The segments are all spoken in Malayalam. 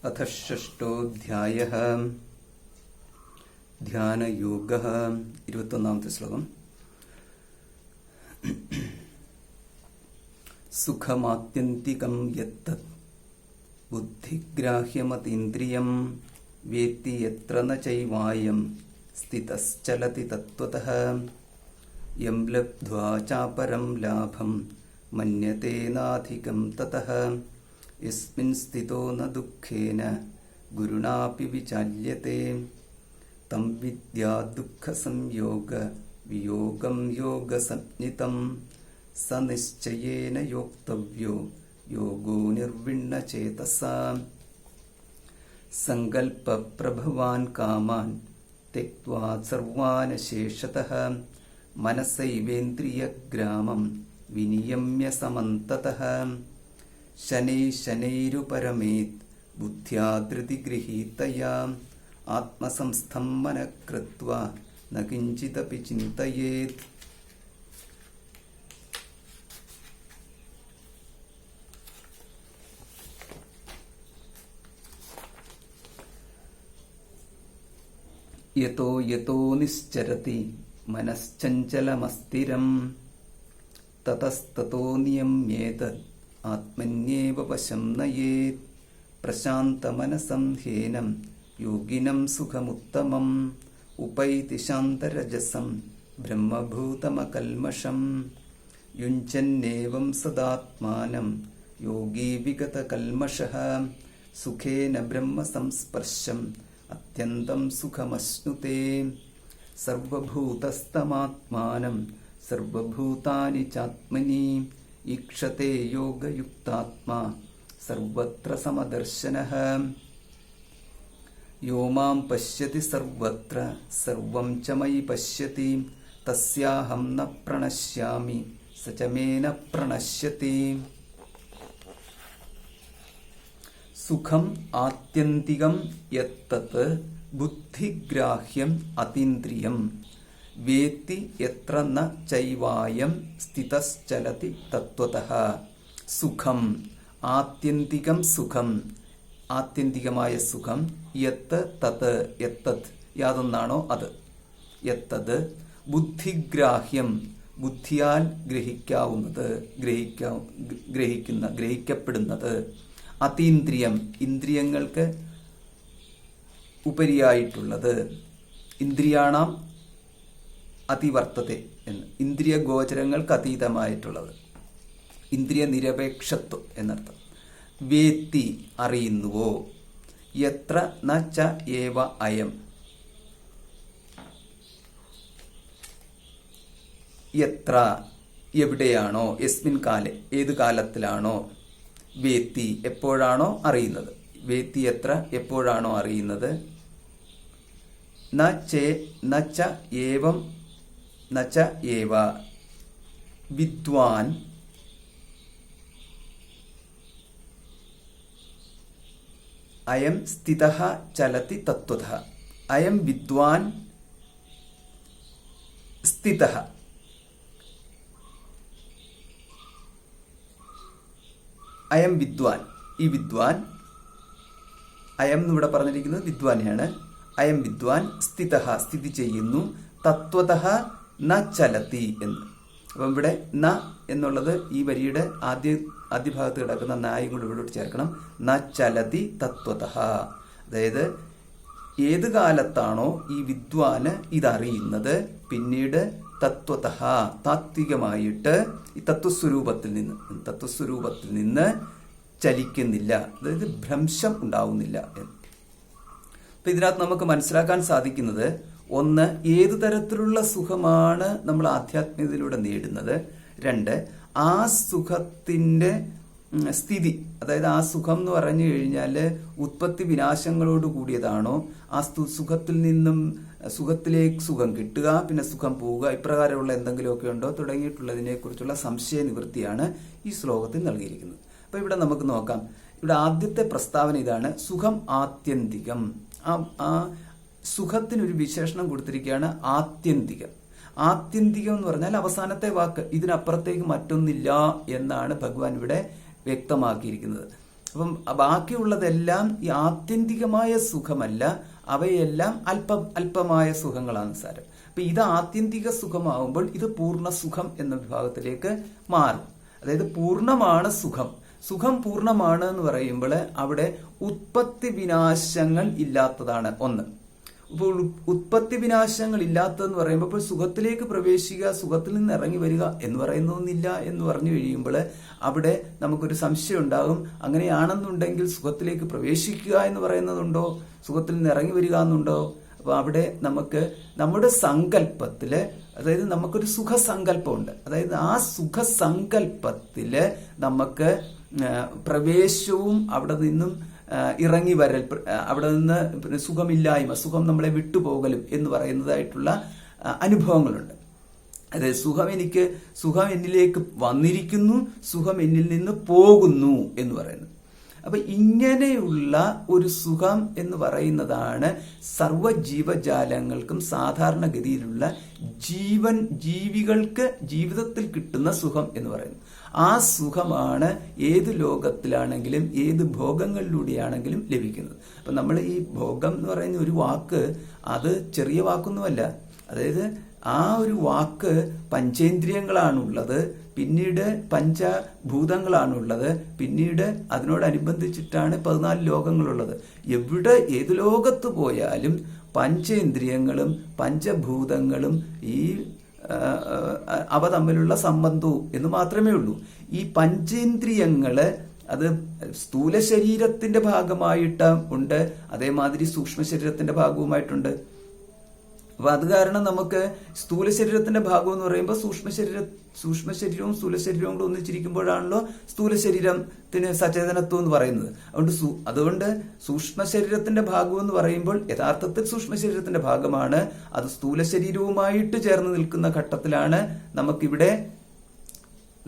अथ षष्ठोऽध्यायः ध्यानयोगः 21-ാമത്തെ ശ്ലോകം. സുഖമാത്യന്തികം യത്തത് ബുദ്ധിഗ്രാഹ്യമതീന്ദ്രിയം വേത്തി യത്ര ന ചൈവായം സ്ഥിതശ്ചലതി തത്വതഃ യം ലബ്ധ്വാ ചാപരം ലാഭം മന്യതേ നാധികം തതഃ യസ്മിൻ സ്ഥിതോ ന ദുഃഖേന ഗുരുണാപി വിചാല്യത്തെ തം വിദ്യാ ദുഃഖസംയോഗ വിയോഗം യോഗസംജ്ഞിതം സ നിശ്ചയേന യോക്തവ്യോ യോഗോ നിർവിണ്ണചേതസാ സങ്കൽപ്പപ്രഭവാൻ കാമാൻ ത്യക്ത്വാ സർവാനശേഷതഃ മനസൈവേന്ദ്രിയഗ്രാമം വിനിയമ്യ സമന്തതഃ ശനൈരുപരമേത് ബുദ്ധ്യാ ധൃതിഗൃഹീതയാ ആത്മസംസ്ഥം മനഃ കൃത്വാ ന കിഞ്ചിദപി ചിന്തയേത്. യതോ യതോ നിശ്ചരതി മനശ്ചഞ്ചലമസ്ഥിരം തതസ്തതോ നിയമ്യേതത് ആത്മന്യേവ വശം നയേത്. പ്രശാന്തമനസം ഹേനം യോഗിനം സുഖമുത്തമം ഉപൈതി ശാന്തരജസം ബ്രഹ്മഭൂതമകൽമഷം യുഞ്ജന്നേവം സദാത്മാനം യോഗീ വിഗതകൽമഷഃ സുഖേന ബ്രഹ്മസംസ്പർശം അത്യന്തം സുഖമശ്നുതേ. സർവഭൂതസ്ഥമാത്മാനം സർവഭൂതാനി ചാത്മനി ഈക്ഷത്തെ യോഗയുക്താത്മാ സർവത്ര സമദർശനഃ യോ മാം പശ്യതി സർവത്ര സർവം ച മയി പശ്യതി തസ്യാഹം ന പ്രണശ്യാമി സ ച മേ ന പ്രണശ്യതി. സുഖം ആത്യന്തികം യത്തത് ബുദ്ധിഗ്രാഹ്യം അതീന്ദ്രിയം വേത്തി യത്ര ന ചൈവായം സ്ഥിതശ്ചലതി തത്വതഃ. സുഖം ആത്യന്തികം സുഖം, ആത്യന്തികമായ സുഖം. യത്ത് തത് യത്തത് യാതൊന്നാണോ അത്. യത്തത് ബുദ്ധിഗ്രാഹ്യം ബുദ്ധിയാൽ ഗ്രഹിക്കാവുന്നത്, ഗ്രഹിക്കപ്പെടുന്നത്. അതീന്ദ്രിയം ഇന്ദ്രിയങ്ങൾക്ക് ഉപരിയായിട്ടുള്ളത്. ഇന്ദ്രിയാണാം അതിവർത്തത്തെ എന്ന്, ഇന്ദ്രിയ ഗോചരങ്ങൾക്ക് അതീതമായിട്ടുള്ളത്. ഇന്ദ്രിയ നിരപേക്ഷത്വം എന്നർത്ഥം. വേത്തി അറിയുന്നുവോ. യത്ര ന ച ഏവ അയം, യത്ര എവിടെയാണോ, യസ്മിൻ കാലെ ഏത് കാലത്തിലാണോ, വേത്തി എപ്പോഴാണോ അറിയുന്നത്, വേത്തി എത്ര എപ്പോഴാണോ അറിയുന്നത്, ന ച ഏവം ന ച ഏവ വിദ്വാൻ അയം സ്ഥിതഃ ചലതി തത്വതഃ. അയം വിദ്വാൻ സ്ഥിതഃ, അയം വിദ്വാൻ, ഈ വിദ്വാൻ, അയം എന്നിവിടെ പറഞ്ഞിരിക്കുന്നത് വിദ്വാനെയാണ്. അയം വിദ്വാൻ സ്ഥിതഃ സ്ഥിതി ചെയ്യുന്നു, തത്വതഃ ന ചലതി എന്ന്. അപ്പം ഇവിടെ ന എന്നുള്ളത് ഈ വരിയുടെ ആദ്യ ഭാഗത്ത് കിടക്കുന്ന നായും കൂടി ഇവിടെ ചേർക്കണം. ന ചലതി തത്വതഃ, അതായത് ഏത് കാലത്താണോ ഈ വിദ്വാന് ഇതറിയുന്നത്, പിന്നീട് തത്വതഃ താത്വികമായിട്ട് ഈ തത്വസ്വരൂപത്തിൽ നിന്ന് ചലിക്കുന്നില്ല, അതായത് ഭ്രംശം ഉണ്ടാവുന്നില്ല എന്ന്. അപ്പൊ ഇതിനകത്ത് നമുക്ക് മനസ്സിലാക്കാൻ സാധിക്കുന്നത്, ഒന്ന്, ഏതു തരത്തിലുള്ള സുഖമാണ് നമ്മൾ ആധ്യാത്മികതയിലൂടെ നേടുന്നത്. രണ്ട്, ആ സുഖത്തിന്റെ സ്ഥിതി, അതായത് ആ സുഖം എന്ന് പറഞ്ഞു കഴിഞ്ഞാൽ ഉത്പത്തി വിനാശങ്ങളോട് കൂടിയതാണോ, ആ സുഖത്തിൽ നിന്നും സുഖത്തിലേക്ക് സുഖം കിട്ടുക, പിന്നെ സുഖം പോവുക, ഇപ്രകാരമുള്ള എന്തെങ്കിലുമൊക്കെ ഉണ്ടോ തുടങ്ങിയിട്ടുള്ളതിനെ കുറിച്ചുള്ള സംശയ നിവൃത്തിയാണ് ഈ ശ്ലോകത്തിൽ നൽകിയിരിക്കുന്നത്. അപ്പൊ ഇവിടെ നമുക്ക് നോക്കാം. ഇവിടെ ആദ്യത്തെ പ്രസ്താവന ഇതാണ്, സുഖം ആത്യന്തികം. ആ സുഖത്തിനൊരു വിശേഷണം കൊടുത്തിരിക്കുകയാണ്, ആത്യന്തികം. ആത്യന്തികം എന്ന് പറഞ്ഞാൽ അവസാനത്തെ വാക്ക്, ഇതിനപ്പുറത്തേക്ക് മറ്റൊന്നില്ല എന്നാണ് ഭഗവാൻ ഇവിടെ വ്യക്തമാക്കിയിരിക്കുന്നത്. അപ്പം ബാക്കിയുള്ളതെല്ലാം ഈ ആത്യന്തികമായ സുഖമല്ല, അവയെല്ലാം അല്പമായ സുഖങ്ങളാണ് സാരം. അപ്പൊ ഇത് ആത്യന്തിക സുഖമാവുമ്പോൾ ഇത് പൂർണ്ണ സുഖം എന്ന വിഭാഗത്തിലേക്ക് മാറും. അതായത് പൂർണ്ണമാണ് സുഖം. സുഖം പൂർണ്ണമാണ് എന്ന് പറയുമ്പോൾ അവിടെ ഉത്പത്തി വിനാശങ്ങൾ ഇല്ലാത്തതാണ് ഒന്ന്. ഇപ്പോൾ ഉത്പത്തി വിനാശങ്ങൾ ഇല്ലാത്തതെന്ന് പറയുമ്പോൾ ഇപ്പോൾ സുഖത്തിലേക്ക് പ്രവേശിക്കുക, സുഖത്തിൽ നിന്ന് ഇറങ്ങി വരിക എന്ന് പറയുന്നൊന്നില്ല എന്ന് പറഞ്ഞു കഴിയുമ്പോൾ അവിടെ നമുക്കൊരു സംശയം ഉണ്ടാകും. അങ്ങനെയാണെന്നുണ്ടെങ്കിൽ സുഖത്തിലേക്ക് പ്രവേശിക്കുക എന്ന് പറയുന്നതുണ്ടോ, സുഖത്തിൽ നിന്ന് ഇറങ്ങി വരിക എന്നുണ്ടോ? അപ്പോൾ അവിടെ നമുക്ക് നമ്മുടെ സങ്കല്പത്തില്, അതായത് നമുക്കൊരു സുഖസങ്കല്പമുണ്ട്. അതായത് ആ സുഖസങ്കല്പത്തില് നമുക്ക് പ്രവേശവും അവിടെ നിന്നും ഇറങ്ങി വരൽ, അവിടെ നിന്ന് സുഖമില്ലായ്മ, സുഖം നമ്മളെ വിട്ടുപോകലും എന്ന് പറയുന്നതായിട്ടുള്ള അനുഭവങ്ങളുണ്ട്. അതായത് സുഖം എന്നിലേക്ക് വന്നിരിക്കുന്നു, സുഖം എന്നിൽ നിന്ന് പോകുന്നു എന്ന് പറയുന്നത്. അപ്പൊ ഇങ്ങനെയുള്ള ഒരു സുഖം എന്ന് പറയുന്നതാണ് സർവ്വ ജീവജാലങ്ങൾക്കും സാധാരണഗതിയിലുള്ള ജീവികൾക്ക് ജീവിതത്തിൽ കിട്ടുന്ന സുഖം എന്ന് പറയുന്നത്. ആ സുഖമാണ് ഏത് ലോകത്തിലാണെങ്കിലും ഏത് ഭോഗങ്ങളിലൂടെയാണെങ്കിലും ലഭിക്കുന്നത്. അപ്പൊ നമ്മൾ ഈ ഭോഗം എന്ന് പറയുന്ന ഒരു വാക്ക് അത് ചെറിയ വാക്കൊന്നുമല്ല. അതായത് ആ ഒരു വാക്ക് പഞ്ചേന്ദ്രിയങ്ങളാണുള്ളത്, പിന്നീട് പഞ്ചഭൂതങ്ങളാണുള്ളത്, പിന്നീട് അതിനോടനുബന്ധിച്ചിട്ടാണ് 14 ലോകങ്ങളുള്ളത്. ഏത് ലോകത്ത് പോയാലും പഞ്ചേന്ദ്രിയങ്ങളും പഞ്ചഭൂതങ്ങളും ഈ അവ തമ്മിലുള്ള സംബന്ധവും എന്ന് മാത്രമേ ഉള്ളൂ. ഈ പഞ്ചേന്ദ്രിയങ്ങള് അത് സ്ഥൂല ശരീരത്തിന്റെ ഭാഗമായിട്ട് ഉണ്ട്, അതേമാതിരി സൂക്ഷ്മ ശരീരത്തിന്റെ ഭാഗവുമായിട്ടുണ്ട്. അപ്പൊ അത് കാരണം നമുക്ക് സ്ഥൂല ശരീരത്തിന്റെ ഭാഗം എന്ന് പറയുമ്പോൾ സൂക്ഷ്മ ശരീരവും സ്ഥൂല ശരീരവും കൂടെ ഒന്നിച്ചിരിക്കുമ്പോഴാണല്ലോ സ്ഥൂല ശരീരത്തിന് സചേതനത്വം എന്ന് പറയുന്നത്. അതുകൊണ്ട് സൂക്ഷ്മ ശരീരത്തിന്റെ ഭാഗം എന്ന് പറയുമ്പോൾ യഥാർത്ഥത്തിൽ സൂക്ഷ്മ ശരീരത്തിന്റെ ഭാഗമാണ്. അത് സ്ഥൂല ശരീരവുമായിട്ട് ചേർന്ന് നിൽക്കുന്ന ഘട്ടത്തിലാണ്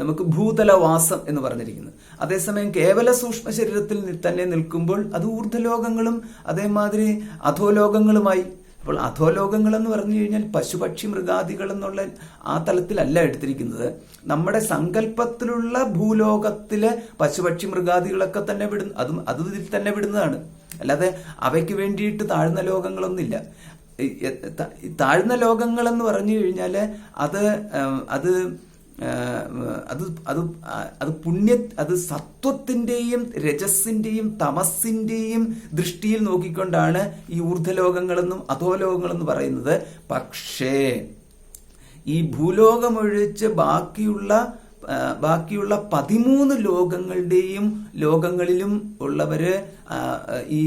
നമുക്ക് ഭൂതലവാസം എന്ന് പറഞ്ഞിരിക്കുന്നത്. അതേസമയം കേവല സൂക്ഷ്മ ശരീരത്തിൽ തന്നെ നിൽക്കുമ്പോൾ അത് ഊർധ്വലോകങ്ങളും അതേമാതിരി അധോലോകങ്ങളുമായി. അപ്പോൾ അധോലോകങ്ങൾ എന്ന് പറഞ്ഞു കഴിഞ്ഞാൽ പശുപക്ഷി മൃഗാദികൾ എന്നുള്ള ആ തലത്തിലല്ല എടുത്തിരിക്കുന്നത്. നമ്മുടെ സങ്കല്പത്തിലുള്ള ഭൂലോകത്തിലെ പശുപക്ഷി മൃഗാദികളൊക്കെ തന്നെ അത് ഇതിൽ തന്നെ വിടുന്നതാണ്. അല്ലാതെ അവയ്ക്ക് വേണ്ടിയിട്ട് താഴ്ന്ന ലോകങ്ങളൊന്നുമില്ല. താഴ്ന്ന ലോകങ്ങൾ എന്ന് പറഞ്ഞു കഴിഞ്ഞാൽ അത് സത്വത്തിന്റെയും രജസിന്റെയും തമസിന്റെയും ദൃഷ്ടിയിൽ നോക്കിക്കൊണ്ടാണ് ഈ ഊർധ്വലോകങ്ങളെന്നും അധോലോകങ്ങളെന്നും പറയുന്നത്. പക്ഷേ ഈ ഭൂലോകമൊഴിച്ച് ബാക്കിയുള്ള 13 ലോകങ്ങളിലും ഉള്ളവര് ഈ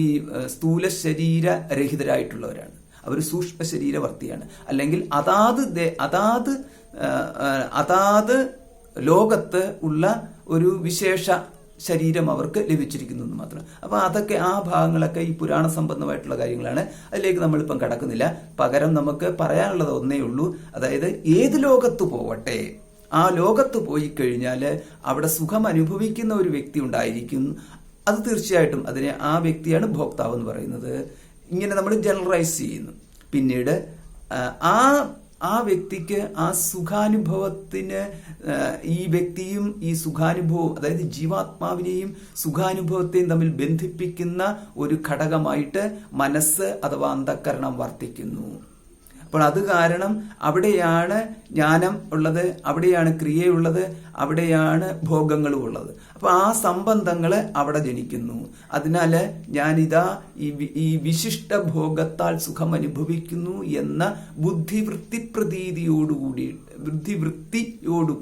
സ്ഥൂല ശരീര രഹിതരായിട്ടുള്ളവരാണ്. അവർ സൂക്ഷ്മ ശരീരവർത്തിയാണ്. അല്ലെങ്കിൽ അതാത് ലോകത്ത് ഉള്ള ഒരു വിശേഷ ശരീരം അവർക്ക് ലഭിച്ചിരിക്കുന്നു എന്ന് മാത്രം. അപ്പൊ അതൊക്കെ ആ ഭാഗങ്ങളൊക്കെ ഈ പുരാണ സംബന്ധമായിട്ടുള്ള കാര്യങ്ങളാണ്. അതിലേക്ക് നമ്മളിപ്പം കടക്കുന്നില്ല. പകരം നമുക്ക് പറയാനുള്ളത് ഒന്നേ ഉള്ളൂ. അതായത് ഏത് ലോകത്ത് പോവട്ടെ, ആ ലോകത്ത് പോയി കഴിഞ്ഞാൽ അവിടെ സുഖം അനുഭവിക്കുന്ന ഒരു വ്യക്തി ഉണ്ടായിരിക്കും. അത് തീർച്ചയായിട്ടും ആ വ്യക്തിയാണ് ഭോക്താവ് എന്ന് പറയുന്നത്. ഇങ്ങനെ നമ്മൾ ജനറലൈസ് ചെയ്യുന്നു. പിന്നീട് ആ വ്യക്തിക്ക് ആ സുഖാനുഭവത്തിന് ഈ വ്യക്തിയും ഈ സുഖാനുഭവം, അതായത് ജീവാത്മാവിനെയും സുഖാനുഭവത്തെയും തമ്മിൽ ബന്ധിപ്പിക്കുന്ന ഒരു ഘടകമായിട്ട് മനസ്സ് അഥവാ അന്ധക്കരണം വർത്തിക്കുന്നു. അപ്പോൾ അത് കാരണം അവിടെയാണ് ജ്ഞാനം ഉള്ളത്, അവിടെയാണ് ക്രിയയുള്ളത്, അവിടെയാണ് ഭോഗങ്ങളും ഉള്ളത്. അപ്പൊ ആ സംബന്ധങ്ങൾ അവിടെ ജനിക്കുന്നു. അതിനാല് ഞാനിതാ ഈ വിശിഷ്ട ഭോഗത്താൽ സുഖം അനുഭവിക്കുന്നു എന്ന ബുദ്ധിവൃത്തിയോട്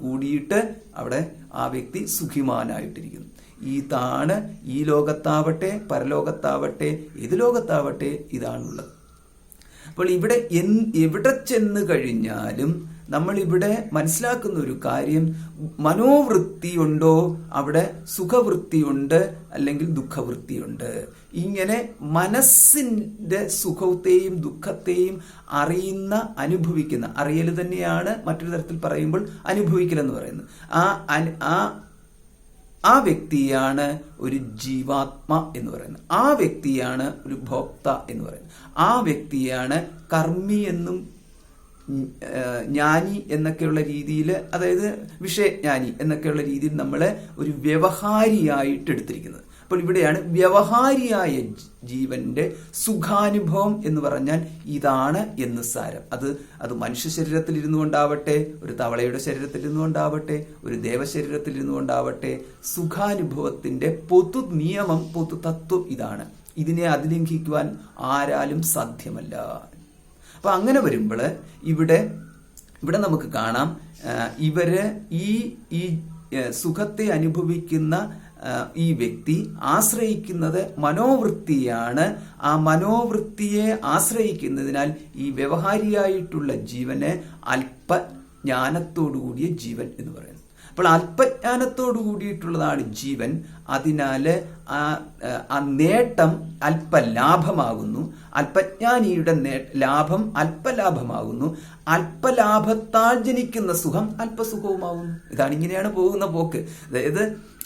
കൂടിയിട്ട് അവിടെ ആ വ്യക്തി സുഖിമാനായിട്ടിരിക്കുന്നു. ഇതാണ് ഈ ലോകത്താവട്ടെ പരലോകത്താവട്ടെ ഏത് ലോകത്താവട്ടെ ഇതാണുള്ളത്. അപ്പോൾ എവിടെ ചെന്ന് കഴിഞ്ഞാലും നമ്മൾ ഇവിടെ മനസ്സിലാക്കുന്ന ഒരു കാര്യം, മനോവൃത്തിയുണ്ടോ അവിടെ സുഖവൃത്തിയുണ്ട്, അല്ലെങ്കിൽ ദുഃഖവൃത്തിയുണ്ട്. ഇങ്ങനെ മനസ്സിന്റെ സുഖത്തെയും ദുഃഖത്തെയും അനുഭവിക്കുന്ന അറിയൽ തന്നെയാണ് മറ്റൊരു തരത്തിൽ പറയുമ്പോൾ അനുഭവിക്കൽ എന്ന് പറയുന്നത്. ആ വ്യക്തിയാണ് ഒരു ജീവാത്മ എന്ന് പറയുന്നത്. ആ വ്യക്തിയാണ് ഒരു ഭോക്ത എന്ന് പറയുന്നത്. ആ വ്യക്തിയാണ് കർമ്മി എന്നും ജ്ഞാനി എന്നൊക്കെയുള്ള രീതിയിൽ, അതായത് വിഷയജ്ഞാനി എന്നൊക്കെയുള്ള രീതിയിൽ നമ്മൾ ഒരു വ്യവഹാരിയായിട്ട് എടുത്തിരിക്കുന്നത്. അപ്പോൾ ഇവിടെയാണ് വ്യവഹാരിയായ ജീവന്റെ സുഖാനുഭവം എന്ന് പറഞ്ഞാൽ ഇതാണ് എന്ന് സാരം. അത് മനുഷ്യ ശരീരത്തിൽ ഇരുന്നു കൊണ്ടാവട്ടെ, ഒരു തവളയുടെ ശരീരത്തിൽ ഇരുന്നു കൊണ്ടാവട്ടെ, ഒരു ദേവശരീരത്തിൽ ഇരുന്നു കൊണ്ടാവട്ടെ, സുഖാനുഭവത്തിന്റെ പൊതു നിയമം, പൊതു തത്വം ഇതാണ്. ഇതിനെ അതിലംഘിക്കുവാൻ ആരാലും സാധ്യമല്ല. അപ്പൊ അങ്ങനെ വരുമ്പോൾ ഇവിടെ നമുക്ക് കാണാം, ഇവര് ഈ സുഖത്തെ അനുഭവിക്കുന്ന ഈ വ്യക്തി ആശ്രയിക്കുന്നത് മനോവൃത്തിയാണ്. ആ മനോവൃത്തിയെ ആശ്രയിക്കുന്നതിനാൽ ഈ വ്യവഹാരിയായിട്ടുള്ള ജീവന് അല്പജ്ഞാനത്തോടുകൂടിയ ജീവൻ എന്ന് പറയുന്നത്. അപ്പോൾ അല്പജ്ഞാനത്തോടു കൂടിയിട്ടുള്ളതാണ് ജീവൻ. അതിനാൽ ആ നേട്ടം അല്പലാഭമാകുന്നു. അല്പജ്ഞാനിയുടെ ലാഭം അല്പലാഭമാകുന്നു. അല്പലാഭത്താൽ ജനിക്കുന്ന സുഖം അല്പസുഖവുമാകുന്നു. ഇങ്ങനെയാണ് പോകുന്ന പോക്ക്.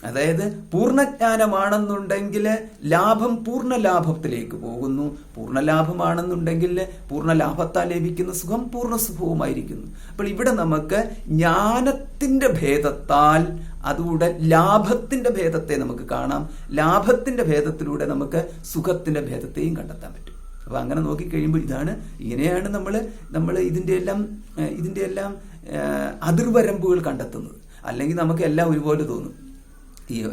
അതായത് പൂർണ്ണജ്ഞാനമാണെന്നുണ്ടെങ്കിൽ ലാഭം പൂർണ്ണ ലാഭത്തിലേക്ക് പോകുന്നു. പൂർണ്ണലാഭമാണെന്നുണ്ടെങ്കിൽ പൂർണ്ണ ലാഭത്താൽ ലഭിക്കുന്ന സുഖം പൂർണ്ണ സുഖവുമായിരിക്കുന്നു. അപ്പോൾ ഇവിടെ നമുക്ക് ജ്ഞാനത്തിന്റെ ഭേദത്താൽ അതുകൂടെ ലാഭത്തിന്റെ ഭേദത്തെ നമുക്ക് കാണാം. ലാഭത്തിന്റെ ഭേദത്തിലൂടെ നമുക്ക് സുഖത്തിന്റെ ഭേദത്തെയും കണ്ടെത്താൻ പറ്റും. അപ്പൊ അങ്ങനെ നോക്കിക്കഴിയുമ്പോൾ ഇങ്ങനെയാണ് നമ്മൾ ഇതിന്റെ എല്ലാം അതിർവരമ്പുകൾ കണ്ടെത്തുന്നത്. അല്ലെങ്കിൽ നമുക്ക് എല്ലാം ഒരുപോലെ തോന്നും.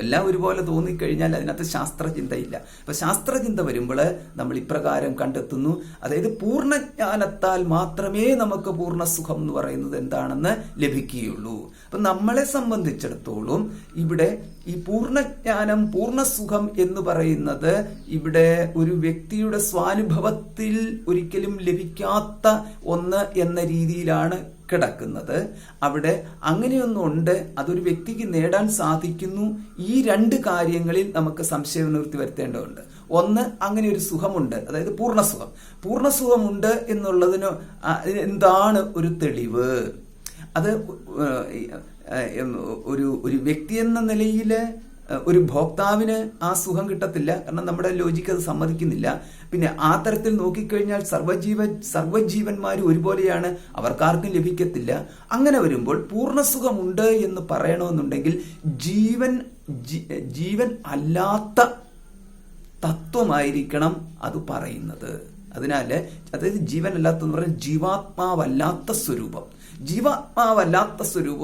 എല്ലാം ഒരുപോലെ തോന്നിക്കഴിഞ്ഞാൽ അതിനകത്ത് ശാസ്ത്രചിന്തയില്ല. അപ്പൊ ശാസ്ത്രചിന്ത വരുമ്പോൾ നമ്മൾ ഇപ്രകാരം കണ്ടെത്തുന്നു. അതായത് പൂർണ്ണജ്ഞാനത്താൽ മാത്രമേ നമുക്ക് പൂർണ്ണ സുഖം എന്ന് പറയുന്നത് എന്താണെന്ന് ലഭിക്കുകയുള്ളൂ. അപ്പൊ നമ്മളെ സംബന്ധിച്ചിടത്തോളം ഇവിടെ ഈ പൂർണ്ണജ്ഞാനം, പൂർണ്ണസുഖം എന്ന് പറയുന്നത് ഇവിടെ ഒരു വ്യക്തിയുടെ സ്വാനുഭവത്തിൽ ഒരിക്കലും ലഭിക്കാത്ത ഒന്ന് എന്ന രീതിയിലാണ് കിടക്കുന്നത്. അവിടെ അങ്ങനെയൊന്നുണ്ട്, അതൊരു വ്യക്തിക്ക് നേടാൻ സാധിക്കുന്നു. ഈ രണ്ട് കാര്യങ്ങളിൽ നമുക്ക് സംശയനിവൃത്തി വരുത്തേണ്ടതുണ്ട്. ഒന്ന്, അങ്ങനെ ഒരു സുഖമുണ്ട്, അതായത് പൂർണ്ണസുഖമുണ്ട് എന്നുള്ളതിന് എന്താണ് ഒരു തെളിവ്? അത് ഒരു വ്യക്തി എന്ന നിലയിൽ ഒരു ഭോക്താവിന് ആ സുഖം കിട്ടത്തില്ല. കാരണം നമ്മുടെ ലോജിക്ക് അത് സമ്മതിക്കുന്നില്ല. പിന്നെ ആ തരത്തിൽ നോക്കിക്കഴിഞ്ഞാൽ സർവ്വജീവന്മാരും ഒരുപോലെയാണ്, അവർക്കാർക്കും ലഭിക്കത്തില്ല. അങ്ങനെ വരുമ്പോൾ പൂർണ്ണസുഖമുണ്ട് എന്ന് പറയണമെന്നുണ്ടെങ്കിൽ ജീവൻ അല്ലാത്ത തത്വമായിരിക്കണം അത് പറയുന്നത്. അതായത് ജീവൻ അല്ലാത്തെന്ന് പറഞ്ഞാൽ ജീവാത്മാവല്ലാത്ത സ്വരൂപം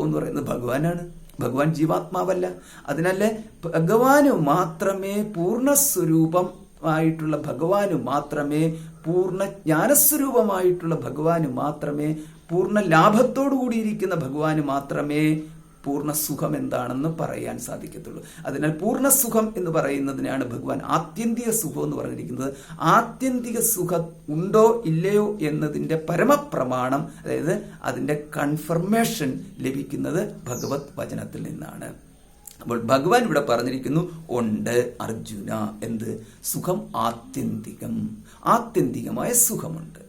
എന്ന് പറയുന്നത് ഭഗവാനാണ്. ഭഗവാൻ ജീവാത്മാവല്ല. അതിനല്ലേ ഭഗവാന് മാത്രമേ പൂർണ്ണസ്വരൂപമായിട്ടുള്ള ഭഗവാന് മാത്രമേ, പൂർണ്ണ ജ്ഞാനസ്വരൂപമായിട്ടുള്ള ഭഗവാന് മാത്രമേ, പൂർണ്ണ ലാഭത്തോടു കൂടിയിരിക്കുന്ന ഭഗവാന് മാത്രമേ പൂർണ്ണ സുഖം എന്താണെന്ന് പറയാൻ സാധിക്കത്തുള്ളൂ. അതിനാൽ പൂർണ്ണ സുഖം എന്ന് പറയുന്നതിനാണ് ഭഗവാൻ ആത്യന്തിക സുഖം എന്ന് പറഞ്ഞിരിക്കുന്നത്. ആത്യന്തിക സുഖം ഉണ്ടോ ഇല്ലയോ എന്നതിന്റെ പരമപ്രമാണം, അതായത് അതിന്റെ കൺഫർമേഷൻ ലഭിക്കുന്നത് ഭഗവത് വചനത്തിൽ നിന്നാണ്. അപ്പോൾ ഭഗവാൻ ഇവിടെ പറഞ്ഞിരിക്കുന്നു, ഉണ്ട് അർജുന, എന്ത് സുഖം? ആത്യന്തികമായ സുഖമുണ്ട്.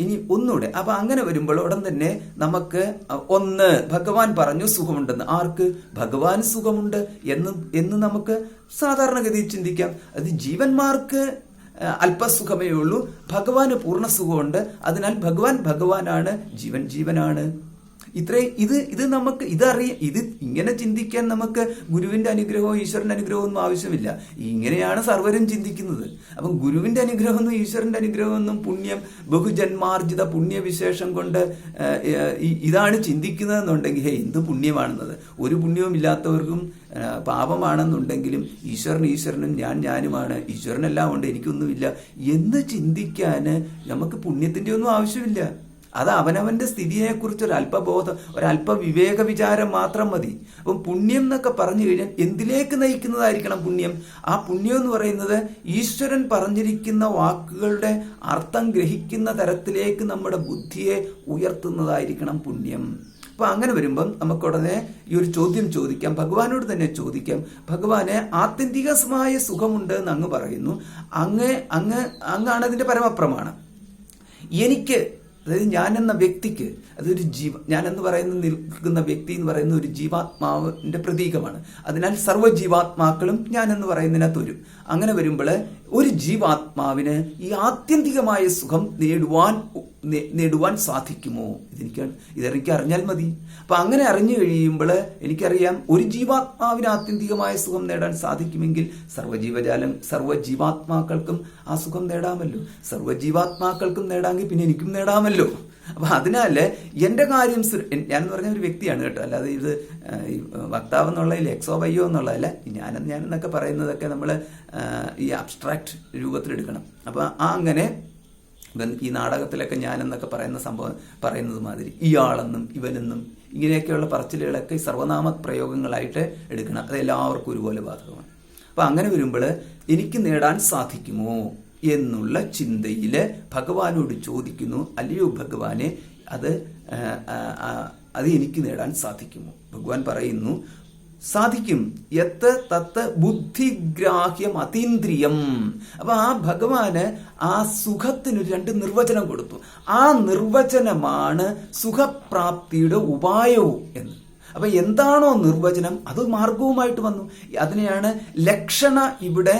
ഇനി ഒന്നുകൂടെ, അപ്പൊ അങ്ങനെ വരുമ്പോൾ ഉടൻ തന്നെ നമുക്ക് ഒന്ന്, ഭഗവാൻ പറഞ്ഞു സുഖമുണ്ടെന്ന്. ആർക്ക്? ഭഗവാൻ സുഖമുണ്ട് എന്ന് നമുക്ക് സാധാരണഗതിയിൽ ചിന്തിക്കാം. അത് ജീവന്മാർക്ക് അല്പസുഖമേ ഉള്ളൂ, ഭഗവാന് പൂർണ്ണ സുഖമുണ്ട്. അതിനാൽ ഭഗവാനാണ്, ജീവനാണ്. ഇത് നമുക്ക് ഇത് ഇങ്ങനെ ചിന്തിക്കാൻ നമുക്ക് ഗുരുവിന്റെ അനുഗ്രഹവും ഈശ്വരന്റെ അനുഗ്രഹവും ഒന്നും ആവശ്യമില്ല. ഇങ്ങനെയാണ് സർവരും ചിന്തിക്കുന്നത്. അപ്പം ഗുരുവിന്റെ അനുഗ്രഹമൊന്നും ഈശ്വരന്റെ അനുഗ്രഹമൊന്നും പുണ്യം, ബഹുജന്മാർജിത പുണ്യവിശേഷം കൊണ്ട് ഇതാണ് ചിന്തിക്കുന്നതെന്നുണ്ടെങ്കിൽ എന്ത് പുണ്യമാണെന്നത്? ഒരു പുണ്യവും ഇല്ലാത്തവർക്കും പാപമാണെന്നുണ്ടെങ്കിലും ഈശ്വരനും ഞാനുമാണ്, ഈശ്വരനെല്ലാം ഉണ്ട്, എനിക്കൊന്നുമില്ല എന്ന് ചിന്തിക്കാൻ നമുക്ക് പുണ്യത്തിന്റെ ഒന്നും ആവശ്യമില്ല. അത് അവനവന്റെ സ്ഥിതിയെക്കുറിച്ച് ഒരല്പ വിവേക വിചാരം മാത്രം മതി. അപ്പം പുണ്യം എന്നൊക്കെ പറഞ്ഞു കഴിഞ്ഞാൽ എന്തിലേക്ക് നയിക്കുന്നതായിരിക്കണം പുണ്യം? ആ പുണ്യം എന്ന് പറയുന്നത് ഈശ്വരൻ പറഞ്ഞിരിക്കുന്ന വാക്കുകളുടെ അർത്ഥം ഗ്രഹിക്കുന്ന തരത്തിലേക്ക് നമ്മുടെ ബുദ്ധിയെ ഉയർത്തുന്നതായിരിക്കണം പുണ്യം. അപ്പൊ അങ്ങനെ വരുമ്പം നമുക്കുടനെ ഈ ഒരു ചോദ്യം ചോദിക്കാം, ഭഗവാനോട് തന്നെ ചോദിക്കാം. ഭഗവാന് ആത്യന്തികമായ സുഖമുണ്ട് എന്ന് അങ്ങ് പറയുന്നു. അങ്ങാണ് അതിന്റെ പരമപ്രമാണം. എനിക്ക് അതായത് ഞാൻ എന്ന വ്യക്തിക്ക് അതൊരു ഞാൻ എന്ന് പറയുന്ന നിൽക്കുന്ന വ്യക്തി എന്ന് പറയുന്ന ഒരു ജീവാത്മാവിന്റെ പ്രതീകമാണ്. അതിനാൽ സർവ്വ ജീവാത്മാക്കളും ഞാൻ എന്ന് പറയുന്നതിനകത്ത് വരും. അങ്ങനെ വരുമ്പോൾ ഒരു ജീവാത്മാവിന് ഈ ആത്യന്തികമായ സുഖം നേടുവാൻ സാധിക്കുമോ? ഇതെനിക്ക് അറിഞ്ഞാൽ മതി. അപ്പൊ അങ്ങനെ അറിഞ്ഞു കഴിയുമ്പോൾ എനിക്കറിയാം ഒരു ജീവാത്മാവിന് ആത്യന്തികമായ സുഖം നേടാൻ സാധിക്കുമെങ്കിൽ സർവ്വജീവാത്മാക്കൾക്കും ആ സുഖം നേടാമല്ലോ. സർവ്വജീവാത്മാക്കൾക്കും നേടാമെങ്കിൽ പിന്നെ എനിക്കും നേടാമല്ലോ. അപ്പൊ അതിനാല് എന്റെ കാര്യം ഞാനെന്ന് പറഞ്ഞ ഒരു വ്യക്തിയാണ് കേട്ടോ, അല്ലാതെ ഇത് വക്താവ് എന്നുള്ളതിൽ എക്സോ വയ്യോ എന്നുള്ളതല്ല. ഞാനെന്നൊക്കെ പറയുന്നതൊക്കെ നമ്മൾ ഈ അബ്സ്ട്രാക്ട് രൂപത്തിലെടുക്കണം. അപ്പൊ അങ്ങനെ ഈ നാടകത്തിലൊക്കെ ഞാനെന്നൊക്കെ പറയുന്ന സംഭവം പറയുന്നത് മാതിരി ഇയാളെന്നും ഇവനെന്നും ഇങ്ങനെയൊക്കെയുള്ള പറച്ചിലുകളൊക്കെ സർവനാമ പ്രയോഗങ്ങളായിട്ട് എടുക്കണം. അത് എല്ലാവർക്കും ഒരുപോലെ ബാധകമാണ്. അപ്പൊ അങ്ങനെ വരുമ്പോൾ എനിക്ക് നേടാൻ സാധിക്കുമോ എന്നുള്ള ചിന്തയില് ഭഗവാനോട് ചോദിക്കുന്നു, അല്ലയോ ഭഗവാനെ, അത് എനിക്ക് നേടാൻ സാധിക്കുമോ? ഭഗവാൻ പറയുന്നു, സാധിക്കും. യത്ത് തത്ത് ബുദ്ധിഗ്രാഹ്യം അതീന്ദ്രിയം. അപ്പൊ ആ ഭഗവാന് ആ സുഖത്തിന് 2 നിർവചനം കൊടുത്തു. ആ നിർവചനമാണ് സുഖപ്രാപ്തിയുടെ ഉപായവും എന്ന്. അപ്പൊ എന്താണോ നിർവചനം അത് മാർഗവുമായിട്ട് വന്നു. അതിനെയാണ് ലക്ഷണ ഇവിടെ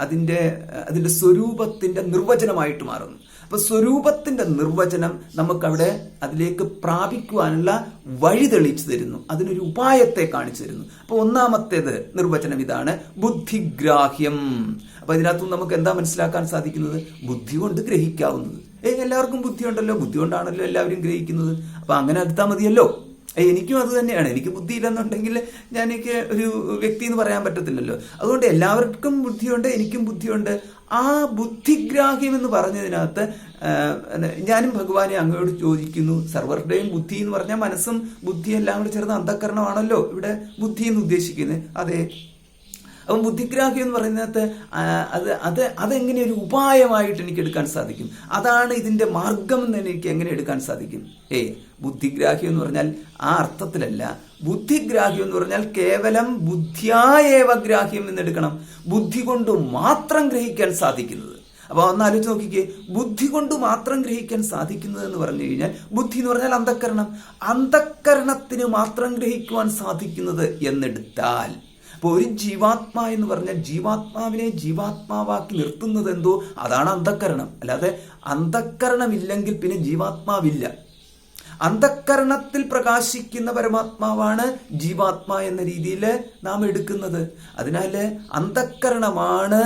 അതിന്റെ സ്വരൂപത്തിന്റെ നിർവചനമായിട്ട് മാറുന്നു. അപ്പൊ സ്വരൂപത്തിന്റെ നിർവചനം നമുക്കവിടെ അതിലേക്ക് പ്രാപിക്കുവാനുള്ള വഴി തെളിച്ചു തരുന്നു, അതിനൊരു ഉപായത്തെ കാണിച്ചു തരുന്നു. അപ്പൊ ഒന്നാമത്തേത് നിർവചനം ഇതാണ്, ബുദ്ധിഗ്രാഹ്യം. അപ്പൊ ഇതിനകത്തും നമുക്ക് എന്താ മനസ്സിലാക്കാൻ സാധിക്കുന്നത്? ബുദ്ധി കൊണ്ട് ഗ്രഹിക്കാവുന്നത്. എല്ലാവർക്കും ബുദ്ധിയുണ്ടല്ലോ, ബുദ്ധി കൊണ്ടാണല്ലോ എല്ലാവരും ഗ്രഹിക്കുന്നത്. അപ്പൊ അങ്ങനെ എടുത്താൽ മതിയല്ലോ. എനിക്കും അത് തന്നെയാണ്. എനിക്ക് ബുദ്ധി ഇല്ലെന്നുണ്ടെങ്കിൽ എനിക്ക് ഒരു വ്യക്തി എന്ന് പറയാൻ പറ്റത്തില്ലല്ലോ. അതുകൊണ്ട് എല്ലാവർക്കും ബുദ്ധിയുണ്ട്, എനിക്കും ബുദ്ധിയുണ്ട്. ആ ബുദ്ധിഗ്രാഹ്യം എന്ന് പറഞ്ഞതിനകത്ത് ഞാനും ഭഗവാനെ അങ്ങോട്ട് ചോദിക്കുന്നു, സർവരുടെയും ബുദ്ധി എന്ന് പറഞ്ഞാൽ മനസ്സും ബുദ്ധിയും എല്ലാം കൂടി ചേർന്ന അന്ധക്കരണമാണല്ലോ ഇവിടെ ബുദ്ധി എന്ന് ഉദ്ദേശിക്കുന്നത്. അതെ. അപ്പം ബുദ്ധിഗ്രാഹ്യം എന്ന് പറയുന്നത് അതെങ്ങനെ ഒരു ഉപായമായിട്ട് എനിക്ക് എടുക്കാൻ സാധിക്കും? അതാണ് ഇതിന്റെ മാർഗം എന്ന് എനിക്ക് എങ്ങനെ എടുക്കാൻ സാധിക്കും? ബുദ്ധിഗ്രാഹ്യം എന്ന് പറഞ്ഞാൽ ആ അർത്ഥത്തിലല്ല. ബുദ്ധിഗ്രാഹ്യം എന്ന് പറഞ്ഞാൽ കേവലം ബുദ്ധിയായേവ ഗ്രാഹ്യം എന്നെടുക്കണം. ബുദ്ധി കൊണ്ട് മാത്രം ഗ്രഹിക്കാൻ സാധിക്കുന്നത്. അപ്പൊ ഒന്ന് ആലോചിച്ച് നോക്കിക്കേ, ബുദ്ധി കൊണ്ട് മാത്രം ഗ്രഹിക്കാൻ സാധിക്കുന്നത് എന്ന് പറഞ്ഞു കഴിഞ്ഞാൽ, ബുദ്ധി എന്ന് പറഞ്ഞാൽ അന്ധക്കരണം, അന്ധക്കരണത്തിന് മാത്രം ഗ്രഹിക്കുവാൻ സാധിക്കുന്നത് എന്നെടുത്താൽ, ഇപ്പൊ ഒരു ജീവാത്മാ എന്ന് പറഞ്ഞാൽ ജീവാത്മാവിനെ ജീവാത്മാവാക്കി നിർത്തുന്നത് എന്തോ അതാണ് അന്ധക്കരണം. അല്ലാതെ അന്ധക്കരണമില്ലെങ്കിൽ പിന്നെ ജീവാത്മാവില്ല. അന്ധക്കരണത്തിൽ പ്രകാശിക്കുന്ന പരമാത്മാവാണ് ജീവാത്മാ എന്ന രീതിയിൽ നാം എടുക്കുന്നത്. അതിനാല് അന്ധക്കരണമാണ്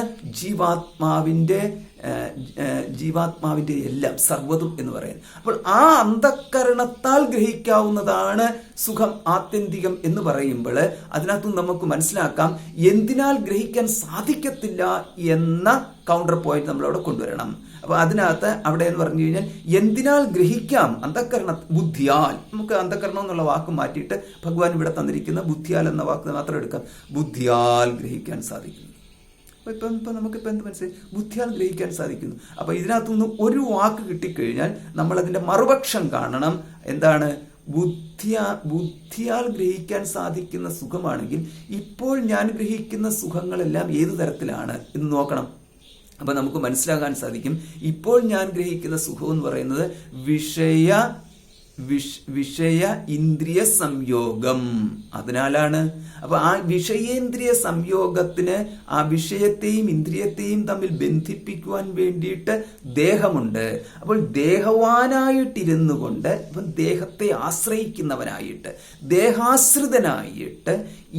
ജീവാത്മാവിന്റെ എല്ലാം സർവ്വതും എന്ന് പറയുന്നത്. അപ്പോൾ ആ അന്ധക്കരണത്താൽ ഗ്രഹിക്കാവുന്നതാണ് സുഖം ആത്യന്തികം എന്ന് പറയുമ്പോൾ അതിനകത്തും നമുക്ക് മനസ്സിലാക്കാം എന്തിനാൽ ഗ്രഹിക്കാൻ സാധിക്കത്തില്ല എന്ന കൗണ്ടർ പോയിന്റ് നമ്മളവിടെ കൊണ്ടുവരണം. അപ്പൊ അതിനകത്ത് അവിടെ എന്ന് പറഞ്ഞു കഴിഞ്ഞാൽ എന്തിനാൽ ഗ്രഹിക്കാം, അന്ധക്കരണ ബുദ്ധിയാൽ. നമുക്ക് അന്ധക്കരണം എന്നുള്ള വാക്ക് മാറ്റിയിട്ട് ഭഗവാൻ ഇവിടെ തന്നിരിക്കുന്ന ബുദ്ധിയാൽ എന്ന വാക്ക് മാത്രം എടുക്കാം. ബുദ്ധിയാൽ ഗ്രഹിക്കാൻ സാധിക്കുന്നു. ഇപ്പൊ നമുക്കിപ്പോൾ എന്ത് മനസ്സിലായി? ബുദ്ധിയാൽ ഗ്രഹിക്കാൻ സാധിക്കുന്നു. അപ്പൊ ഇതിനകത്തുനിന്ന് ഒരു വാക്ക് കിട്ടിക്കഴിഞ്ഞാൽ നമ്മൾ അതിന്റെ മറുപക്ഷം കാണണം. എന്താണ്? ബുദ്ധിയാൽ ഗ്രഹിക്കാൻ സാധിക്കുന്ന സുഖമാണെങ്കിൽ ഇപ്പോൾ ഞാൻ ഗ്രഹിക്കുന്ന സുഖങ്ങളെല്ലാം ഏതു തരത്തിലാണ് എന്ന് നോക്കണം. അപ്പൊ നമുക്ക് മനസ്സിലാക്കാൻ സാധിക്കും, ഇപ്പോൾ ഞാൻ ഗ്രഹിക്കുന്ന സുഖം എന്ന് പറയുന്നത് വിഷയ ഇന്ദ്രിയ സംയോഗം. അതിനാലാണ്. അപ്പൊ ആ വിഷയേന്ദ്രിയ സംയോഗത്തിന് ആ വിഷയത്തെയും ഇന്ദ്രിയത്തെയും തമ്മിൽ ബന്ധിപ്പിക്കുവാൻ വേണ്ടിയിട്ട് ദേഹമുണ്ട്. അപ്പോൾ ദേഹവാനായിട്ടിരുന്നു കൊണ്ട്, ഇപ്പം ദേഹത്തെ ആശ്രയിക്കുന്നവനായിട്ട്, ദേഹാശ്രിതനായിട്ട്,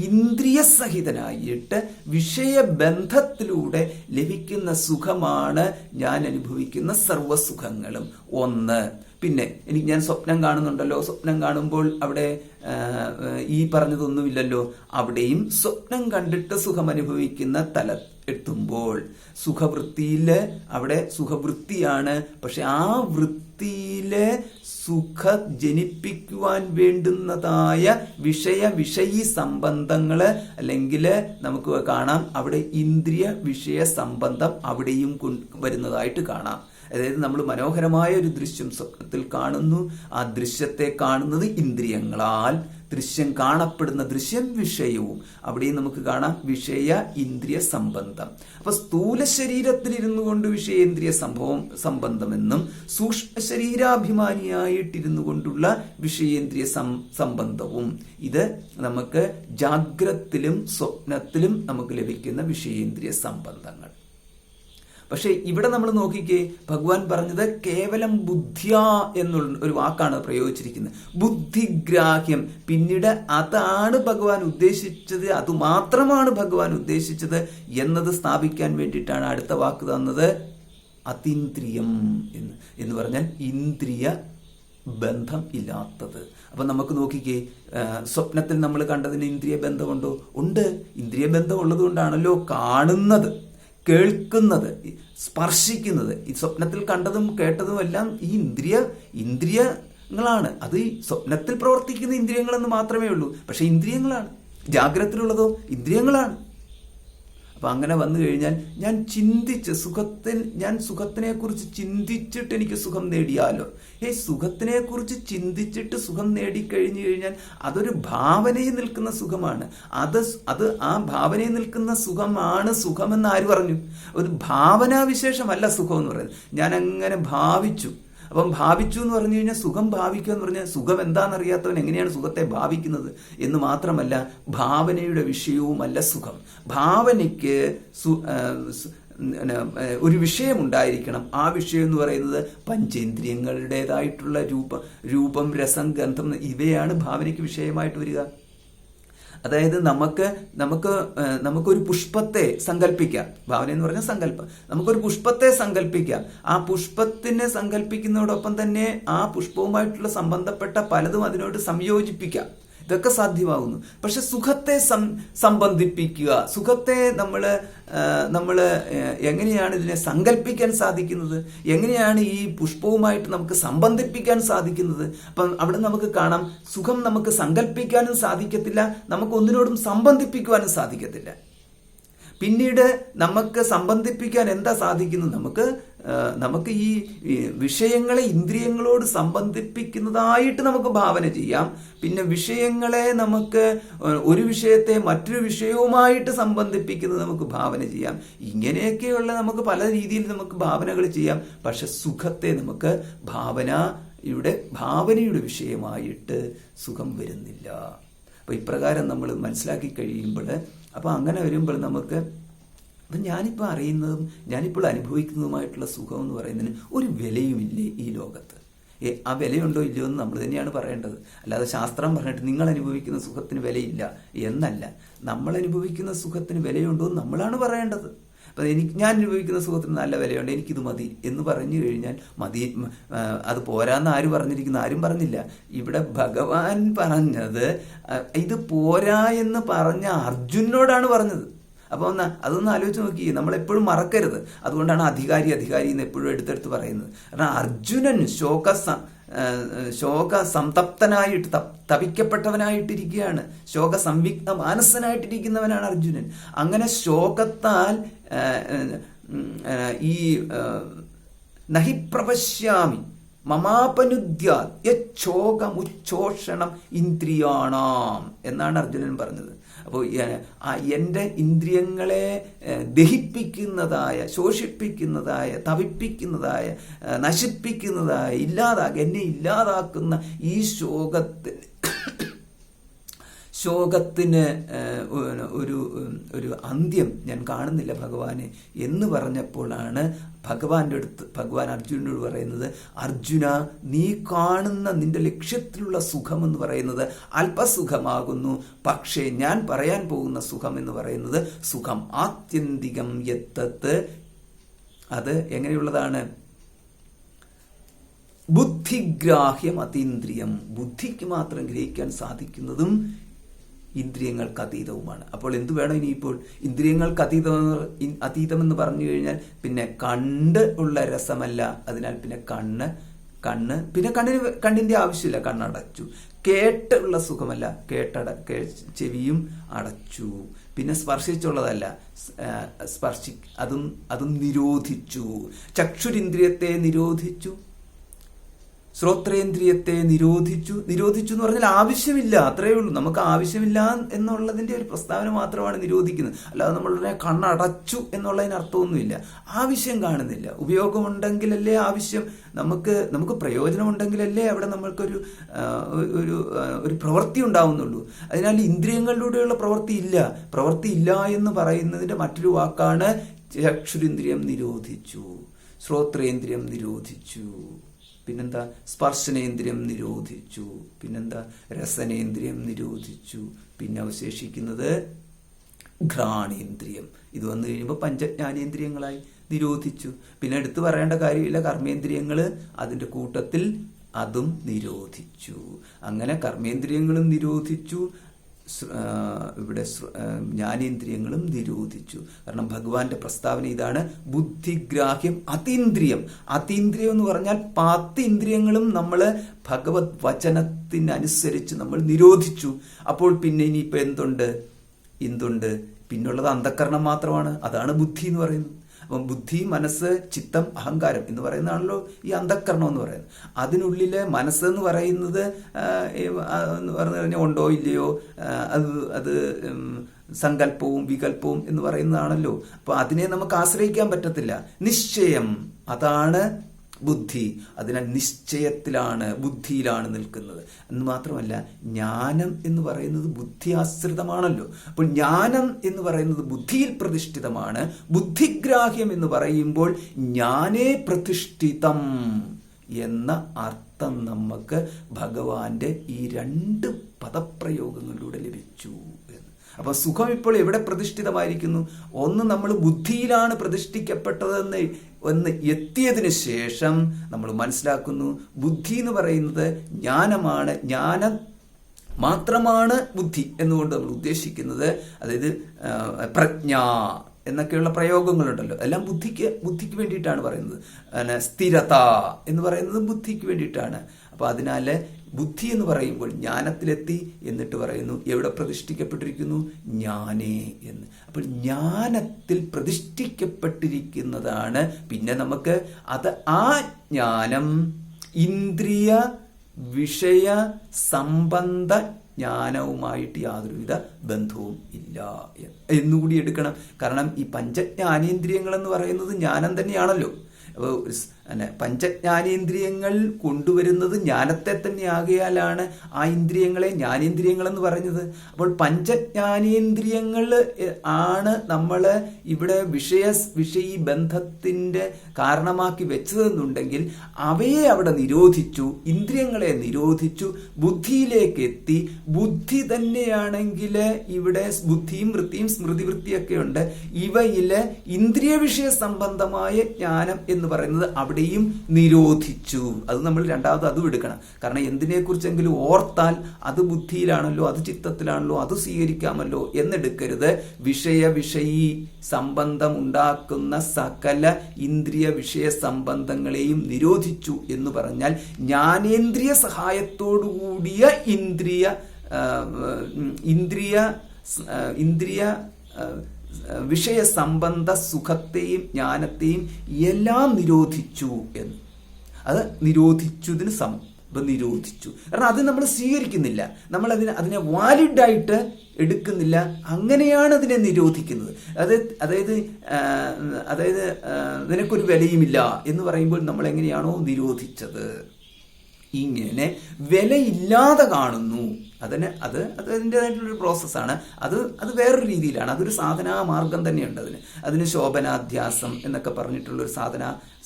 ഇന്ദ്രിയസഹിതനായിട്ട് വിഷയബന്ധത്തിലൂടെ ലഭിക്കുന്ന സുഖമാണ് ഞാൻ അനുഭവിക്കുന്ന സർവസുഖങ്ങളും. ഒന്ന്. പിന്നെ ഞാൻ സ്വപ്നം കാണുന്നുണ്ടല്ലോ, സ്വപ്നം കാണുമ്പോൾ അവിടെ ഈ പറഞ്ഞതൊന്നുമില്ലല്ലോ. അവിടെയും സ്വപ്നം കണ്ടിട്ട് സുഖം അനുഭവിക്കുന്ന തല എത്തുമ്പോൾ സുഖവൃത്തിയില് അവിടെ സുഖവൃത്തിയാണ്. പക്ഷെ ആ വൃത്തിയില് സുഖ ജനിപ്പിക്കുവാൻ വേണ്ടുന്നതായ വിഷയീ സംബന്ധങ്ങള് അല്ലെങ്കിൽ നമുക്ക് കാണാം അവിടെ ഇന്ദ്രിയ വിഷയ സംബന്ധം അവിടെയും വരുന്നതായിട്ട് കാണാം. അതായത് നമ്മൾ മനോഹരമായ ഒരു ദൃശ്യം സ്വപ്നത്തിൽ കാണുന്നു. ആ ദൃശ്യത്തെ കാണുന്നത് ഇന്ദ്രിയങ്ങളാൽ. ദൃശ്യം കാണപ്പെടുന്ന ദൃശ്യം വിഷയവും. അവിടെയും നമുക്ക് കാണാം വിഷയ ഇന്ദ്രിയ സംബന്ധം. അപ്പൊ സ്ഥൂല ശരീരത്തിൽ ഇരുന്നു കൊണ്ട് വിഷയേന്ദ്രിയ സംബന്ധമെന്നും സൂക്ഷ്മ ശരീരാഭിമാനിയായിട്ടിരുന്നു കൊണ്ടുള്ള വിഷയേന്ദ്രിയ സംബന്ധവും. ഇത് നമുക്ക് ജാഗ്രത്തിലും സ്വപ്നത്തിലും നമുക്ക് ലഭിക്കുന്ന വിഷയേന്ദ്രിയ സംബന്ധങ്ങൾ. പക്ഷെ ഇവിടെ നമ്മൾ നോക്കിക്കേ, ഭഗവാൻ പറഞ്ഞത് കേവലം ബുദ്ധ്യ എന്നുള്ള ഒരു വാക്കാണ് പ്രയോഗിച്ചിരിക്കുന്നത്. ബുദ്ധിഗ്രാഹ്യം. പിന്നീട് അതാണ് ഭഗവാൻ ഉദ്ദേശിച്ചത്, അതുമാത്രമാണ് ഭഗവാൻ ഉദ്ദേശിച്ചത് എന്നത് സ്ഥാപിക്കാൻ വേണ്ടിയിട്ടാണ് അടുത്ത വാക്ക് തന്നത് അതീന്ദ്രിയം എന്ന് പറഞ്ഞാൽ ഇന്ദ്രിയ ബന്ധം ഇല്ലാത്തത്. അപ്പൊ നമുക്ക് നോക്കിക്കേ, സ്വപ്നത്തിൽ നമ്മൾ കണ്ടതിന് ഇന്ദ്രിയ ബന്ധമുണ്ടോ? ഉണ്ട്. ഇന്ദ്രിയ ബന്ധം ഉള്ളത് കൊണ്ടാണല്ലോ കാണുന്നത്, കേൾക്കുന്നത്, സ്പർശിക്കുന്നത്. ഈ സ്വപ്നത്തിൽ കണ്ടതും കേട്ടതും എല്ലാം ഈ ഇന്ദ്രിയങ്ങളാണ്. അത് ഈ സ്വപ്നത്തിൽ പ്രവർത്തിക്കുന്ന ഇന്ദ്രിയങ്ങളെന്ന് മാത്രമേ ഉള്ളൂ. പക്ഷെ ഇന്ദ്രിയങ്ങളാണ്. ജാഗ്രതയിലുള്ളതോ ഇന്ദ്രിയങ്ങളാണ്. അപ്പൊ അങ്ങനെ വന്നു കഴിഞ്ഞാൽ ഞാൻ സുഖത്തിനെ കുറിച്ച് ചിന്തിച്ചിട്ട് എനിക്ക് സുഖം നേടിയാലോ? സുഖത്തിനെ കുറിച്ച് ചിന്തിച്ചിട്ട് സുഖം നേടിക്കഴിഞ്ഞു കഴിഞ്ഞാൽ അതൊരു ഭാവനയിൽ നിൽക്കുന്ന സുഖമാണ്. അത് ആ ഭാവനയിൽ നിൽക്കുന്ന സുഖമാണ് സുഖമെന്ന് ആര് പറഞ്ഞു? ഒരു ഭാവനാവിശേഷമല്ല സുഖം എന്ന് പറയുന്നത്. ഞാൻ അങ്ങനെ ഭാവിച്ചു. അപ്പം ഭാവിച്ചു എന്ന് പറഞ്ഞു കഴിഞ്ഞാൽ സുഖം ഭാവിക്കുക എന്ന് പറഞ്ഞാൽ സുഖം എന്താണെന്നറിയാത്തവൻ എങ്ങനെയാണ് സുഖത്തെ ഭാവിക്കുന്നത് എന്ന് മാത്രമല്ല, ഭാവനയുടെ വിഷയവുമല്ല സുഖം. ഭാവനയ്ക്ക് ഒരു വിഷയം ഉണ്ടായിരിക്കണം. ആ വിഷയം എന്ന് പറയുന്നത് പഞ്ചേന്ദ്രിയങ്ങളുടേതായിട്ടുള്ള രൂപം, രസം, ഗന്ധം ഇവയാണ് ഭാവനയ്ക്ക് വിഷയമായിട്ട് വരിക. അതായത് നമുക്കൊരു പുഷ്പത്തെ സങ്കല്പിക്കാം. ഭാവന എന്ന് പറഞ്ഞാൽ സങ്കല്പം. നമുക്കൊരു പുഷ്പത്തെ സങ്കല്പിക്കാം. ആ പുഷ്പത്തിനെ സങ്കല്പിക്കുന്നതോടൊപ്പം തന്നെ ആ പുഷ്പവുമായിട്ടുള്ള സംബന്ധപ്പെട്ട പലതും അതിനോട് സംയോജിപ്പിക്കാം. ഇതൊക്കെ സാധ്യമാകുന്നു. പക്ഷെ സുഖത്തെ സംബന്ധിപ്പിക്കുക, സുഖത്തെ നമ്മൾ എങ്ങനെയാണ് ഇതിനെ സങ്കല്പിക്കാൻ സാധിക്കുന്നത്? എങ്ങനെയാണ് ഈ പുഷ്പവുമായിട്ട് നമുക്ക് സംബന്ധിപ്പിക്കാൻ സാധിക്കുന്നത്? അപ്പം അവിടെ നമുക്ക് കാണാം, സുഖം നമുക്ക് സങ്കല്പിക്കാനും സാധിക്കത്തില്ല, നമുക്ക് ഒന്നിനോടും സംബന്ധിപ്പിക്കുവാനും സാധിക്കത്തില്ല. പിന്നീട് നമുക്ക് സംബന്ധിപ്പിക്കാൻ എന്താ സാധിക്കുന്നത്? നമുക്ക് ഈ വിഷയങ്ങളെ ഇന്ദ്രിയങ്ങളോട് സംബന്ധിപ്പിക്കുന്നതായിട്ട് നമുക്ക് ഭാവന ചെയ്യാം. പിന്നെ വിഷയങ്ങളെ നമുക്ക് ഒരു വിഷയത്തെ മറ്റൊരു വിഷയവുമായിട്ട് സംബന്ധിപ്പിക്കുന്നത് നമുക്ക് ഭാവന ചെയ്യാം. ഇങ്ങനെയൊക്കെയുള്ള നമുക്ക് പല രീതിയിൽ നമുക്ക് ഭാവനകൾ ചെയ്യാം. പക്ഷെ സുഖത്തെ നമുക്ക് ഭാവനയുടെ വിഷയമായിട്ട് സുഖം വരുന്നില്ല. അപ്പൊ ഇപ്രകാരം നമ്മൾ മനസ്സിലാക്കി കഴിയുമ്പോൾ, അപ്പൊ അങ്ങനെ വരുമ്പോൾ അപ്പം ഞാനിപ്പോൾ അറിയുന്നതും ഞാനിപ്പോൾ അനുഭവിക്കുന്നതുമായിട്ടുള്ള സുഖം എന്ന് പറയുന്നതിന് ഒരു വിലയുമില്ലേ ഈ ലോകത്ത്? ആ വിലയുണ്ടോ ഇല്ലയോ എന്ന് നമ്മൾ തന്നെയാണ് പറയേണ്ടത്. അല്ലാതെ ശാസ്ത്രം പറഞ്ഞിട്ട് നിങ്ങൾ അനുഭവിക്കുന്ന സുഖത്തിന് വിലയില്ല എന്നല്ല. നമ്മൾ അനുഭവിക്കുന്ന സുഖത്തിന് വിലയുണ്ടോ എന്ന് നമ്മളാണ് പറയേണ്ടത്. അപ്പം ഞാൻ അനുഭവിക്കുന്ന സുഖത്തിന് നല്ല വിലയുണ്ട്, എനിക്കിത് മതി എന്ന് പറഞ്ഞു കഴിഞ്ഞാൽ മതി, അത് പോരാന്ന് ആര് പറഞ്ഞിരിക്കുന്നു? ആരും പറഞ്ഞില്ല. ഇവിടെ ഭഗവാൻ പറഞ്ഞത് ഇത് പോരാ എന്ന് പറഞ്ഞ അർജുനോടാണ് പറഞ്ഞത്. അപ്പോൾ അതൊന്ന് ആലോചിച്ച് നോക്കി. നമ്മളെപ്പോഴും മറക്കരുത്. അതുകൊണ്ടാണ് അധികാരി എന്ന് എപ്പോഴും എടുത്തെടുത്ത് പറയുന്നത്. കാരണം അർജുനൻ ശോക സംതപ്തനായിട്ട് തപിക്കപ്പെട്ടവനായിട്ടിരിക്കുകയാണ്. ശോക സംവിഗ്ന മാനസനായിട്ടിരിക്കുന്നവനാണ് അർജുനൻ. അങ്ങനെ ശോകത്താൽ ഈ നഹി പ്രപശ്യാമി മമാപനുദ്യോകമുച്ഛോഷണം ഇന്ദ്രിയാണാം എന്നാണ് അർജുനൻ പറഞ്ഞത്. അപ്പോൾ എൻ്റെ ഇന്ദ്രിയങ്ങളെ ദഹിപ്പിക്കുന്നതായ, ശോഷിപ്പിക്കുന്നതായ, തവിപ്പിക്കുന്നതായ, നശിപ്പിക്കുന്നതായ, എന്നെ ഇല്ലാതാക്കുന്ന ഈ ശോകത്തിന് ഒരു അന്ത്യം ഞാൻ കാണുന്നില്ല ഭഗവാനെ എന്ന് പറഞ്ഞപ്പോഴാണ് ഭഗവാൻ അർജുനനോട് പറയുന്നത്, അർജുന, നീ കാണുന്ന നിന്റെ ലക്ഷ്യത്തിലുള്ള സുഖം എന്ന് പറയുന്നത് അല്പസുഖമാകുന്നു. പക്ഷേ ഞാൻ പറയാൻ പോകുന്ന സുഖം എന്ന് പറയുന്നത് സുഖം ആത്യന്തികം യത്തത്. അത് എങ്ങനെയുള്ളതാണ്? ബുദ്ധിഗ്രാഹ്യം അതീന്ദ്രിയം. ബുദ്ധിക്ക് മാത്രം ഗ്രഹിക്കാൻ സാധിക്കുന്നതും ഇന്ദ്രിയങ്ങൾക്ക് അതീതവുമാണ്. അപ്പോൾ എന്തു വേണം ഇനിയിപ്പോൾ? ഇന്ദ്രിയങ്ങൾക്ക് അതീതമെന്ന് പറഞ്ഞു കഴിഞ്ഞാൽ പിന്നെ കണ്ട് ഉള്ള രസമല്ല. അതിനാൽ പിന്നെ കണ്ണിന്റെ ആവശ്യമില്ല, കണ്ണടച്ചു. കേട്ടുള്ള സുഖമല്ല, ചെവിയും അടച്ചു. പിന്നെ സ്പർശിച്ചുള്ളതല്ല, അതും നിരോധിച്ചു. ചക്ഷുരിന്ദ്രിയത്തെ നിരോധിച്ചു, ശ്രോത്രേന്ദ്രിയത്തെ നിരോധിച്ചു എന്ന് പറഞ്ഞാൽ ആവശ്യമില്ല, അത്രയേ ഉള്ളൂ. നമുക്ക് ആവശ്യമില്ല എന്നുള്ളതിന്റെ ഒരു പ്രസ്താവന മാത്രമാണ് നിരോധിക്കുന്നത്. അല്ലാതെ നമ്മളുടെ കണ്ണടച്ചു എന്നുള്ളതിന് അർത്ഥമൊന്നുമില്ല. ആവശ്യം കാണുന്നില്ല. ഉപയോഗമുണ്ടെങ്കിലല്ലേ ആവശ്യം, നമുക്ക് പ്രയോജനമുണ്ടെങ്കിലല്ലേ അവിടെ നമ്മൾക്കൊരു ഒരു പ്രവൃത്തി ഉണ്ടാവുന്നുള്ളൂ. അതിനാൽ ഇന്ദ്രിയങ്ങളിലൂടെയുള്ള പ്രവൃത്തി ഇല്ല എന്ന് പറയുന്നതിന്റെ മറ്റൊരു വാക്കാണ് ചക്ഷുരിന്ദ്രിയം നിരോധിച്ചു, ശ്രോത്രേന്ദ്രിയം നിരോധിച്ചു, പിന്നെന്താ സ്പർശനേന്ദ്രിയം നിരോധിച്ചു, പിന്നെന്താ രസനേന്ദ്രിയം നിരോധിച്ചു, പിന്നെ അവശേഷിക്കുന്നത് ഘ്രാണേന്ദ്രിയം. ഇത് വന്നു കഴിയുമ്പോൾ പഞ്ചജ്ഞാനേന്ദ്രിയങ്ങളായി നിരോധിച്ചു. പിന്നെ എടുത്തു പറയേണ്ട കാര്യമില്ല, കർമ്മേന്ദ്രിയങ്ങൾ അതിന്റെ കൂട്ടത്തിൽ അതും നിരോധിച്ചു. അങ്ങനെ കർമ്മേന്ദ്രിയങ്ങളും നിരോധിച്ചു, ഇവിടെ ജ്ഞാനേന്ദ്രിയങ്ങളും നിരോധിച്ചു. കാരണം ഭഗവാന്റെ പ്രസ്താവന ഇതാണ്, ബുദ്ധിഗ്രാഹ്യം അതീന്ദ്രിയം. അതീന്ദ്രിയം എന്ന് പറഞ്ഞാൽ 10 ഇന്ദ്രിയങ്ങളും നമ്മൾ ഭഗവത് വചനത്തിനനുസരിച്ച് നമ്മൾ നിരോധിച്ചു. അപ്പോൾ പിന്നെ ഇനിയിപ്പോ എന്തുണ്ട്? പിന്നുള്ളത് അന്ധക്കരണം മാത്രമാണ്. അതാണ് ബുദ്ധി എന്ന് പറയുന്നത്. അപ്പം ബുദ്ധി, മനസ്സ്, ചിത്തം, അഹങ്കാരം എന്ന് പറയുന്നതാണല്ലോ ഈ അന്ധക്കരണം എന്ന് പറയുന്നത്. അതിനുള്ളിലെ മനസ്സ് എന്ന് പറയുന്നത് പറഞ്ഞു കഴിഞ്ഞാൽ ഉണ്ടോ ഇല്ലയോ, അത് സങ്കല്പവും വികല്പവും എന്ന് പറയുന്നതാണല്ലോ. അപ്പൊ അതിനെ നമുക്ക് ആശ്രയിക്കാൻ പറ്റത്തില്ല. നിശ്ചയം, അതാണ് ബുദ്ധി. അതിനാൽ നിശ്ചയത്തിലാണ്, ബുദ്ധിയിലാണ് നിൽക്കുന്നത് എന്ന് മാത്രമല്ല, ജ്ഞാനം എന്ന് പറയുന്നത് ബുദ്ധി ആശ്രിതമാണല്ലോ. അപ്പോൾ ജ്ഞാനം എന്ന് പറയുന്നത് ബുദ്ധിയിൽ പ്രതിഷ്ഠിതമാണ്. ബുദ്ധിഗ്രാഹ്യം എന്ന് പറയുമ്പോൾ ജ്ഞാനേ പ്രതിഷ്ഠിതം എന്ന അർത്ഥം നമുക്ക് ഭഗവാന്റെ ഈ 2 പദപ്രയോഗങ്ങളിലൂടെ ലഭിച്ചു എന്ന്. അപ്പൊ സുഖം ഇപ്പോൾ എവിടെ പ്രതിഷ്ഠിതമായിരിക്കുന്നു? ഒന്ന്, നമ്മൾ ബുദ്ധിയിലാണ് പ്രതിഷ്ഠിക്കപ്പെട്ടതെന്ന് എത്തിയതിനു ശേഷം നമ്മൾ മനസ്സിലാക്കുന്നു, ബുദ്ധി എന്ന് പറയുന്നത് ജ്ഞാനമാണ്, ജ്ഞാനം മാത്രമാണ് ബുദ്ധി എന്നുകൊണ്ട് നമ്മൾ ഉദ്ദേശിക്കുന്നത്. അതായത് പ്രജ്ഞ എന്നൊക്കെയുള്ള പ്രയോഗങ്ങളുണ്ടല്ലോ, എല്ലാം ബുദ്ധിക്ക് വേണ്ടിയിട്ടാണ് പറയുന്നത്. സ്ഥിരത എന്ന് പറയുന്നത് ബുദ്ധിക്ക് വേണ്ടിയിട്ടാണ്. അപ്പൊ അതിനാല് ബുദ്ധി എന്ന് പറയുമ്പോൾ ജ്ഞാനത്തിലെത്തി, എന്നിട്ട് പറയുന്നു എവിടെ പ്രതിഷ്ഠിക്കപ്പെട്ടിരിക്കുന്നു? ജ്ഞാനേ എന്ന്. അപ്പോൾ ജ്ഞാനത്തിൽ പ്രതിഷ്ഠിക്കപ്പെട്ടിരിക്കുന്നതാണ്. പിന്നെ നമുക്ക് ആ ജ്ഞാനം ഇന്ദ്രിയ വിഷയ സംബന്ധ ജ്ഞാനവുമായിട്ട് യാതൊരുവിധ ബന്ധവും ഇല്ല എന്നുകൂടി എടുക്കണം. കാരണം ഈ പഞ്ചജ്ഞാനേന്ദ്രിയങ്ങൾ എന്ന് പറയുന്നത് ജ്ഞാനം തന്നെയാണല്ലോ. അപ്പോൾ പഞ്ചജ്ഞാനേന്ദ്രിയങ്ങൾ കൊണ്ടുവരുന്നത് ജ്ഞാനത്തെ തന്നെ ആകയാലാണ് ആ ഇന്ദ്രിയങ്ങളെ ജ്ഞാനേന്ദ്രിയങ്ങൾ എന്ന് പറഞ്ഞത്. അപ്പോൾ പഞ്ചജ്ഞാനേന്ദ്രിയങ്ങൾ ആണ് നമ്മൾ ഇവിടെ വിഷയീ ബന്ധത്തിന്റെ കാരണമാക്കി വെച്ചതെന്നുണ്ടെങ്കിൽ അവയെ അവിടെ നിരോധിച്ചു, ഇന്ദ്രിയങ്ങളെ നിരോധിച്ചു, ബുദ്ധിയിലേക്ക് എത്തി. ബുദ്ധി തന്നെയാണെങ്കിൽ ഇവിടെ ബുദ്ധിയും വൃത്തിയും സ്മൃതിവൃത്തിയൊക്കെ ഉണ്ട്. ഇവയില് ഇന്ദ്രിയ വിഷയ സംബന്ധമായ ജ്ഞാനം എന്ന് പറയുന്നത് അവിടെയും നിരോധിച്ചു. അത് നമ്മൾ രണ്ടാമത് അതും എടുക്കണം. കാരണം എന്തിനെ കുറിച്ചെങ്കിലും ഓർത്താൽ അത് ബുദ്ധിയിലാണല്ലോ, അത് ചിത്തത്തിലാണല്ലോ, അത് സ്വീകരിക്കാമല്ലോ എന്നെടുക്കരുത്. വിഷയീ സംബന്ധം ഉണ്ടാക്കുന്ന സകല ഇന്ദ്രിയ വിഷയ സംബന്ധങ്ങളെയും നിരോധിച്ചു എന്ന് പറഞ്ഞാൽ ജ്ഞാനേന്ദ്രിയ സഹായത്തോടുകൂടിയ ഇന്ദ്രിയ വിഷയ സംബന്ധ സുഖത്തെയും ജ്ഞാനത്തെയും എല്ലാം നിരോധിച്ചു എന്ന്. അത് നിരോധിച്ചതിന് സമം. നിരോധിച്ചു കാരണം അത് നമ്മൾ സ്വീകരിക്കുന്നില്ല, നമ്മൾ അതിനെ വാലിഡായിട്ട് എടുക്കുന്നില്ല. അങ്ങനെയാണ് അതിനെ നിരോധിക്കുന്നത്. അതായത് നിനക്കൊരു വിലയുമില്ല എന്ന് പറയുമ്പോൾ നമ്മൾ എങ്ങനെയാണോ നിരോധിച്ചത്, ഇങ്ങനെ വിലയില്ലാതെ കാണുന്നു. അത് അതിൻ്റെതായിട്ടുള്ളൊരു പ്രോസസ്സാണ്. അത് വേറൊരു രീതിയിലാണ്. അതൊരു സാധനാ മാർഗം തന്നെയുണ്ട്. അതിന് ശോഭനാധ്യാസം എന്നൊക്കെ പറഞ്ഞിട്ടുള്ളൊരു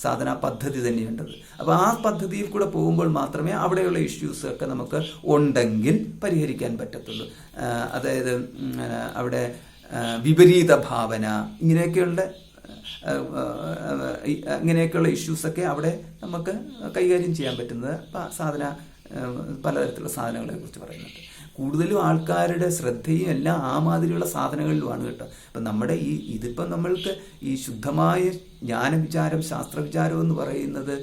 സാധനാ പദ്ധതി തന്നെയുണ്ടത്. അപ്പോൾ ആ പദ്ധതിയിൽ കൂടെ പോകുമ്പോൾ മാത്രമേ അവിടെയുള്ള ഇഷ്യൂസ് ഒക്കെ നമുക്ക് ഉണ്ടെങ്കിൽ പരിഹരിക്കാൻ പറ്റത്തുള്ളൂ. അതായത് അവിടെ വിപരീത ഭാവന ഇങ്ങനെയൊക്കെയുള്ള ഇഷ്യൂസൊക്കെ അവിടെ നമുക്ക് കൈകാര്യം ചെയ്യാൻ പറ്റുന്നത് പലതരത്തിലുള്ള സാധനങ്ങളെ കുറിച്ച് പറയുന്നുണ്ട്. കൂടുതലും ആൾക്കാരുടെ ശ്രദ്ധയും എല്ലാം ആ മാതിരിയുള്ള സാധനങ്ങളിലുമാണ് കേട്ടോ. അപ്പം നമ്മുടെ ഇതിപ്പം നമ്മൾക്ക് ഈ ശുദ്ധമായ ജ്ഞാനവിചാരം, ശാസ്ത്രവിചാരം എന്ന് പറയുന്നത്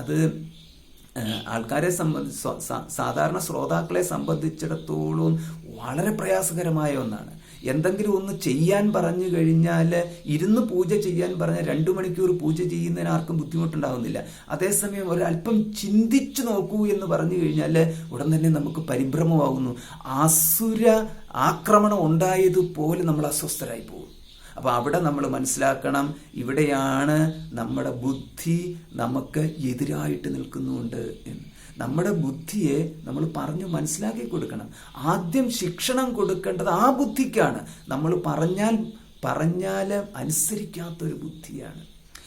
അത് ആൾക്കാരെ സാധാരണ ശ്രോതാക്കളെ സംബന്ധിച്ചിടത്തോളം വളരെ പ്രയാസകരമായ ഒന്നാണ്. എന്തെങ്കിലും ഒന്ന് ചെയ്യാൻ പറഞ്ഞു കഴിഞ്ഞാൽ, ഇരുന്ന് പൂജ ചെയ്യാൻ പറഞ്ഞാൽ 2 മണിക്കൂർ പൂജ ചെയ്യുന്നതിന് ആർക്കും ബുദ്ധിമുട്ടുണ്ടാകുന്നില്ല. അതേസമയം ഒരല്പം ചിന്തിച്ചു നോക്കൂ എന്ന് പറഞ്ഞു കഴിഞ്ഞാൽ ഉടൻ തന്നെ നമുക്ക് പരിഭ്രമമാകുന്നു. അസുര ആക്രമണം ഉണ്ടായതുപോലെ നമ്മൾ അസ്വസ്ഥരായി പോകും. അപ്പോൾ അവിടെ നമ്മൾ മനസ്സിലാക്കണം, ഇവിടെയാണ് നമ്മുടെ ബുദ്ധി നമുക്ക് എതിരായിട്ട് നിൽക്കുന്നുണ്ട് എന്ന്. നമ്മുടെ ബുദ്ധിയെ നമ്മൾ പറഞ്ഞു മനസ്സിലാക്കി കൊടുക്കണം. ആദ്യം ശിക്ഷണം കൊടുക്കേണ്ടത് ആ ബുദ്ധിക്കാണ്. നമ്മൾ പറഞ്ഞാൽ അനുസരിക്കാത്തൊരു ബുദ്ധിയാണ്.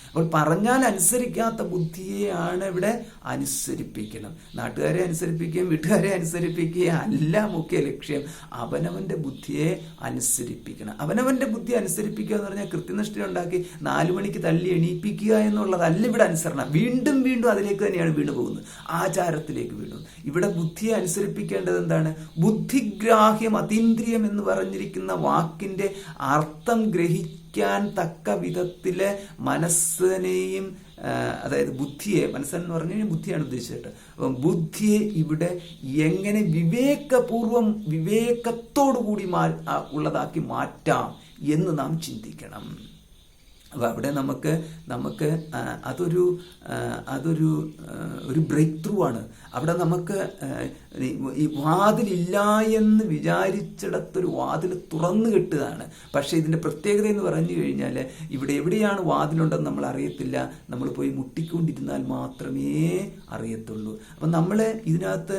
അപ്പോൾ പറഞ്ഞാൽ അനുസരിക്കാത്ത ബുദ്ധിയെയാണ് ഇവിടെ അനുസരിപ്പിക്കണം. നാട്ടുകാരെ അനുസരിപ്പിക്കുകയും വീട്ടുകാരെ അനുസരിപ്പിക്കുകയും അല്ല മുഖ്യ ലക്ഷ്യം. അവനവൻ്റെ ബുദ്ധിയെ അനുസരിപ്പിക്കണം. അവനവൻ്റെ ബുദ്ധി അനുസരിപ്പിക്കുക എന്ന് പറഞ്ഞാൽ കൃത്യനിഷ്ഠ ഉണ്ടാക്കി 4 മണിക്ക് തള്ളി എണീപ്പിക്കുക എന്നുള്ളതല്ല ഇവിടെ അനുസരണം. വീണ്ടും വീണ്ടും അതിലേക്ക് തന്നെയാണ് വീണു പോകുന്നത്, ആചാരത്തിലേക്ക് വീണു. ഇവിടെ ബുദ്ധിയെ അനുസരിപ്പിക്കേണ്ടത് എന്താണ്? ബുദ്ധിഗ്രാഹ്യം അതീന്ദ്രിയം എന്ന് പറഞ്ഞിരിക്കുന്ന വാക്കിന്റെ അർത്ഥം ഗ്രഹിക്കാൻ തക്ക വിധത്തില് മനസ്സിനെയും, അതായത് ബുദ്ധിയെ, മനസ്സെന്ന് പറഞ്ഞു കഴിഞ്ഞാൽ ബുദ്ധിയാണ് ഉദ്ദേശിച്ചിട്ട്, ബുദ്ധിയെ ഇവിടെ എങ്ങനെ വിവേകപൂർവം വിവേകത്തോടു കൂടി ഉള്ളതാക്കി മാറ്റാം എന്ന് നാം ചിന്തിക്കണം. അപ്പോൾ അവിടെ നമുക്ക് അതൊരു ബ്രേക്ക് ത്രൂ ആണ്. അവിടെ നമുക്ക് ഈ വാതിലില്ല എന്ന് വിചാരിച്ചിടത്തൊരു വാതിൽ തുറന്നു കിട്ടുകയാണ്. പക്ഷേ ഇതിൻ്റെ പ്രത്യേകത എന്ന് പറഞ്ഞു കഴിഞ്ഞാൽ ഇവിടെ എവിടെയാണ് വാതിലുണ്ടെന്ന് നമ്മൾ അറിയത്തില്ല. നമ്മൾ പോയി മുട്ടിക്കൊണ്ടിരുന്നാൽ മാത്രമേ അറിയത്തുള്ളൂ. അപ്പം നമ്മൾ ഇതിനകത്ത്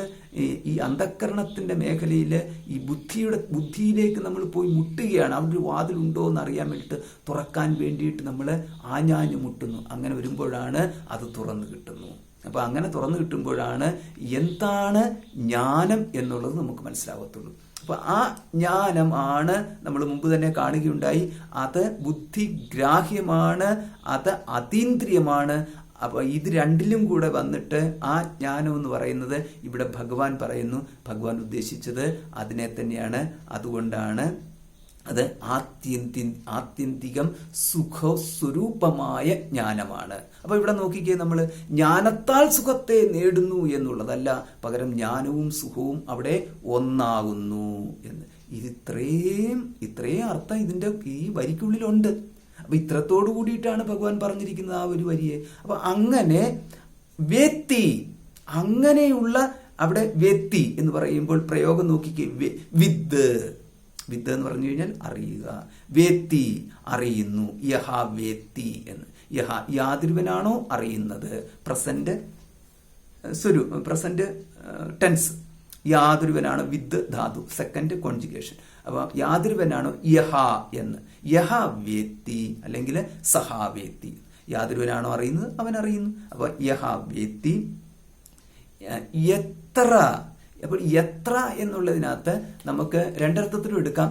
ഈ അന്ധക്കരണത്തിൻ്റെ മേഖലയിൽ ഈ ബുദ്ധിയിലേക്ക് നമ്മൾ പോയി മുട്ടുകയാണ്. അവിടെ ഒരു വാതിലുണ്ടോ എന്ന് അറിയാൻ വേണ്ടിയിട്ട്, തുറക്കാൻ വേണ്ടിയിട്ട് നമ്മൾ ആഞ്ഞാഞ്ഞു മുട്ടുന്നു. അങ്ങനെ വരുമ്പോഴാണ് അത് തുറന്നു കിട്ടുന്നു. അപ്പോൾ അങ്ങനെ തുറന്നു കിട്ടുമ്പോഴാണ് എന്താണ് ജ്ഞാനം എന്നുള്ളത് നമുക്ക് മനസ്സിലാകത്തുള്ളൂ. അപ്പോൾ ആ ജ്ഞാനം ആണ് നമ്മൾ മുമ്പ് തന്നെ കാണുകയുണ്ടായി. അത് ബുദ്ധിഗ്രാഹ്യമാണ്, അത് അതീന്ദ്രിയമാണ്. അപ്പോൾ ഇത് രണ്ടിലും കൂടെ വന്നിട്ട് ആ ജ്ഞാനം എന്ന് പറയുന്നത് ഇവിടെ ഭഗവാൻ പറയുന്നു. ഭഗവാൻ ഉദ്ദേശിച്ചത് അതിനെ തന്നെയാണ്. അതുകൊണ്ടാണ് അത് ആത്യന്തികം സുഖസ്വരൂപമായ ജ്ഞാനമാണ്. അപ്പോൾ ഇവിടെ നോക്കിക്കേ, നമ്മൾ ജ്ഞാനത്താൽ സുഖത്തെ നേടുന്നു എന്നുള്ളതല്ല, പകരം ജ്ഞാനവും സുഖവും അവിടെ ഒന്നാകുന്നു എന്ന്. ഇത്രയും അർത്ഥം ഇതിൻ്റെ ഈ വരിക്കുള്ളിലുണ്ട്. അപ്പൊ ഇത്രത്തോടു കൂടിയിട്ടാണ് ഭഗവാൻ പറഞ്ഞിരിക്കുന്നത് ആ ഒരു വരിയെ. അപ്പൊ അങ്ങനെ വേത്തി, അങ്ങനെയുള്ള അവിടെ വേത്തി എന്ന് പറയുമ്പോൾ പ്രയോഗം നോക്കിക്കേ, വിത്ത് എന്ന് പറഞ്ഞു കഴിഞ്ഞാൽ അറിയുക. വേത്തി അറിയുന്നു, യഹ വേത്തി എന്ന്. യഹ യാതൊരുവനാണോ അറിയുന്നത്, പ്രസന്റ് ടെൻസ്. യാതൊരുവനാണ് വിത്ത് ധാതു, സെക്കൻഡ് കോൺജുഗേഷൻ. അപ്പൊ യാതൊരുവനാണോ യഹ എന്ന്, യഹ വേത്തി അല്ലെങ്കിൽ സഹാ വേത്തി. യാതൊരുവനാണോ അറിയുന്നത് അവൻ അറിയുന്നു. അപ്പൊ യഹ വേത്തി എത്ര. അപ്പോൾ എത്ര എന്നുള്ളതിനകത്ത് നമുക്ക് രണ്ടർത്ഥത്തിലും എടുക്കാം.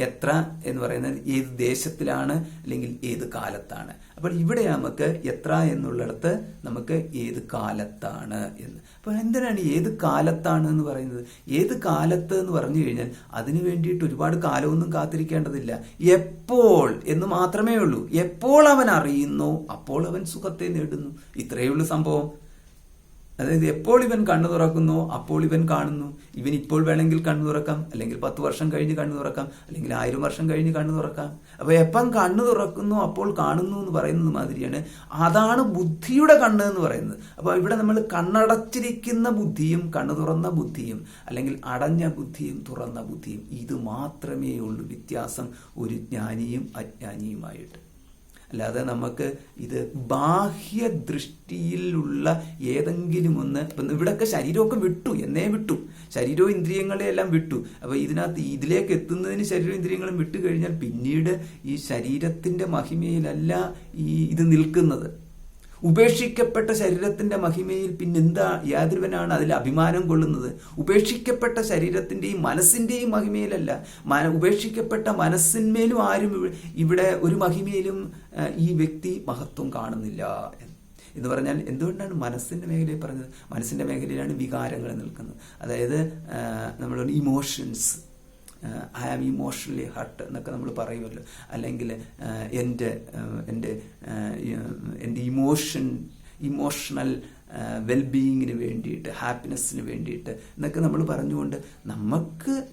എത്ര എന്ന് പറയുന്നത് ഏത് ദേശത്തിലാണ് അല്ലെങ്കിൽ ഏത് കാലത്താണ്. അപ്പോൾ ഇവിടെ നമുക്ക് എത്ര എന്നുള്ളിടത്ത് നമുക്ക് ഏത് കാലത്താണ് എന്ന്. അപ്പോൾ എന്തിനാണ് ഏത് കാലത്താണ് എന്ന് പറയുന്നത്? ഏത് കാലത്ത് എന്ന് പറഞ്ഞു കഴിഞ്ഞാൽ അതിനു വേണ്ടിയിട്ട് ഒരുപാട് കാലമൊന്നും കാത്തിരിക്കേണ്ടതില്ല. എപ്പോൾ എന്ന് മാത്രമേ ഉള്ളൂ. എപ്പോൾ അവൻ അറിയുന്നു അപ്പോൾ അവൻ സുഖത്തെ നേടുന്നു. ഇത്രയേ ഉള്ളൂ സംഭവം. അതായത് എപ്പോൾ ഇവൻ കണ്ണു തുറക്കുന്നു അപ്പോൾ ഇവൻ കാണുന്നു. ഇവൻ ഇപ്പോൾ വേണമെങ്കിൽ കണ്ണു തുറക്കാം, അല്ലെങ്കിൽ 10 വർഷം കഴിഞ്ഞ് കണ്ണു തുറക്കാം, അല്ലെങ്കിൽ 1000 വർഷം കഴിഞ്ഞ് കണ്ണു തുറക്കാം. അപ്പൊ എപ്പം കണ്ണു തുറക്കുന്നു അപ്പോൾ കാണുന്നു എന്ന് പറയുന്നത് മാതിരിയാണ്. അതാണ് ബുദ്ധിയുടെ കണ്ണ് എന്ന് പറയുന്നത്. അപ്പൊ ഇവിടെ നമ്മൾ കണ്ണടച്ചിരിക്കുന്ന ബുദ്ധിയും കണ്ണു തുറന്ന ബുദ്ധിയും, അല്ലെങ്കിൽ അടഞ്ഞ ബുദ്ധിയും തുറന്ന ബുദ്ധിയും, ഇത് മാത്രമേ ഉള്ളൂ വ്യത്യാസം ഒരു ജ്ഞാനിയും അജ്ഞാനിയുമായിട്ട്. അല്ലാതെ നമുക്ക് ഇത് ബാഹ്യദൃഷ്ടിയിലുള്ള ഏതെങ്കിലും ഒന്ന്, ഇപ്പം ഇവിടെയൊക്കെ ശരീരമൊക്കെ വിട്ടു, ശരീരവും ഇന്ദ്രിയങ്ങളെ എല്ലാം വിട്ടു. അപ്പോൾ ഇതിലേക്ക് എത്തുന്നതിന് ശരീരവും ഇന്ദ്രിയങ്ങളും വിട്ടു കഴിഞ്ഞാൽ പിന്നീട് ഈ ശരീരത്തിന്റെ മഹിമയിലല്ല ഇത് നിൽക്കുന്നത്. ഉപേക്ഷിക്കപ്പെട്ട ശരീരത്തിന്റെ മഹിമയിൽ പിന്നെന്താ യാതൊരുവനാണ് അതിൽ അഭിമാനം കൊള്ളുന്നത്? ഉപേക്ഷിക്കപ്പെട്ട ശരീരത്തിന്റെയും മനസ്സിന്റെയും മഹിമയിലല്ല, ഉപേക്ഷിക്കപ്പെട്ട മനസ്സിന്മേലും ആരും ഇവിടെ ഒരു മഹിമയിലും ഈ വ്യക്തി മഹത്വം കാണുന്നില്ല എന്ന് പറഞ്ഞാൽ എന്തുകൊണ്ടാണ് മനസ്സിന്റെ മേഖലയിൽ പറഞ്ഞത്? മനസ്സിന്റെ മേഖലയിലാണ് വികാരങ്ങൾ നിൽക്കുന്നത്. അതായത് നമ്മൾ emotions, I am emotionally hurt എന്നൊക്കെ നമ്മൾ പറയുമല്ലോ. അല്ലെങ്കിൽ എൻ്റെ ഇമോഷണൽ വെൽബീയിങ്ങിന് വേണ്ടിയിട്ട്, ഹാപ്പിനെസ്സിന് വേണ്ടിയിട്ട് എന്നൊക്കെ നമ്മൾ പറഞ്ഞുകൊണ്ട്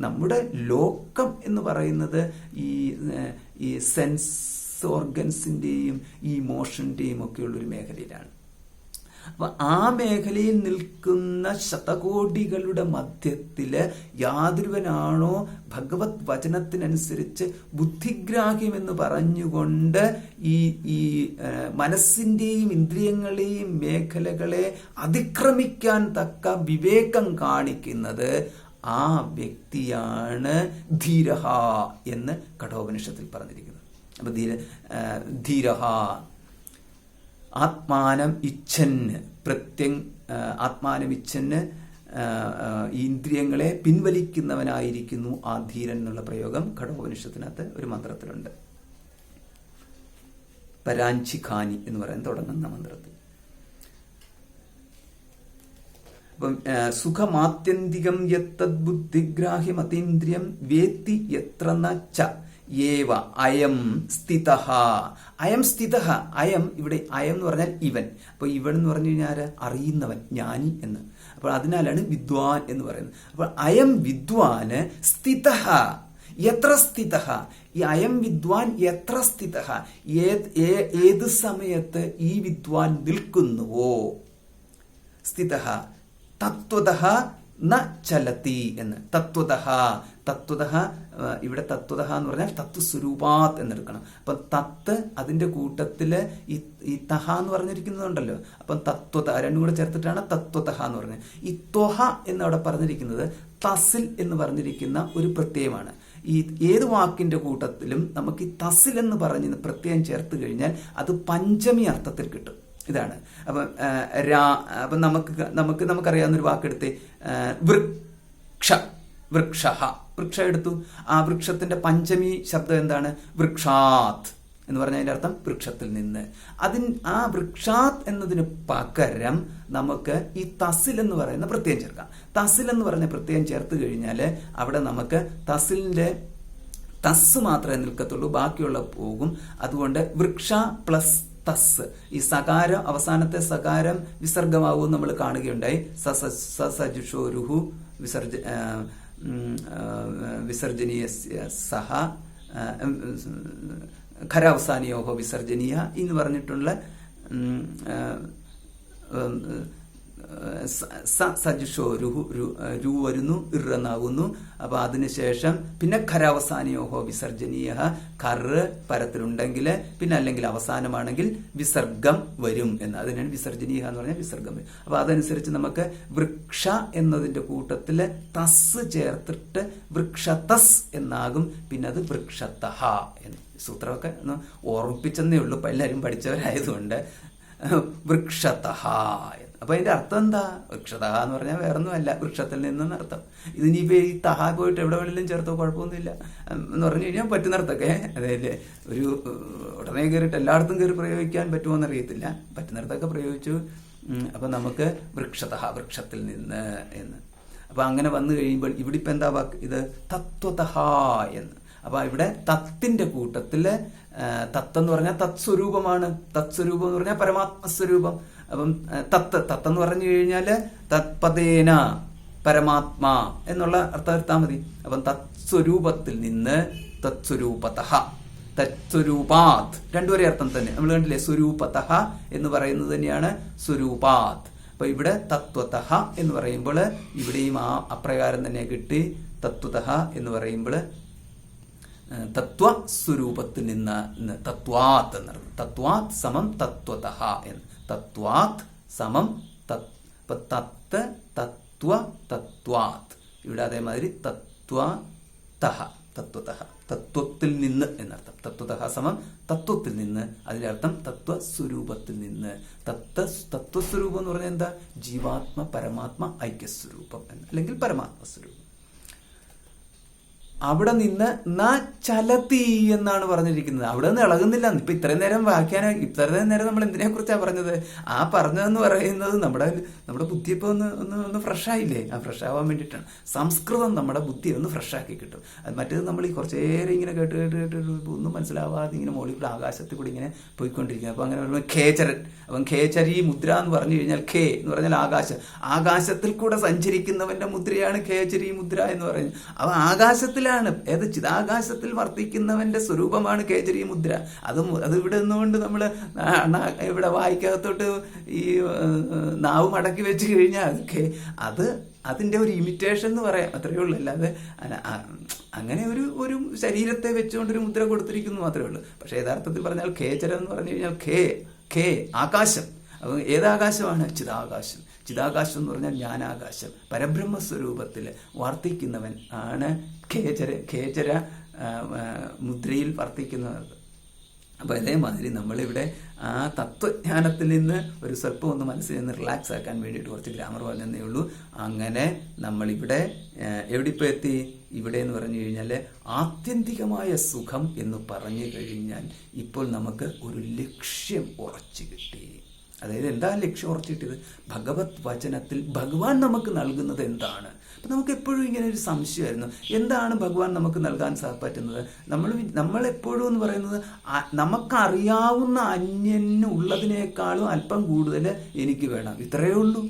നമ്മുടെ ലോകം എന്ന് പറയുന്നത് ഈ സെൻസ് ഓർഗൻസിൻ്റെയും ഈ ഇമോഷൻ്റെയും ഒക്കെയുള്ളൊരു മേഖലയിലാണ്. അപ്പൊ ആ മേഖലയിൽ നിൽക്കുന്ന ശതകോടികളുടെ മധ്യത്തില് യാതൊരുവനാണോ ഭഗവത് വചനത്തിനനുസരിച്ച് ബുദ്ധിഗ്രാഹ്യം എന്ന് പറഞ്ഞുകൊണ്ട് ഈ മനസ്സിന്റെയും ഇന്ദ്രിയങ്ങളെയും മേഖലകളെ അതിക്രമിക്കാൻ തക്ക വിവേകം കാണിക്കുന്നത് ആ വ്യക്തിയാണ് ധീരഹ എന്ന് കഠോപനിഷത്തിൽ പറഞ്ഞിരിക്കുന്നത്. അപ്പൊ ധീരഹ ആത്മാനം ഇച്ഛന് ആത്മാനം ഇച്ഛന് ഇന്ദ്രിയങ്ങളെ പിൻവലിക്കുന്നവനായിരിക്കുന്നു ആ ധീരൻ എന്നുള്ള പ്രയോഗം കഠോപനിഷത്തിനകത്ത് ഒരു മന്ത്രത്തിലുണ്ട്. പരാഞ്ചിഖാനി എന്ന് പറയാൻ തുടങ്ങുന്ന മന്ത്രത്തിൽ. അപ്പം സുഖമാത്യന്തികം യത്തദ് ബുദ്ധിഗ്രാഹ്യം അതീന്ദ്രിയം വേത്തി യത്ര ന ഏവ അയം സ്ഥിതഃ. അയം സ്ഥിതഃ. അയം ഇവിടെ അയം എന്ന് പറഞ്ഞാൽ ഇവൻ. അപ്പൊ ഇവൻ എന്ന് പറഞ്ഞു കഴിഞ്ഞാൽ അറിയുന്നവൻ, ജ്ഞാനി എന്ന്. അപ്പോൾ അതിനാലാണ് വിദ്വാൻ എന്ന് പറയുന്നത്. അപ്പോൾ അയം വിദ്വാന് സ്ഥിതഃ. എത്ര സ്ഥിതഃ? ഈ അയം വിദ്വാൻ എത്ര സ്ഥിതഃ? ഏത് സമയത്ത് ഈ വിദ്വാൻ നിൽക്കുന്നുവോ, സ്ഥിതഃ തത്വതഃ ന ചലതി എന്ന്. തത്വതഃ ഇവിടെ തത്വതഃ എന്ന് പറഞ്ഞാൽ തത്വസ്വരൂപാത് എന്നെടുക്കണം. അപ്പം തത്ത് അതിന്റെ കൂട്ടത്തില് ഈ തഹ എന്ന് പറഞ്ഞിരിക്കുന്നുണ്ടല്ലോ. അപ്പം തത്വത രണ്ടും കൂടെ ചേർത്തിട്ടാണ് തത്വതഃ എന്ന് പറഞ്ഞത്. ഈ ത്വഹ എന്നവിടെ പറഞ്ഞിരിക്കുന്നത് തസിൽ എന്ന് പറഞ്ഞിരിക്കുന്ന ഒരു പ്രത്യയമാണ്. ഈ ഏത് വാക്കിന്റെ കൂട്ടത്തിലും നമുക്ക് ഈ തസിൽ എന്ന് പറഞ്ഞ് പ്രത്യയം ചേർത്ത് കഴിഞ്ഞാൽ അത് പഞ്ചമി അർത്ഥത്തിൽ കിട്ടും. ഇതാണ്. അപ്പം നമുക്കറിയാവുന്നൊരു വാക്കെടുത്ത് വൃക്ഷ എടുത്തു. ആ വൃക്ഷത്തിന്റെ പഞ്ചമി ശബ്ദം എന്താണ്? വൃക്ഷാത് എന്ന് പറഞ്ഞാൽ അതിന്റെ അർത്ഥം വൃക്ഷത്തിൽ നിന്ന്. ആ വൃക്ഷാത് എന്നതിന് പകരം നമുക്ക് ഈ തസിൽ എന്ന് പറയുന്ന പ്രത്യയം ചേർക്കാം. തസിൽ എന്ന് പറഞ്ഞ പ്രത്യയം ചേർത്ത് കഴിഞ്ഞാൽ അവിടെ നമുക്ക് തസിലിന്റെ തസ് മാത്രമേ നിൽക്കത്തുള്ളൂ, ബാക്കിയുള്ള പോകും. അതുകൊണ്ട് വൃക്ഷ പ്ലസ് തസ്, ഈ സകാരം അവസാനത്തെ സകാരം വിസർഗമാവും നമ്മൾ കാണുകയുണ്ടായി. സജുഷോരുഹു വിസർജനീയ സഹ ഖരാവസാനിയോഹോ വിസർജനീയ എന്ന് പറഞ്ഞിട്ടുള്ള സജുഷോ രു വരുന്നു, ഇറന്നാകുന്നു. അപ്പൊ അതിനുശേഷം പിന്നെ ഖരാവസാനിയോഹോ വിസർജനീയ, ഖറ് പരത്തിലുണ്ടെങ്കിൽ പിന്നെ അല്ലെങ്കിൽ അവസാനമാണെങ്കിൽ വിസർഗം വരും എന്ന്. അതിനാണ് വിസർജനീയ എന്ന് പറഞ്ഞാൽ വിസർഗം വരും. അപ്പൊ അതനുസരിച്ച് നമുക്ക് വൃക്ഷ എന്നതിന്റെ കൂട്ടത്തില് തസ് ചേർത്തിട്ട് വൃക്ഷതസ് എന്നാകും. പിന്നെ അത് വൃക്ഷതഹ എന്ന്. സൂത്രമൊക്കെ ഒന്ന് ഓർമ്മിപ്പിച്ചെന്നേ ഉള്ളൂ, ഇപ്പൊ എല്ലാവരും പഠിച്ചവരായതുകൊണ്ട്. വൃക്ഷതഹ. അപ്പൊ അതിന്റെ അർത്ഥം എന്താ? വൃക്ഷതഹ എന്ന് പറഞ്ഞാൽ വേറൊന്നും അല്ല, വൃക്ഷത്തിൽ നിന്നർത്ഥം. ഇതിനിപ്പോ ഈ തഹ പോയിട്ട് എവിടെ വേണമെങ്കിലും ചേർത്തോ കുഴപ്പമൊന്നുമില്ല എന്ന് പറഞ്ഞു കഴിഞ്ഞാൽ പറ്റുന്നിടത്തൊക്കെ, അതായത് ഒരു ഉടനെ കയറിയിട്ട് എല്ലായിടത്തും കയറി പ്രയോഗിക്കാൻ പറ്റുമോന്ന് അറിയത്തില്ല, പറ്റുന്നിടത്തൊക്കെ പ്രയോഗിച്ചു. അപ്പൊ നമുക്ക് വൃക്ഷതഹ, വൃക്ഷത്തിൽ നിന്ന് എന്ന്. അപ്പൊ അങ്ങനെ വന്നു കഴിയുമ്പോൾ ഇവിടെ ഇപ്പൊ എന്താ വാക്ക്? ഇത് തത്വതഹ എന്ന്. അപ്പൊ ഇവിടെ തത്തിന്റെ കൂട്ടത്തില് തത്തെന്ന് പറഞ്ഞാൽ തത്സ്വരൂപമാണ്. തത്സ്വരൂപം എന്ന് പറഞ്ഞാൽ പരമാത്മസ്വരൂപം. അപ്പം തത്തെന്ന് പറഞ്ഞു കഴിഞ്ഞാല് തത്പദേന പരമാത്മാ എന്നുള്ള അർത്ഥം എടുത്താൽ മതി. അപ്പം തത്സ്വരൂപത്തിൽ നിന്ന് തത്സ്വരൂപതഃ, തത്സ്വരൂപാത് രണ്ടുപേരെ അർത്ഥം തന്നെ നമ്മൾ കണ്ടില്ലേ. സ്വരൂപതഃ എന്ന് പറയുന്നത് തന്നെയാണ് സ്വരൂപാത്. അപ്പൊ ഇവിടെ തത്വതഃ എന്ന് പറയുമ്പോൾ ഇവിടെയും ആ അപ്രകാരം തന്നെ കിട്ടി. തത്വതഃ എന്ന് പറയുമ്പോൾ തത്വസ്വരൂപത്തിൽ നിന്ന്, തത്വാത് എന്നർത്ഥം. തത്വാത് സമം തത്വതഃ എന്ന്. തത്വാത് സമം തത്ത് തത്വ തത്വാത്. ഇവിടെ അതേമാതിരി തത്വതഃ, തത്വതഃ തത്വത്തിൽ നിന്ന് എന്നർത്ഥം. തത്വതഃ സമം തത്വത്തിൽ നിന്ന്, അതിന്റെ അർത്ഥം തത്വസ്വരൂപത്തിൽ നിന്ന്. തത്വസ്വരൂപം എന്ന് പറഞ്ഞാൽ എന്താ? ജീവാത്മ പരമാത്മ ഐക്യസ്വരൂപം എന്ന്, അല്ലെങ്കിൽ പരമാത്മസ്വരൂപം. അവിടെ നിന്ന് ന ചലതി എന്നാണ് പറഞ്ഞിരിക്കുന്നത്. അവിടെ നിന്ന് ഇളകുന്നില്ല. ഇപ്പൊ ഇത്രയും നേരം ഇത്രയും നേരം നമ്മൾ എന്തിനെ കുറിച്ചാണ് പറഞ്ഞത്? ആ പറഞ്ഞതെന്ന് പറയുന്നത് നമ്മുടെ ബുദ്ധി ഇപ്പൊ ഒന്ന് ഫ്രഷ് ആയില്ലേ? ആ ഫ്രഷ് ആവാൻ വേണ്ടിയിട്ടാണ്. സംസ്കൃതം നമ്മുടെ ബുദ്ധി ഒന്ന് ഫ്രഷ് ആക്കി കിട്ടും. അത് മറ്റേത് നമ്മൾ ഈ കുറച്ചു നേരം ഇങ്ങനെ കേട്ട് ഒന്നും മനസ്സിലാവാതെ ഇങ്ങനെ മോളിൽ കൂടെ ആകാശത്തിൽ കൂടി ഇങ്ങനെ പോയിക്കൊണ്ടിരിക്കുന്നത്. അപ്പൊ അങ്ങനെ പറയുമ്പോൾ ഖേചരൻ, അപ്പം ഖേചരി മുദ്ര എന്ന് പറഞ്ഞു കഴിഞ്ഞാൽ ഖേ എന്ന് പറഞ്ഞാൽ ആകാശത്തിൽ കൂടെ സഞ്ചരിക്കുന്നവന്റെ മുദ്രയാണ് ഖേചരി മുദ്ര എന്ന് പറയുന്നത്. അവ ആകാശത്തിലാണ്, ഏത് ചിതാകാശത്തിൽ വർത്തിക്കുന്നവന്റെ സ്വരൂപമാണ് ഖേചരി മുദ്ര. അത് ഇവിടെ നിന്നുകൊണ്ട് നമ്മൾ ഇവിടെ വായിക്കകത്തോട്ട് ഈ നാവ് മടക്കി വെച്ച് കഴിഞ്ഞാൽ അതിന്റെ ഒരു ഇമിറ്റേഷൻ എന്ന് പറയാം, അത്രയേ ഉള്ളൂ. അല്ലാതെ അങ്ങനെ ഒരു ശരീരത്തെ വെച്ചുകൊണ്ട് ഒരു മുദ്ര കൊടുത്തിരിക്കുന്നു മാത്രമേ ഉള്ളൂ. പക്ഷെ യഥാർത്ഥത്തിൽ പറഞ്ഞാൽ ഖേചരം എന്ന് പറഞ്ഞു കഴിഞ്ഞാൽ ഖേ ആകാശം. അപ്പൊ ഏതാകാശമാണ്? ചിതാകാശം. ചിതാകാശം എന്ന് പറഞ്ഞാൽ ജ്ഞാനാകാശം, പരബ്രഹ്മസ്വരൂപത്തിൽ വർത്തിക്കുന്നവൻ ആണ് ഖേചര മുദ്രയിൽ വർത്തിക്കുന്നത്. അപ്പോൾ അതേമാതിരി നമ്മളിവിടെ ആ തത്വജ്ഞാനത്തിൽ നിന്ന് ഒരു സ്വല്പം ഒന്ന് മനസ്സിൽ നിന്ന് റിലാക്സ് ആക്കാൻ വേണ്ടിയിട്ട് കുറച്ച് ഗ്രാമർ പറഞ്ഞതേ ഉള്ളൂ. അങ്ങനെ നമ്മളിവിടെ എവിടെ ഇപ്പോൾ എത്തി? ഇവിടെ എന്ന് പറഞ്ഞു കഴിഞ്ഞാൽ ആത്യന്തികമായ സുഖം എന്ന് പറഞ്ഞു കഴിഞ്ഞാൽ ഇപ്പോൾ നമുക്ക് ഒരു ലക്ഷ്യം ഉറച്ചു കിട്ടി. അതായത് എന്താ ലക്ഷ്യം ഉറച്ചു കിട്ടിയത്? ഭഗവത് വചനത്തിൽ ഭഗവാൻ നമുക്ക് നൽകുന്നത് എന്താണ്? അപ്പം നമുക്ക് എപ്പോഴും ഇങ്ങനെ ഒരു സംശയമായിരുന്നു, എന്താണ് ഭഗവാൻ നമുക്ക് നൽകാൻ പറ്റുന്നത്? നമ്മളെപ്പോഴും എന്ന് പറയുന്നത് നമുക്കറിയാവുന്ന അന്യന് ഉള്ളതിനേക്കാളും അല്പം കൂടുതൽ എനിക്ക് വേണം, ഇത്രയേ ഉള്ളൂ.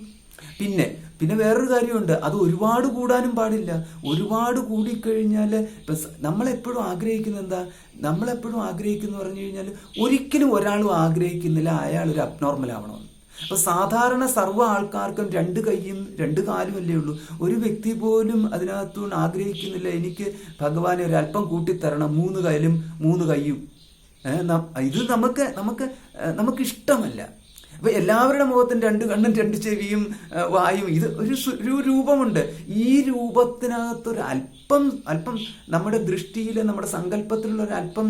പിന്നെ വേറൊരു കാര്യമുണ്ട്, അത് ഒരുപാട് കൂടാനും പാടില്ല. ഒരുപാട് കൂടിക്കഴിഞ്ഞാൽ ഇപ്പം നമ്മളെപ്പോഴും ആഗ്രഹിക്കുന്നത് എന്താ? നമ്മളെപ്പോഴും ആഗ്രഹിക്കുന്ന പറഞ്ഞു കഴിഞ്ഞാൽ ഒരിക്കലും ഒരാളും ആഗ്രഹിക്കുന്നില്ല അയാൾ ഒരു അബ്നോർമൽ ആവണമെന്ന്. അപ്പൊ സാധാരണ സർവ്വ ആൾക്കാർക്കും 2 കൈയും 2 കാലും അല്ലേ ഉള്ളൂ. ഒരു വ്യക്തി പോലും അതിനകത്തുകൊണ്ട് ആഗ്രഹിക്കുന്നില്ല എനിക്ക് ഭഗവാനെ ഒരു അല്പം കൂട്ടിത്തരണം, 3 കാലും 3 കൈയും. ഇത് നമുക്ക് ഇഷ്ടമല്ല. അപ്പൊ എല്ലാവരുടെ മുഖത്തും 2 കണ്ണും 2 ചെവിയും വായും, ഇത് ഒരു രൂപമുണ്ട്. ഈ രൂപത്തിനകത്തൊരു അല്പം നമ്മുടെ ദൃഷ്ടിയിൽ നമ്മുടെ സങ്കല്പത്തിലുള്ള ഒരു അല്പം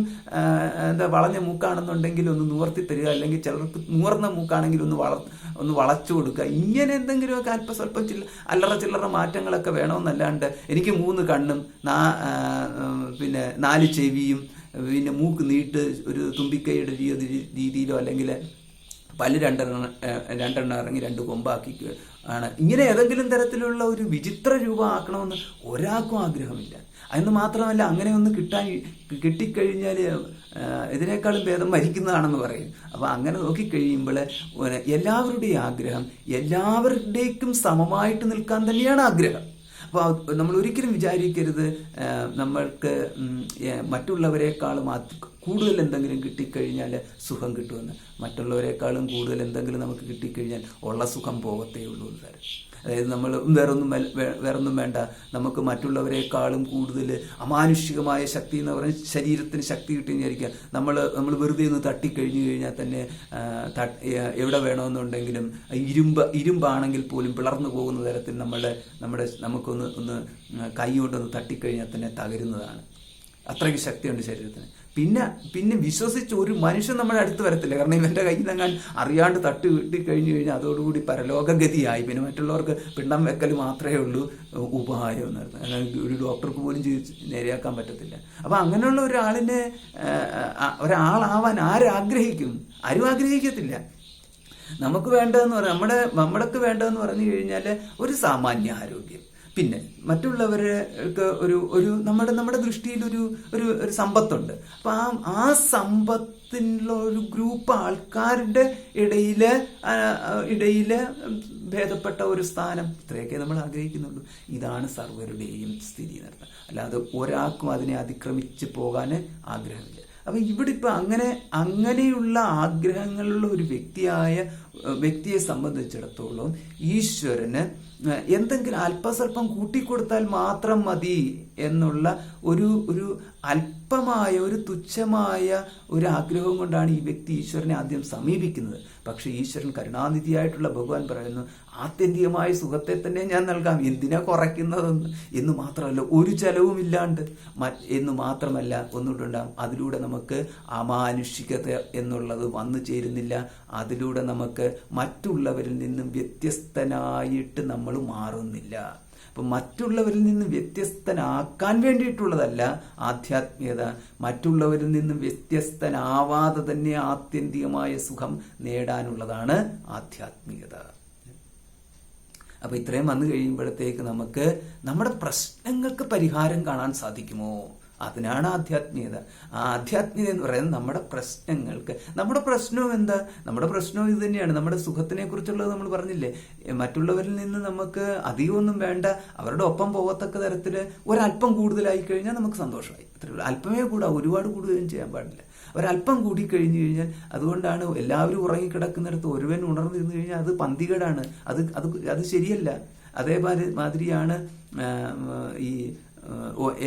എന്താ വളഞ്ഞ മൂക്കാണെന്നുണ്ടെങ്കിൽ ഒന്ന് നിവർത്തി തരിക, അല്ലെങ്കിൽ ചിലർക്ക് നൂർന്ന മൂക്കാണെങ്കിൽ ഒന്ന് വളച്ചു കൊടുക്കുക. ഇങ്ങനെ എന്തെങ്കിലുമൊക്കെ അല്പം സ്വല്പം ചില്ലറ മാറ്റങ്ങളൊക്കെ വേണമെന്നല്ലാണ്ട് എനിക്ക് 3 കണ്ണും 4 ചെവിയും പിന്നെ മൂക്ക് നീട്ട് ഒരു തുമ്പിക്കൈയുടെ രീതിയിലോ അല്ലെങ്കിൽ പല്ല് 2 ഇറങ്ങി 2 കൊമ്പാക്കി ആണ് ഇങ്ങനെ ഏതെങ്കിലും തരത്തിലുള്ള ഒരു വിചിത്ര രൂപം ആക്കണമെന്ന് ഒരാൾക്കും ആഗ്രഹമില്ല. അതെന്ന് മാത്രമല്ല, അങ്ങനെ ഒന്ന് കിട്ടിക്കഴിഞ്ഞാൽ ഇതിനേക്കാളും ഭേദം മരിക്കുന്നതാണെന്ന് പറയും. അപ്പോൾ അങ്ങനെ നോക്കിക്കഴിയുമ്പോൾ എല്ലാവരുടെയും ആഗ്രഹം എല്ലാവരുടേക്കും സമമായിട്ട് നിൽക്കാൻ തന്നെയാണ് ആഗ്രഹം. അപ്പോൾ നമ്മൾ ഒരിക്കലും വിചാരിക്കരുത് നമ്മൾക്ക് മറ്റുള്ളവരെക്കാളും കൂടുതൽ എന്തെങ്കിലും കിട്ടിക്കഴിഞ്ഞാൽ സുഖം കിട്ടുമെന്ന്. മറ്റുള്ളവരെക്കാളും കൂടുതൽ എന്തെങ്കിലും നമുക്ക് കിട്ടിക്കഴിഞ്ഞാൽ ഉള്ള സുഖം പോകത്തേ ഉള്ളൂ എന്ന് തരും. അതായത് നമ്മൾ വേറൊന്നും വേണ്ട, നമുക്ക് മറ്റുള്ളവരെക്കാളും കൂടുതൽ അമാനുഷികമായ ശക്തി എന്ന് പറഞ്ഞാൽ ശരീരത്തിന് ശക്തി കിട്ടിയെന്ന് വിചാരിക്കുക. നമ്മൾ വെറുതെ ഒന്ന് തട്ടിക്കഴിഞ്ഞു കഴിഞ്ഞാൽ തന്നെ എവിടെ വേണമെന്നുണ്ടെങ്കിലും ഇരുമ്പാണെങ്കിൽ പോലും പിളർന്നു പോകുന്ന തരത്തിൽ നമുക്കൊന്ന് കൈ കൊണ്ടൊന്ന് തട്ടിക്കഴിഞ്ഞാൽ തന്നെ തകരുന്നതാണ്. അത്രയ്ക്ക് ശക്തിയുണ്ട് ശരീരത്തിന്. പിന്നെ വിശ്വസിച്ച് ഒരു മനുഷ്യൻ നമ്മുടെ അടുത്ത് വരത്തില്ല. കാരണം ഇവന്റെ കയ്യിൽ നിന്നെങ്ങാൻ അറിയാണ്ട് തട്ടി കിട്ടിക്കഴിഞ്ഞു കഴിഞ്ഞാൽ അതോടുകൂടി പരലോകഗതിയായി. പിന്നെ മറ്റുള്ളവർക്ക് പിണ്ഡം വെക്കൽ മാത്രമേ ഉള്ളൂ ഉപായം എന്ന്. ഒരു ഡോക്ടർക്ക് പോലും നേരെയാക്കാൻ പറ്റത്തില്ല. അപ്പൊ അങ്ങനെയുള്ള ഒരാളാവാൻ ആരാഗ്രഹിക്കും? ആരും ആഗ്രഹിക്കത്തില്ല. നമുക്ക് വേണ്ടതെന്ന് പറഞ്ഞാൽ നമ്മൾക്ക് വേണ്ടതെന്ന് പറഞ്ഞു കഴിഞ്ഞാൽ ഒരു സാമാന്യ ആരോഗ്യം, പിന്നെ മറ്റുള്ളവർക്ക് നമ്മുടെ ദൃഷ്ടിയിൽ ഒരു സമ്പത്തുണ്ട്. അപ്പൊ ആ സമ്പത്തിനുള്ള ഒരു ഗ്രൂപ്പ് ആൾക്കാരുടെ ഇടയില് ഭേദപ്പെട്ട ഒരു സ്ഥാനം, ഇത്രയൊക്കെ നമ്മൾ ആഗ്രഹിക്കുന്നുള്ളൂ. ഇതാണ് സർവരുടെയും സ്ഥിതി നടത്തുന്നത്. അല്ലാതെ ഒരാൾക്കും അതിനെ അതിക്രമിച്ച് പോകാൻ ആഗ്രഹമില്ല. അപ്പൊ ഇവിടെ ഇപ്പൊ അങ്ങനെയുള്ള ആഗ്രഹങ്ങളുള്ള ഒരു വ്യക്തിയെ സംബന്ധിച്ചിടത്തോളം ഈശ്വരന് എന്തെങ്കിലും അല്പസ്വല്പം കൂട്ടിക്കൊടുത്താൽ മാത്രം മതി എന്നുള്ള ഒരു അല്പമായ ഒരു തുച്ഛമായ ഒരു ആഗ്രഹം കൊണ്ടാണ് ഈ വ്യക്തി ഈശ്വരനെ ആദ്യം സമീപിക്കുന്നത്. പക്ഷെ ഈശ്വരൻ കരുണാനിധിയായിട്ടുള്ള ഭഗവാൻ പറയുന്നു, ആത്യന്തികമായ സുഖത്തെ തന്നെ ഞാൻ നൽകാം, എന്തിനാ കുറയ്ക്കുന്നതെന്ന് എന്ന് മാത്രമല്ല ഒരു ചെലവുമില്ലാണ്ട് എന്ന് മാത്രമല്ല ഒന്നുകൊണ്ടുണ്ടാകും. അതിലൂടെ നമുക്ക് അമാനുഷികത എന്നുള്ളത് വന്നു ചേരുന്നില്ല. അതിലൂടെ നമുക്ക് മറ്റുള്ളവരിൽ നിന്നും വ്യത്യസ്തനായിട്ട് നമ്മൾ മാറുന്നില്ല. അപ്പം മറ്റുള്ളവരിൽ നിന്ന് വ്യത്യസ്തനാക്കാൻ വേണ്ടിയിട്ടുള്ളതല്ല ആധ്യാത്മികത, മറ്റുള്ളവരിൽ നിന്ന് വ്യത്യസ്തനാവാതെ തന്നെ ആത്യന്തികമായ സുഖം നേടാനുള്ളതാണ് ആധ്യാത്മികത. അപ്പൊ ഇത്രയും വന്നു കഴിയുമ്പോഴത്തേക്ക് നമുക്ക് നമ്മുടെ പ്രശ്നങ്ങൾക്ക് പരിഹാരം കാണാൻ സാധിക്കുമോ? അതിനാണ് ആധ്യാത്മികത. ആ ആധ്യാത്മികത എന്ന് പറയുന്നത് നമ്മുടെ പ്രശ്നങ്ങൾക്ക്, നമ്മുടെ പ്രശ്നവും എന്താ? നമ്മുടെ പ്രശ്നവും ഇത് തന്നെയാണ്. നമ്മുടെ സുഖത്തിനെ കുറിച്ചുള്ളത് നമ്മൾ പറഞ്ഞില്ലേ, മറ്റുള്ളവരിൽ നിന്ന് നമുക്ക് അധികമൊന്നും വേണ്ട, അവരുടെ ഒപ്പം പോകത്തക്ക തരത്തിൽ ഒരല്പം കൂടുതലായി കഴിഞ്ഞാൽ നമുക്ക് സന്തോഷമായി. അത്രയുള്ളൂ. അല്പമേ കൂടാ, ഒരുപാട് കൂടുകയും ചെയ്യാൻ പാടില്ല. ഒരല്പം കൂടി കഴിഞ്ഞു കഴിഞ്ഞാൽ, അതുകൊണ്ടാണ് എല്ലാവരും ഉറങ്ങിക്കിടക്കുന്നിടത്ത് ഒരുവൻ ഉണർന്നിരുന്നു കഴിഞ്ഞാൽ അത് പന്തികേടാണ്, അത് ശരിയല്ല. അതേമാതിരിയാണ് ഈ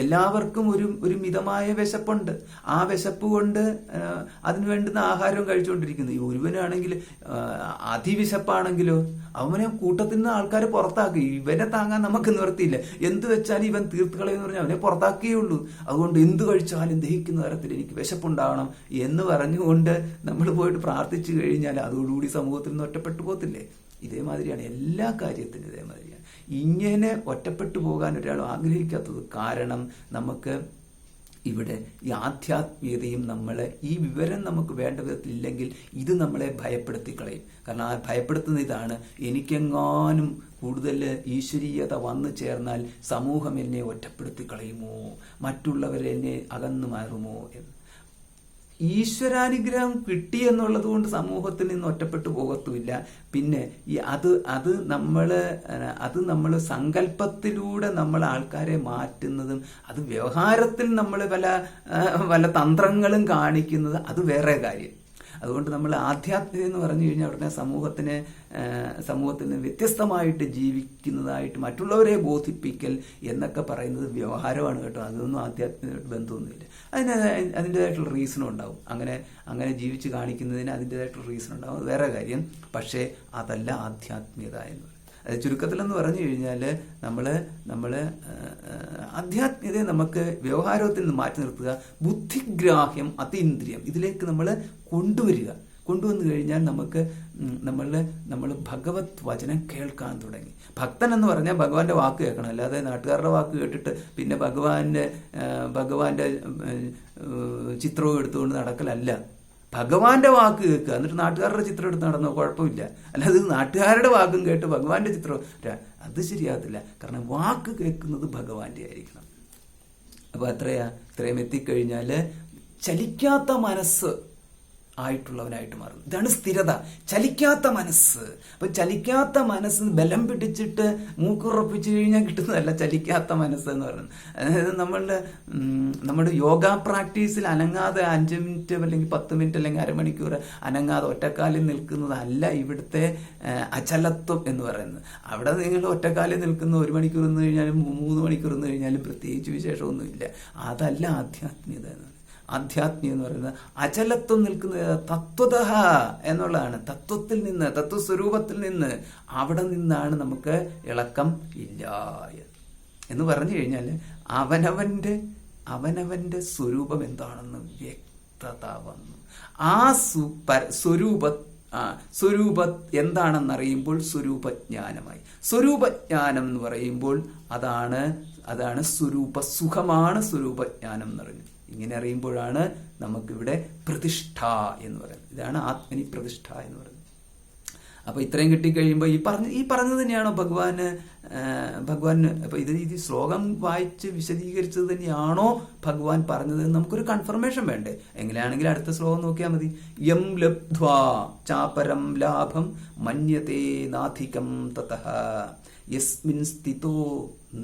എല്ലാവർക്കും ഒരു മിതമായ വിശപ്പുണ്ട്. ആ വിശപ്പ് കൊണ്ട് അതിന് വേണ്ടുന്ന ആഹാരം കഴിച്ചുകൊണ്ടിരിക്കുന്നു. ഈ ഒരുവനാണെങ്കിൽ അതിവിശപ്പാണെങ്കിലോ അവനെ കൂട്ടത്തിൽ നിന്ന് ആൾക്കാർ പുറത്താക്കി. ഇവനെ താങ്ങാൻ നമുക്ക് നിവർത്തിയില്ല, എന്ത് വെച്ചാലും ഇവൻ തീർത്തുകളയെന്ന് പറഞ്ഞാൽ അവനെ പുറത്താക്കിയേ. അതുകൊണ്ട് എന്ത് കഴിച്ചാലും ദഹിക്കുന്ന തരത്തിൽ എനിക്ക് വിശപ്പുണ്ടാവണം എന്ന് പറഞ്ഞുകൊണ്ട് നമ്മൾ പോയിട്ട് പ്രാർത്ഥിച്ചു കഴിഞ്ഞാൽ അതോടുകൂടി സമൂഹത്തിൽ നിന്ന് ഒറ്റപ്പെട്ടു പോകത്തില്ലേ? ഇതേമാതിരിയാണ് എല്ലാ കാര്യത്തിനും. ഇതേമാതിരിയാണ്. ഇങ്ങനെ ഒറ്റപ്പെട്ടു പോകാൻ ഒരാൾ ആഗ്രഹിക്കാത്തത് കാരണം നമുക്ക് ഇവിടെ ഈ ആധ്യാത്മികതയും നമ്മളെ, ഈ വിവരം നമുക്ക് വേണ്ട വിധത്തിലില്ലെങ്കിൽ ഇത് നമ്മളെ ഭയപ്പെടുത്തി കളയും. കാരണം ആ ഭയപ്പെടുത്തുന്ന ഇതാണ്, എനിക്കെങ്ങാനും കൂടുതൽ ഈശ്വരീയത വന്നു ചേർന്നാൽ സമൂഹം എന്നെ ഒറ്റപ്പെടുത്തി കളയുമോ, മറ്റുള്ളവരെന്നെ അകന്നു മാറുമോ എന്ന്. ഈശ്വരാനുഗ്രഹം കിട്ടി എന്നുള്ളത് കൊണ്ട് സമൂഹത്തിൽ നിന്ന് ഒറ്റപ്പെട്ടു പോകത്തുമില്ല. പിന്നെ ഈ അത് നമ്മൾ സങ്കല്പത്തിലൂടെ നമ്മൾ ആൾക്കാരെ മാറ്റുന്നതും, അത് വ്യവഹാരത്തിൽ നമ്മൾ പല തന്ത്രങ്ങളും കാണിക്കുന്നത് അത് വേറെ കാര്യം. അതുകൊണ്ട് നമ്മൾ ആധ്യാത്മികത എന്ന് പറഞ്ഞു കഴിഞ്ഞാൽ ഉടനെ സമൂഹത്തിൽ നിന്ന് വ്യത്യസ്തമായിട്ട് ജീവിക്കുന്നതായിട്ട് മറ്റുള്ളവരെ ബോധിപ്പിക്കൽ എന്നൊക്കെ പറയുന്നത് വ്യവഹാരമാണ് കേട്ടോ. അതൊന്നും ആധ്യാത്മികമായിട്ട് ബന്ധമൊന്നുമില്ല. അതിൻ്റെതായിട്ടുള്ള റീസണും ഉണ്ടാവും. അങ്ങനെ ജീവിച്ച് കാണിക്കുന്നതിന് അതിൻ്റെതായിട്ടുള്ള റീസൺ ഉണ്ടാവും, അത് വേറെ കാര്യം. പക്ഷേ അതല്ല ആധ്യാത്മികത എന്ന് പറയുന്നത്. അത് ചുരുക്കത്തിലെന്ന് പറഞ്ഞു കഴിഞ്ഞാൽ നമ്മൾ ആധ്യാത്മികതയെ നമുക്ക് വ്യവഹാരത്തിൽ നിന്ന് മാറ്റി നിർത്തുക, ബുദ്ധിഗ്രാഹ്യം അതീന്ദ്രിയം ഇതിലേക്ക് നമ്മൾ കൊണ്ടുവന്നു കഴിഞ്ഞാൽ നമ്മൾ ഭഗവത് വചനം കേൾക്കാൻ തുടങ്ങി. ഭക്തൻ എന്ന് പറഞ്ഞാൽ ഭഗവാന്റെ വാക്ക് കേൾക്കണം, അല്ലാതെ നാട്ടുകാരുടെ വാക്ക് കേട്ടിട്ട് പിന്നെ ഭഗവാന്റെ ചിത്രവും എടുത്തുകൊണ്ട് നടക്കലല്ല. ഭഗവാന്റെ വാക്ക് കേൾക്കുക, എന്നിട്ട് നാട്ടുകാരുടെ ചിത്രം എടുത്ത് നടന്നോ കുഴപ്പമില്ല. അല്ലാതെ നാട്ടുകാരുടെ വാക്കും കേട്ട് ഭഗവാന്റെ ചിത്രം അത് ശരിയാകത്തില്ല. കാരണം വാക്ക് കേൾക്കുന്നത് ഭഗവാന്റെ ആയിരിക്കണം. അപ്പൊ ഇത്രയും എത്തിക്കഴിഞ്ഞാൽ ചലിക്കാത്ത മനസ്സ് ആയിട്ടുള്ളവനായിട്ട് മാറും. ഇതാണ് സ്ഥിരത, ചലിക്കാത്ത മനസ്സ്. അപ്പൊ ചലിക്കാത്ത മനസ്സ് ബലം പിടിച്ചിട്ട് മൂക്കുറപ്പിച്ചു കഴിഞ്ഞാൽ കിട്ടുന്നതല്ല ചലിക്കാത്ത മനസ്സ് എന്ന് പറയുന്നത്. അതായത് നമ്മുടെ യോഗ പ്രാക്ടീസിൽ അനങ്ങാതെ 5 മിനിറ്റ് അല്ലെങ്കിൽ 10 മിനിറ്റ് അല്ലെങ്കിൽ അരമണിക്കൂർ അനങ്ങാതെ ഒറ്റക്കാലിൽ നിൽക്കുന്നതല്ല ഇവിടുത്തെ അചലത്വം എന്ന് പറയുന്നത്. അവിടെ നിങ്ങൾ ഒറ്റക്കാലിൽ നിൽക്കുന്ന 1 മണിക്കൂർ നിന്ന് കഴിഞ്ഞാലും 3 മണിക്കൂർ നിന്ന് കഴിഞ്ഞാലും പ്രത്യേകിച്ച് വിശേഷമൊന്നുമില്ല. അതല്ല ആധ്യാത്മികത എന്ന്. ആധ്യാത്മികം എന്ന് പറയുന്നത് അചലത്വം നിൽക്കുന്നത് തത്വതഃ എന്നുള്ളതാണ്. തത്വത്തിൽ നിന്ന്, തത്വസ്വരൂപത്തിൽ നിന്ന്, അവിടെ നിന്നാണ് നമുക്ക് ഇളക്കം ഇല്ല എന്ന് പറഞ്ഞു കഴിഞ്ഞാൽ അവനവന്റെ സ്വരൂപം എന്താണെന്ന് വ്യക്തത വന്നു. ആ സ്വരൂപ എന്താണെന്നറിയുമ്പോൾ സ്വരൂപജ്ഞാനമായി. സ്വരൂപജ്ഞാനം എന്ന് പറയുമ്പോൾ അതാണ് സ്വരൂപ സുഖമാണ് സ്വരൂപജ്ഞാനം എന്ന് പറയുന്നത്. ഇങ്ങനെ അറിയുമ്പോഴാണ് നമുക്കിവിടെ പ്രതിഷ്ഠ എന്ന് പറയുന്നത്. ഇതാണ് ആത്മനി പ്രതിഷ്ഠ എന്ന് പറയുന്നത്. അപ്പൊ ഇത്രയും കിട്ടിക്കഴിയുമ്പോൾ ഈ പറഞ്ഞത് തന്നെയാണോ ഭഗവാൻ അപ്പൊ ഇത് ശ്ലോകം വായിച്ച് വിശദീകരിച്ചത് തന്നെയാണോ ഭഗവാൻ പറഞ്ഞത്? നമുക്കൊരു കൺഫർമേഷൻ വേണ്ടേ? എങ്ങനെയാണെങ്കിൽ അടുത്ത ശ്ലോകം നോക്കിയാൽ മതി. യം ലബ്ധ്വാ ചാപരം ലാഭം മന്യതേ നാധികം തതഃ യസ്മിൻ സ്ഥിതോ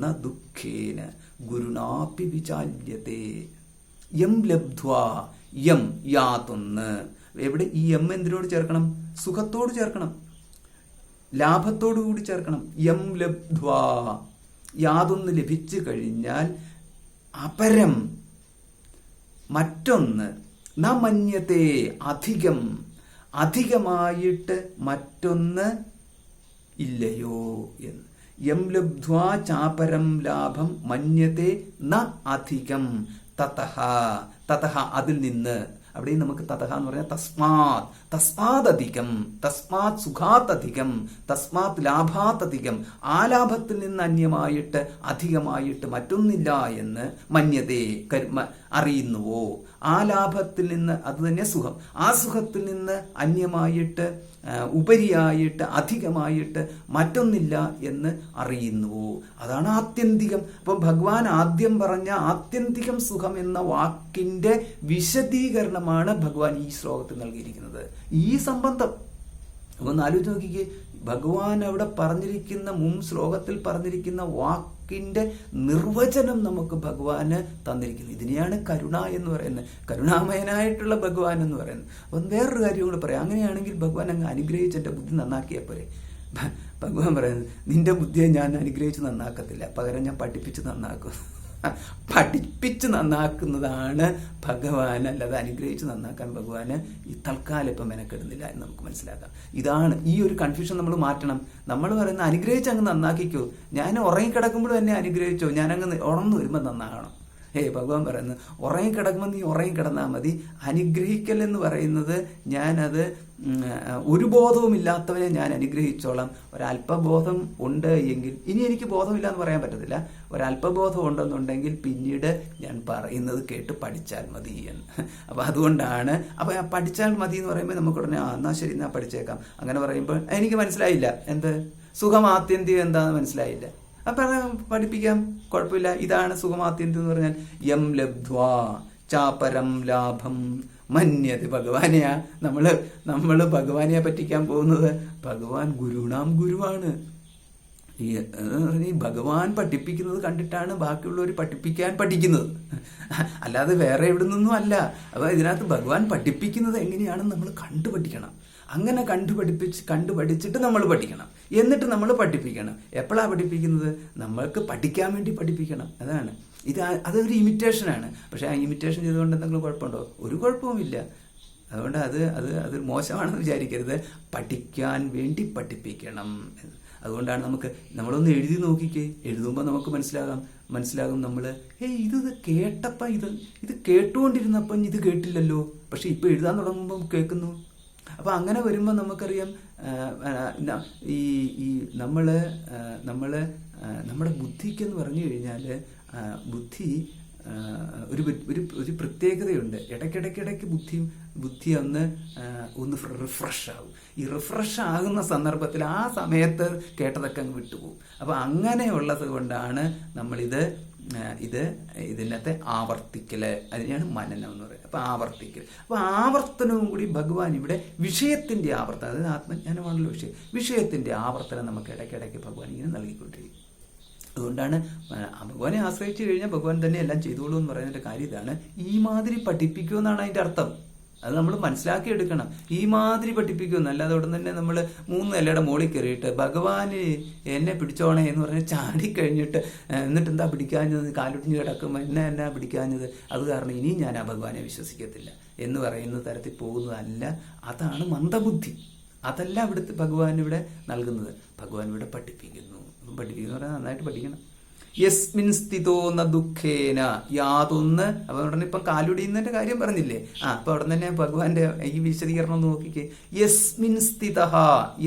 ന ദുഃഖേന ഗുരുനാപി വിചാല്യതേ. യം ലബ്ധ്വാ, യം യാതൊന്ന്. എവിടെ ഈ യം എന്തിനോട് ചേർക്കണം? സുഖത്തോട് ചേർക്കണം, ലാഭത്തോടു കൂടി ചേർക്കണം. യം ലബ്ധ്വാ, യാതൊന്ന് ലഭിച്ചു കഴിഞ്ഞാൽ, അപരം മറ്റൊന്ന്, ന മന്യത്തെ അധികം, അധികമായിട്ട് മറ്റൊന്ന് ഇല്ലയോ എന്ന്. യം ലബ്ധ്വാ ചാപരം ലാഭം മന്യത്തെ ന അധികം തതഃ, അതിൽ നിന്ന്, അവിടെയും നമുക്ക് തതഹ എന്ന് പറഞ്ഞാൽ തസ്മാത്, തസ്മാദധികം, തസ്മാത് സുഖാത്തധികം, തസ്മാത് ലാഭാത്തധികം, ആ ലാഭത്തിൽ നിന്ന് അന്യമായിട്ട് അധികമായിട്ട് മറ്റൊന്നില്ല എന്ന് മന്യതേ അറിയുന്നുവോ, ആ ലാഭത്തിൽ നിന്ന്, അത് തന്നെ സുഖം, ആ സുഖത്തിൽ നിന്ന് അന്യമായിട്ട് ഉപരിയായിട്ട് അധികമായിട്ട് മറ്റൊന്നില്ല എന്ന് അറിയുന്നുവോ, അതാണ് ആത്യന്തികം. അപ്പൊ ഭഗവാൻ ആദ്യം പറഞ്ഞ ആത്യന്തികം സുഖം എന്ന വാക്കിന്റെ വിശദീകരണമാണ് ഭഗവാൻ ഈ ശ്ലോകത്തിൽ നൽകിയിരിക്കുന്നത്. ഈ സംബന്ധം അപ്പൊ ഒന്ന് ആലോചിച്ച് നോക്കിക്കേ, ഭഗവാൻ അവിടെ പറഞ്ഞിരിക്കുന്ന ശ്ലോകത്തിൽ പറഞ്ഞിരിക്കുന്ന വാക്കിന്റെ നിർവചനം നമുക്ക് ഭഗവാന് തന്നിരിക്കുന്നു. ഇതിനെയാണ് കരുണ എന്ന് പറയുന്നത്, കരുണാമയനായിട്ടുള്ള ഭഗവാൻ എന്ന് പറയുന്നത്. അപ്പം വേറൊരു കാര്യം കൂടെ പറയാം, അങ്ങനെയാണെങ്കിൽ ഭഗവാൻ അങ്ങ് അനുഗ്രഹിച്ച് എൻ്റെ ബുദ്ധി നന്നാക്കിയാൽ പോരെ. ഭഗവാൻ പറയുന്നത്, നിന്റെ ബുദ്ധിയെ ഞാൻ അനുഗ്രഹിച്ച് നന്നാക്കത്തില്ല, പകരം ഞാൻ പഠിപ്പിച്ച് നന്നാക്കും. പഠിപ്പിച്ച് നന്നാക്കുന്നതാണ് ഭഗവാൻ, അല്ലാതെ അനുഗ്രഹിച്ച് നന്നാക്കാൻ ഭഗവാന് ഈ തൽക്കാലം ഇപ്പം മെനക്കെടുന്നില്ല എന്ന് നമുക്ക് മനസ്സിലാക്കാം. ഇതാണ് ഈ ഒരു കൺഫ്യൂഷൻ നമ്മൾ മാറ്റണം. നമ്മൾ പറയുന്ന അനുഗ്രഹിച്ച് അങ്ങ് നന്നാക്കിക്കോ, ഞാൻ ഉറങ്ങിക്കിടക്കുമ്പോഴും എന്നെ അനുഗ്രഹിച്ചോ, ഞാനങ്ങ് ഉണർന്നു വരുമ്പോൾ നന്നാകണം. ഭഗവാൻ പറയുന്നത്, ഉറങ്ങിക്കിടക്കുമ്പോൾ നീ ഉറങ്ങിക്കിടന്നാൽ മതി. അനുഗ്രഹിക്കൽ എന്ന് പറയുന്നത് ഞാനത് ഒരു ബോധവുമില്ലാത്തവനെ ഞാൻ അനുഗ്രഹിച്ചോളാം. ഒരല്പബോധം ഉണ്ട് എങ്കിൽ, ഇനി എനിക്ക് ബോധമില്ല എന്ന് പറയാൻ പറ്റത്തില്ല, ഒരല്പബോധം ഉണ്ടെന്നുണ്ടെങ്കിൽ പിന്നീട് ഞാൻ പറയുന്നത് കേട്ട് പഠിച്ചാൽ മതി എന്ന്. അപ്പം അതുകൊണ്ടാണ്, അപ്പം പഠിച്ചാൽ മതി എന്ന് പറയുമ്പോൾ നമുക്ക് ഉടനെ എന്നാൽ ശരി എന്നാ പഠിച്ചേക്കാം അങ്ങനെ പറയുമ്പോൾ എനിക്ക് മനസ്സിലായില്ല, എന്ത് സുഖം ആത്യന്തികം എന്താണെന്ന് മനസ്സിലായില്ല, അപ്പം പഠിപ്പിക്കാം, കുഴപ്പമില്ല. ഇതാണ് സുഖമാത്യന്ത്യം എന്ന് പറഞ്ഞാൽ, യം ലബ്ധ്വാ ചാപരം ലാഭം മന്യത. ഭഗവാനെയാ നമ്മള് ഭഗവാനെയാ പറ്റിക്കാൻ പോകുന്നത്. ഭഗവാൻ ഗുരുണാം ഗുരുവാണ്. ഈ ഭഗവാൻ പഠിപ്പിക്കുന്നത് കണ്ടിട്ടാണ് ബാക്കിയുള്ളവർ പഠിക്കുന്നത്, അല്ലാതെ വേറെ എവിടെ നിന്നും അല്ല. അപ്പൊ ഇതിനകത്ത് ഭഗവാൻ പഠിപ്പിക്കുന്നത് എങ്ങനെയാണെന്ന് നമ്മൾ കണ്ടുപഠിക്കണം. അങ്ങനെ കണ്ടുപഠിച്ചിട്ട് നമ്മൾ പഠിക്കണം, എന്നിട്ട് നമ്മൾ പഠിപ്പിക്കണം. എപ്പോഴാണ് പഠിപ്പിക്കുന്നത്? നമ്മൾക്ക് പഠിക്കാൻ വേണ്ടി പഠിപ്പിക്കണം. അതൊരു ഇമിറ്റേഷനാണ്. പക്ഷെ ആ ഇമിറ്റേഷൻ ചെയ്തുകൊണ്ട് എന്തെങ്കിലും കുഴപ്പമുണ്ടോ? ഒരു കുഴപ്പവുമില്ല. അതുകൊണ്ട് അതൊരു മോശമാണെന്ന് വിചാരിക്കരുത്. പഠിക്കാൻ വേണ്ടി പഠിപ്പിക്കണം. അതുകൊണ്ടാണ് നമ്മളൊന്ന് എഴുതി നോക്കിക്കേ, എഴുതുമ്പോൾ നമുക്ക് മനസ്സിലാകും നമ്മൾ ഇത് കേട്ടപ്പം ഇത് കേട്ടുകൊണ്ടിരുന്നപ്പം ഇത് കേട്ടില്ലല്ലോ, പക്ഷെ ഇപ്പൊ എഴുതാൻ തുടങ്ങുമ്പോൾ കേൾക്കുന്നു. അപ്പൊ അങ്ങനെ വരുമ്പോൾ നമുക്കറിയാം, ഈ നമ്മുടെ ബുദ്ധിക്കെന്ന് പറഞ്ഞു കഴിഞ്ഞാൽ ബുദ്ധി ഒരു പ്രത്യേകതയുണ്ട്. ഇടയ്ക്കിടയ്ക്ക് ബുദ്ധി ഒന്ന് റിഫ്രഷ് ആകും. ഈ റിഫ്രഷ് ആകുന്ന സന്ദർഭത്തിൽ ആ സമയത്ത് കേട്ടതൊക്കെ അങ്ങ് വിട്ടുപോകും. അപ്പൊ അങ്ങനെയുള്ളത് കൊണ്ടാണ് ഇതിനകത്തെ ആവർത്തിക്കല്, അതിനെയാണ് മനനം എന്ന് പറയുന്നത്. അപ്പൊ ആവർത്തിക്കൽ, അപ്പൊ ആവർത്തനവും കൂടി ഭഗവാൻ ഇവിടെ വിഷയത്തിന്റെ ആവർത്തനം, അതായത് ആത്മജ്ഞാനമാണല്ലോ വിഷയത്തിന്റെ ആവർത്തനം നമുക്ക് ഇടയ്ക്കിടയ്ക്ക് ഭഗവാൻ ഇങ്ങനെ നൽകിക്കൊണ്ടിരിക്കും. അതുകൊണ്ടാണ് ഭഗവാനെ ആശ്രയിച്ചു കഴിഞ്ഞാൽ ഭഗവാൻ തന്നെ എല്ലാം ചെയ്തോളൂ എന്ന് പറയുന്നതിന്റെ കാര്യം ഇതാണ്. ഈ മാതിരി പഠിപ്പിക്കുമെന്നാണ് അതിന്റെ അർത്ഥം. അത് നമ്മൾ മനസ്സിലാക്കിയെടുക്കണം. ഈ മാതിരി പഠിപ്പിക്കുമെന്ന്, അല്ലാതെ ഉടൻ തന്നെ നമ്മൾ 3 നിലയുടെ മുകളിൽ കയറിയിട്ട് ഭഗവാന് എന്നെ പിടിച്ചോണേ എന്ന് പറഞ്ഞ് ചാടിക്കഴിഞ്ഞിട്ട് എന്നിട്ട് എന്താ പിടിക്കാഞ്ഞത്, കാലൊടിഞ്ഞ് കിടക്കുമ്പോൾ എന്നാ പിടിക്കാഞ്ഞത്, അത് കാരണം ഇനിയും ഞാൻ ആ ഭഗവാനെ വിശ്വസിക്കത്തില്ല എന്ന് പറയുന്ന തരത്തിൽ പോകുന്നതല്ല. അതാണ് മന്ദബുദ്ധി. അതല്ല ഇവിടുത്തെ ഭഗവാൻ ഇവിടെ നൽകുന്നത്. ഭഗവാൻ ഇവിടെ പഠിപ്പിക്കുന്നു പറഞ്ഞാൽ നന്നായിട്ട് പഠിക്കണം. യസ്മിൻ സ്ഥിതോ ന ദുഃഖേന, യാതൊന്ന്. അപ്പൊ ഉടനെ ഇപ്പം കാലുടിയുന്നതിന്റെ കാര്യം പറഞ്ഞില്ലേ, അപ്പൊ അവിടെ തന്നെ ഭഗവാന്റെ ഈ വിശദീകരണം നോക്കിക്കേ. യസ്മിൻ സ്ഥിതഃ,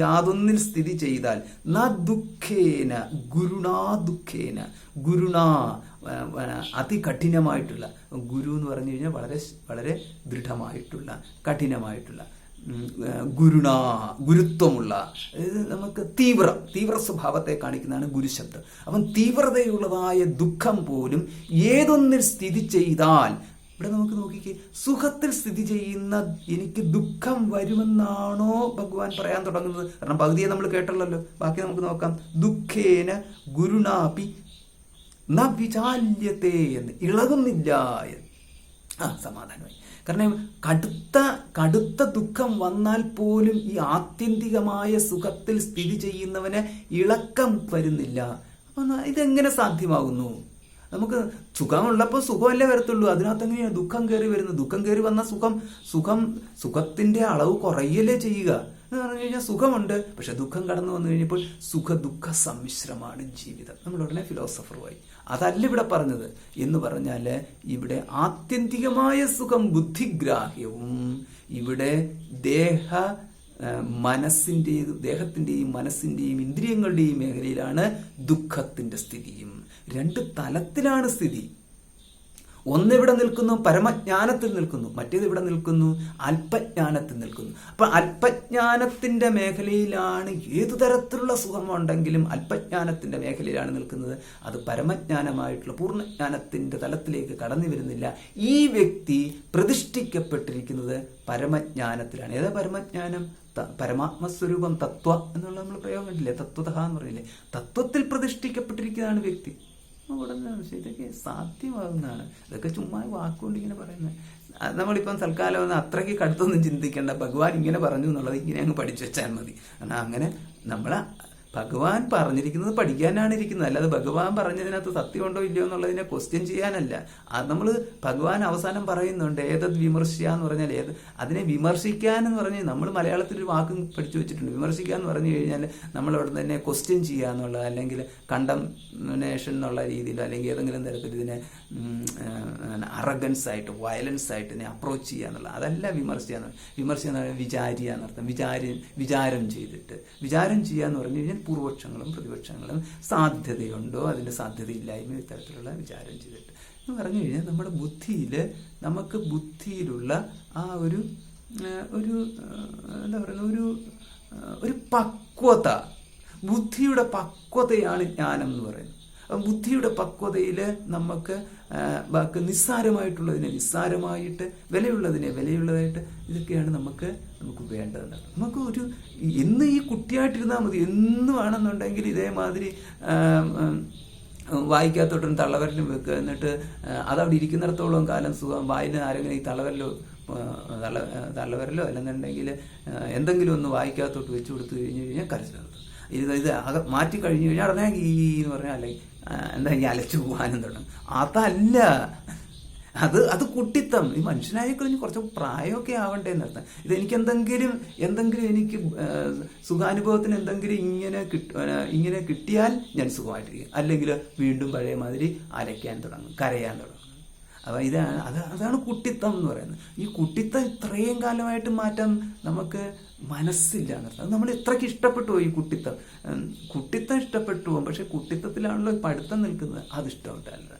യാതൊന്നിൽ സ്ഥിതി ചെയ്താൽ, ന ദുഃഖേന, ഗുരുണാ ദുഃഖേന, ഗുരുണാ അതികഠിനമായിട്ടുള്ള, ഗുരു എന്ന് പറഞ്ഞു കഴിഞ്ഞാൽ വളരെ വളരെ ദൃഢമായിട്ടുള്ള, കഠിനമായിട്ടുള്ള, ഗുരുത്വമുള്ള, അതായത് നമുക്ക് തീവ്ര സ്വഭാവത്തെ കാണിക്കുന്നതാണ് ഗുരുശബ്ദം. അപ്പം തീവ്രതയുള്ളതായ ദുഃഖം പോലും ഏതൊന്നിൽ സ്ഥിതി ചെയ്താൽ, ഇവിടെ നമുക്ക് നോക്കിക്കേ, സുഖത്തിൽ സ്ഥിതി ചെയ്യുന്ന എനിക്ക് ദുഃഖം വരുമെന്നാണോ ഭഗവാൻ പറയാൻ തുടങ്ങുന്നത്? കാരണം പകുതിയെ നമ്മൾ കേട്ടല്ലോ, ബാക്കി നമുക്ക് നോക്കാം. ദുഃഖേന ഗുരുണാപി ന വിചാല്യത്തെ എന്ന്, ഇളകുന്നില്ല എന്ന്. സമാധാനമായി. കാരണം കടുത്ത ദുഃഖം വന്നാൽ പോലും ഈ ആത്യന്തികമായ സുഖത്തിൽ സ്ഥിതി ചെയ്യുന്നവന് ഇളക്കം വരുന്നില്ല. അപ്പൊ ഇതെങ്ങനെ സാധ്യമാകുന്നു? നമുക്ക് സുഖമുള്ളപ്പോൾ സുഖമല്ലേ വരത്തുള്ളൂ. അതിനകത്ത് എങ്ങനെയാണ് ദുഃഖം കയറി വരുന്നത്? ദുഃഖം കയറി വന്ന സുഖത്തിന്റെ അളവ് കുറയല്ലേ ചെയ്യുക എന്ന് പറഞ്ഞു കഴിഞ്ഞാൽ സുഖമുണ്ട്, പക്ഷെ ദുഃഖം കടന്നു വന്നു കഴിഞ്ഞപ്പോൾ ദുഃഖ സമ്മിശ്രമാണ് ജീവിതം. നമ്മൾ ഉടനെ ഫിലോസഫറുമായി. അതല്ല ഇവിടെ പറഞ്ഞത്. എന്ന് പറഞ്ഞാൽ ഇവിടെ ആത്യന്തികമായ സുഖം ബുദ്ധിഗ്രാഹ്യവും ഇവിടെ ദേഹത്തിന്റെയും മനസ്സിന്റെയും ഇന്ദ്രിയങ്ങളുടെയും മേഖലയിലാണ് ദുഃഖത്തിന്റെ സ്ഥിതിയും. രണ്ട് തലത്തിലാണ് സ്ഥിതി. ഒന്നിവിടെ നിൽക്കുന്നു, പരമജ്ഞാനത്തിൽ നിൽക്കുന്നു, മറ്റേത് ഇവിടെ നിൽക്കുന്നു, അല്പജ്ഞാനത്തിൽ നിൽക്കുന്നു. അപ്പൊ അല്പജ്ഞാനത്തിന്റെ മേഖലയിലാണ് ഏതു തരത്തിലുള്ള സുഖമുണ്ടെങ്കിലും അല്പജ്ഞാനത്തിന്റെ മേഖലയിലാണ് നിൽക്കുന്നത്. അത് പരമജ്ഞാനമായിട്ടുള്ള പൂർണ്ണജ്ഞാനത്തിന്റെ തലത്തിലേക്ക് കടന്നു വരുന്നില്ല. ഈ വ്യക്തി പ്രതിഷ്ഠിക്കപ്പെട്ടിരിക്കുന്നത് പരമജ്ഞാനത്തിലാണ്. ഏതാ പരമജ്ഞാനം? പരമാത്മസ്വരൂപം, തത്വ എന്നുള്ള നമ്മൾ പ്രയോഗം കണ്ടില്ലേ, തത്വതഃ എന്ന് പറഞ്ഞില്ലേ. തത്വത്തിൽ പ്രതിഷ്ഠിക്കപ്പെട്ടിരിക്കുന്നതാണ് വ്യക്തി. ഉടനെ ഇതൊക്കെ സാധ്യമാകുന്നതാണ്. ഇതൊക്കെ ചുമ്മാ വാക്കുകൊണ്ട് ഇങ്ങനെ പറയുന്നത്. നമ്മളിപ്പം തൽക്കാലം ഒന്ന് അത്രയ്ക്ക് കടുത്തൊന്നും ചിന്തിക്കേണ്ട. ഭഗവാൻ ഇങ്ങനെ പറഞ്ഞു എന്നുള്ളത് ഇങ്ങനെ അങ്ങ് പഠിച്ചു വെച്ചാൽ മതി. കാരണം അങ്ങനെ ഭഗവാൻ പറഞ്ഞിരിക്കുന്നത് പഠിക്കാനാണ് ഇരിക്കുന്നത്, അല്ലാതെ ഭഗവാൻ പറഞ്ഞതിനകത്ത് സത്യമുണ്ടോ ഇല്ലയോ എന്നുള്ളതിനെ ക്വസ്റ്റ്യൻ ചെയ്യാനല്ല. അത് നമ്മൾ ഭഗവാൻ അവസാനം പറയുന്നുണ്ട്, ഏതത് വിമർശിക്കുക എന്ന് പറഞ്ഞാൽ അതിനെ വിമർശിക്കാൻ എന്ന് പറഞ്ഞാൽ നമ്മൾ മലയാളത്തിൽ ഒരു വാക്കും പഠിച്ചു വെച്ചിട്ടുണ്ട്. വിമർശിക്കുക എന്ന് പറഞ്ഞു കഴിഞ്ഞാൽ നമ്മൾ അവിടെ തന്നെ ക്വസ്റ്റ്യൻ ചെയ്യുക എന്നുള്ളത്, അല്ലെങ്കിൽ കണ്ടംനേഷൻ എന്നുള്ള രീതിയിൽ, അല്ലെങ്കിൽ ഏതെങ്കിലും തരത്തിൽ ഇതിനെ അറഗൻസ് ആയിട്ട് വയലൻസ് ആയിട്ട് ഇതിനെ അപ്രോച്ച് ചെയ്യുക എന്നുള്ളത്. അതല്ല വിമർശിക്കുക. വിമർശിക്കുക എന്ന് പറഞ്ഞാൽ വിചാരിക എന്നർത്ഥം. വിചാരം ചെയ്തിട്ട് വിചാരം ചെയ്യുക എന്ന് പറഞ്ഞു കഴിഞ്ഞാൽ പൂർവപക്ഷങ്ങളും പ്രതിപക്ഷങ്ങളും സാധ്യതയുണ്ടോ അതിൻ്റെ സാധ്യതയില്ലായ്മ ഇത്തരത്തിലുള്ള വിചാരം ചെയ്തിട്ട് എന്ന് പറഞ്ഞു കഴിഞ്ഞാൽ നമ്മുടെ നമുക്ക് ബുദ്ധിയിലുള്ള ആ ഒരു എന്താ പറയുന്ന ഒരു പക്വത, ബുദ്ധിയുടെ പക്വതയാണ് ജ്ഞാനം എന്ന് പറയുന്നത്. ബുദ്ധിയുടെ പക്വതയിൽ നമുക്ക് നിസ്സാരമായിട്ടുള്ളതിനെ നിസ്സാരമായിട്ട്, വിലയുള്ളതിനെ വിലയുള്ളതായിട്ട്, ഇതൊക്കെയാണ് നമുക്ക് വേണ്ടതെന്നാണ്. നമുക്ക് എന്ന് ഈ കുട്ടിയായിട്ടിരുന്നാൽ മതി. എന്ന് വേണമെന്നുണ്ടെങ്കിൽ ഇതേമാതിരി വായിക്കാത്തോട്ടും തള്ളവരലും വെക്കുക. എന്നിട്ട് അതവിടെ ഇരിക്കുന്നിടത്തോളം കാലം സുഖം. വായിന് ആരെങ്കിലും ഈ തള്ളവരലോ അല്ലെന്നുണ്ടെങ്കിൽ എന്തെങ്കിലും ഒന്ന് വായിക്കാത്തോട്ട് വെച്ച് കൊടുത്തു കഴിഞ്ഞ് കഴിഞ്ഞാൽ കരച്ചിൽ നിർത്തും. ഇത് മാറ്റി കഴിഞ്ഞു കഴിഞ്ഞാൽ ഉടനെ എന്ന് പറഞ്ഞാൽ അല്ലെങ്കിൽ എന്താ ഈ അലച്ചു പോകാനും തുടങ്ങും. അതല്ല, അത് കുട്ടിത്തം. ഈ മനുഷ്യനായി കഴിഞ്ഞ് കുറച്ച് പ്രായമൊക്കെ ആവണ്ടേ എന്നർത്ഥം. ഇതെനിക്ക് എന്തെങ്കിലും എനിക്ക് സുഖാനുഭവത്തിന് എന്തെങ്കിലും ഇങ്ങനെ കിട്ടിയാൽ ഞാൻ സുഖമായിട്ടിരിക്കും. അല്ലെങ്കിൽ വീണ്ടും പഴയ മാതിരി അലയ്ക്കാൻ തുടങ്ങും, കരയാൻ തുടങ്ങും. അപ്പോൾ അതാണ് കുട്ടിത്തം എന്ന് പറയുന്നത്. ഈ കുട്ടിത്തം ഇത്രയും കാലമായിട്ട് മാറ്റാൻ നമുക്ക് മനസ്സില്ല എന്നർത്ഥം. അത് നമ്മൾ ഇത്രയ്ക്ക് ഇഷ്ടപ്പെട്ടു പോകും. ഈ കുട്ടിത്തം ഇഷ്ടപ്പെട്ടു പോകും. പക്ഷെ കുട്ടിത്തത്തിലാണല്ലോ പഠിത്തം നിൽക്കുന്നത്. അത് ഇഷ്ടപ്പെട്ടല്ല.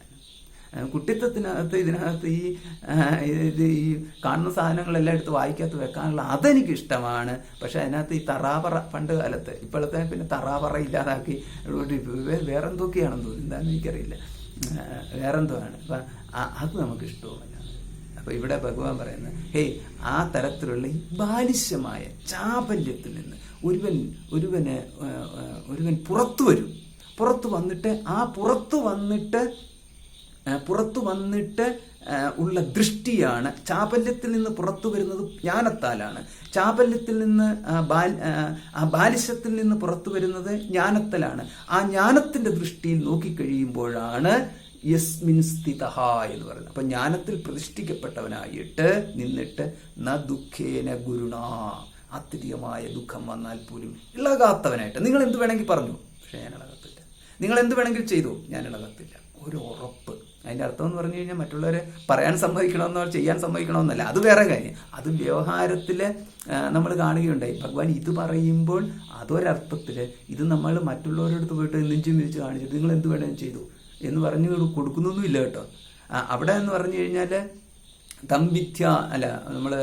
ഇതിനകത്ത് ഈ കാണുന്ന സാധനങ്ങളെല്ലാം എടുത്ത് വായിക്കകത്ത് വെക്കാനുള്ള അതെനിക്ക് ഇഷ്ടമാണ്. പക്ഷെ അതിനകത്ത് ഈ തറാപറ പണ്ട് കാലത്ത്, ഇപ്പോഴത്തെ പിന്നെ തറാപറ ഇല്ലാതാക്കി വേറെന്തൊക്കെയാണെന്ന് തോന്നുന്നു, എന്താണെന്ന് എനിക്കറിയില്ല, വേറെന്തോ ആണ്. അപ്പം അത് നമുക്ക് ഇഷ്ടവുമല്ല. അപ്പോൾ ഇവിടെ ഭഗവാൻ പറയുന്നത്, ആ തരത്തിലുള്ള ഈ ബാലിശമായ ചാപല്യത്തിൽ നിന്ന് ഒരുവൻ പുറത്തു വരും. പുറത്തു വന്നിട്ട് ഉള്ള ദൃഷ്ടിയാണ്. ചാപല്യത്തിൽ നിന്ന് പുറത്തു വരുന്നത് ജ്ഞാനത്താലാണ്. ചാപല്യത്തിൽ നിന്ന് ബാലിശത്തിൽ നിന്ന് പുറത്തു വരുന്നത് ജ്ഞാനത്തിലാണ്. ആ ജ്ഞാനത്തിന്റെ ദൃഷ്ടിയിൽ നോക്കിക്കഴിയുമ്പോഴാണ് യസ്മിൻ സ്ഥിതഃ എന്ന് പറയുന്നത്. അപ്പൊ ജ്ഞാനത്തിൽ പ്രതിഷ്ഠിക്കപ്പെട്ടവനായിട്ട് നിന്നിട്ട് ന ദുഃഖേന ഗുരുണാ, അത്യധികമായ ദുഃഖം വന്നാൽ പോലും ഇളകാത്തവനായിട്ട്. നിങ്ങൾ എന്ത് വേണമെങ്കിൽ പറഞ്ഞു, പക്ഷെ ഞാൻ ഇളകത്തില്ല. നിങ്ങൾ എന്ത് വേണമെങ്കിൽ ചെയ്തു, ഞാൻ ഇളകത്തില്ല. ഒരു ഉറപ്പ്. അതിൻ്റെ അർത്ഥം എന്ന് പറഞ്ഞു കഴിഞ്ഞാൽ മറ്റുള്ളവരെ പറയാൻ സമ്മതിക്കണമെന്നോ ചെയ്യാൻ സമ്മതിക്കണമെന്നല്ല, അത് വേറെ കാര്യം. അത് വ്യവഹാരത്തിൽ നമ്മൾ കാണുകയുണ്ടായി. ഭഗവാൻ ഇത് പറയുമ്പോൾ അതൊരർത്ഥത്തിൽ ഇത് നമ്മൾ മറ്റുള്ളവരടുത്ത് പോയിട്ട് നെഞ്ചും വിരിച്ച് കാണിച്ചിട്ട് നിങ്ങൾ എന്ത് വേണമെങ്കിലും ചെയ്തു എന്ന് പറഞ്ഞു കൊടുക്കുന്നൊന്നുമില്ല കേട്ടോ. അവിടെ എന്ന് പറഞ്ഞു കഴിഞ്ഞാൽ തംവിദ്യ അല്ല, നമ്മൾ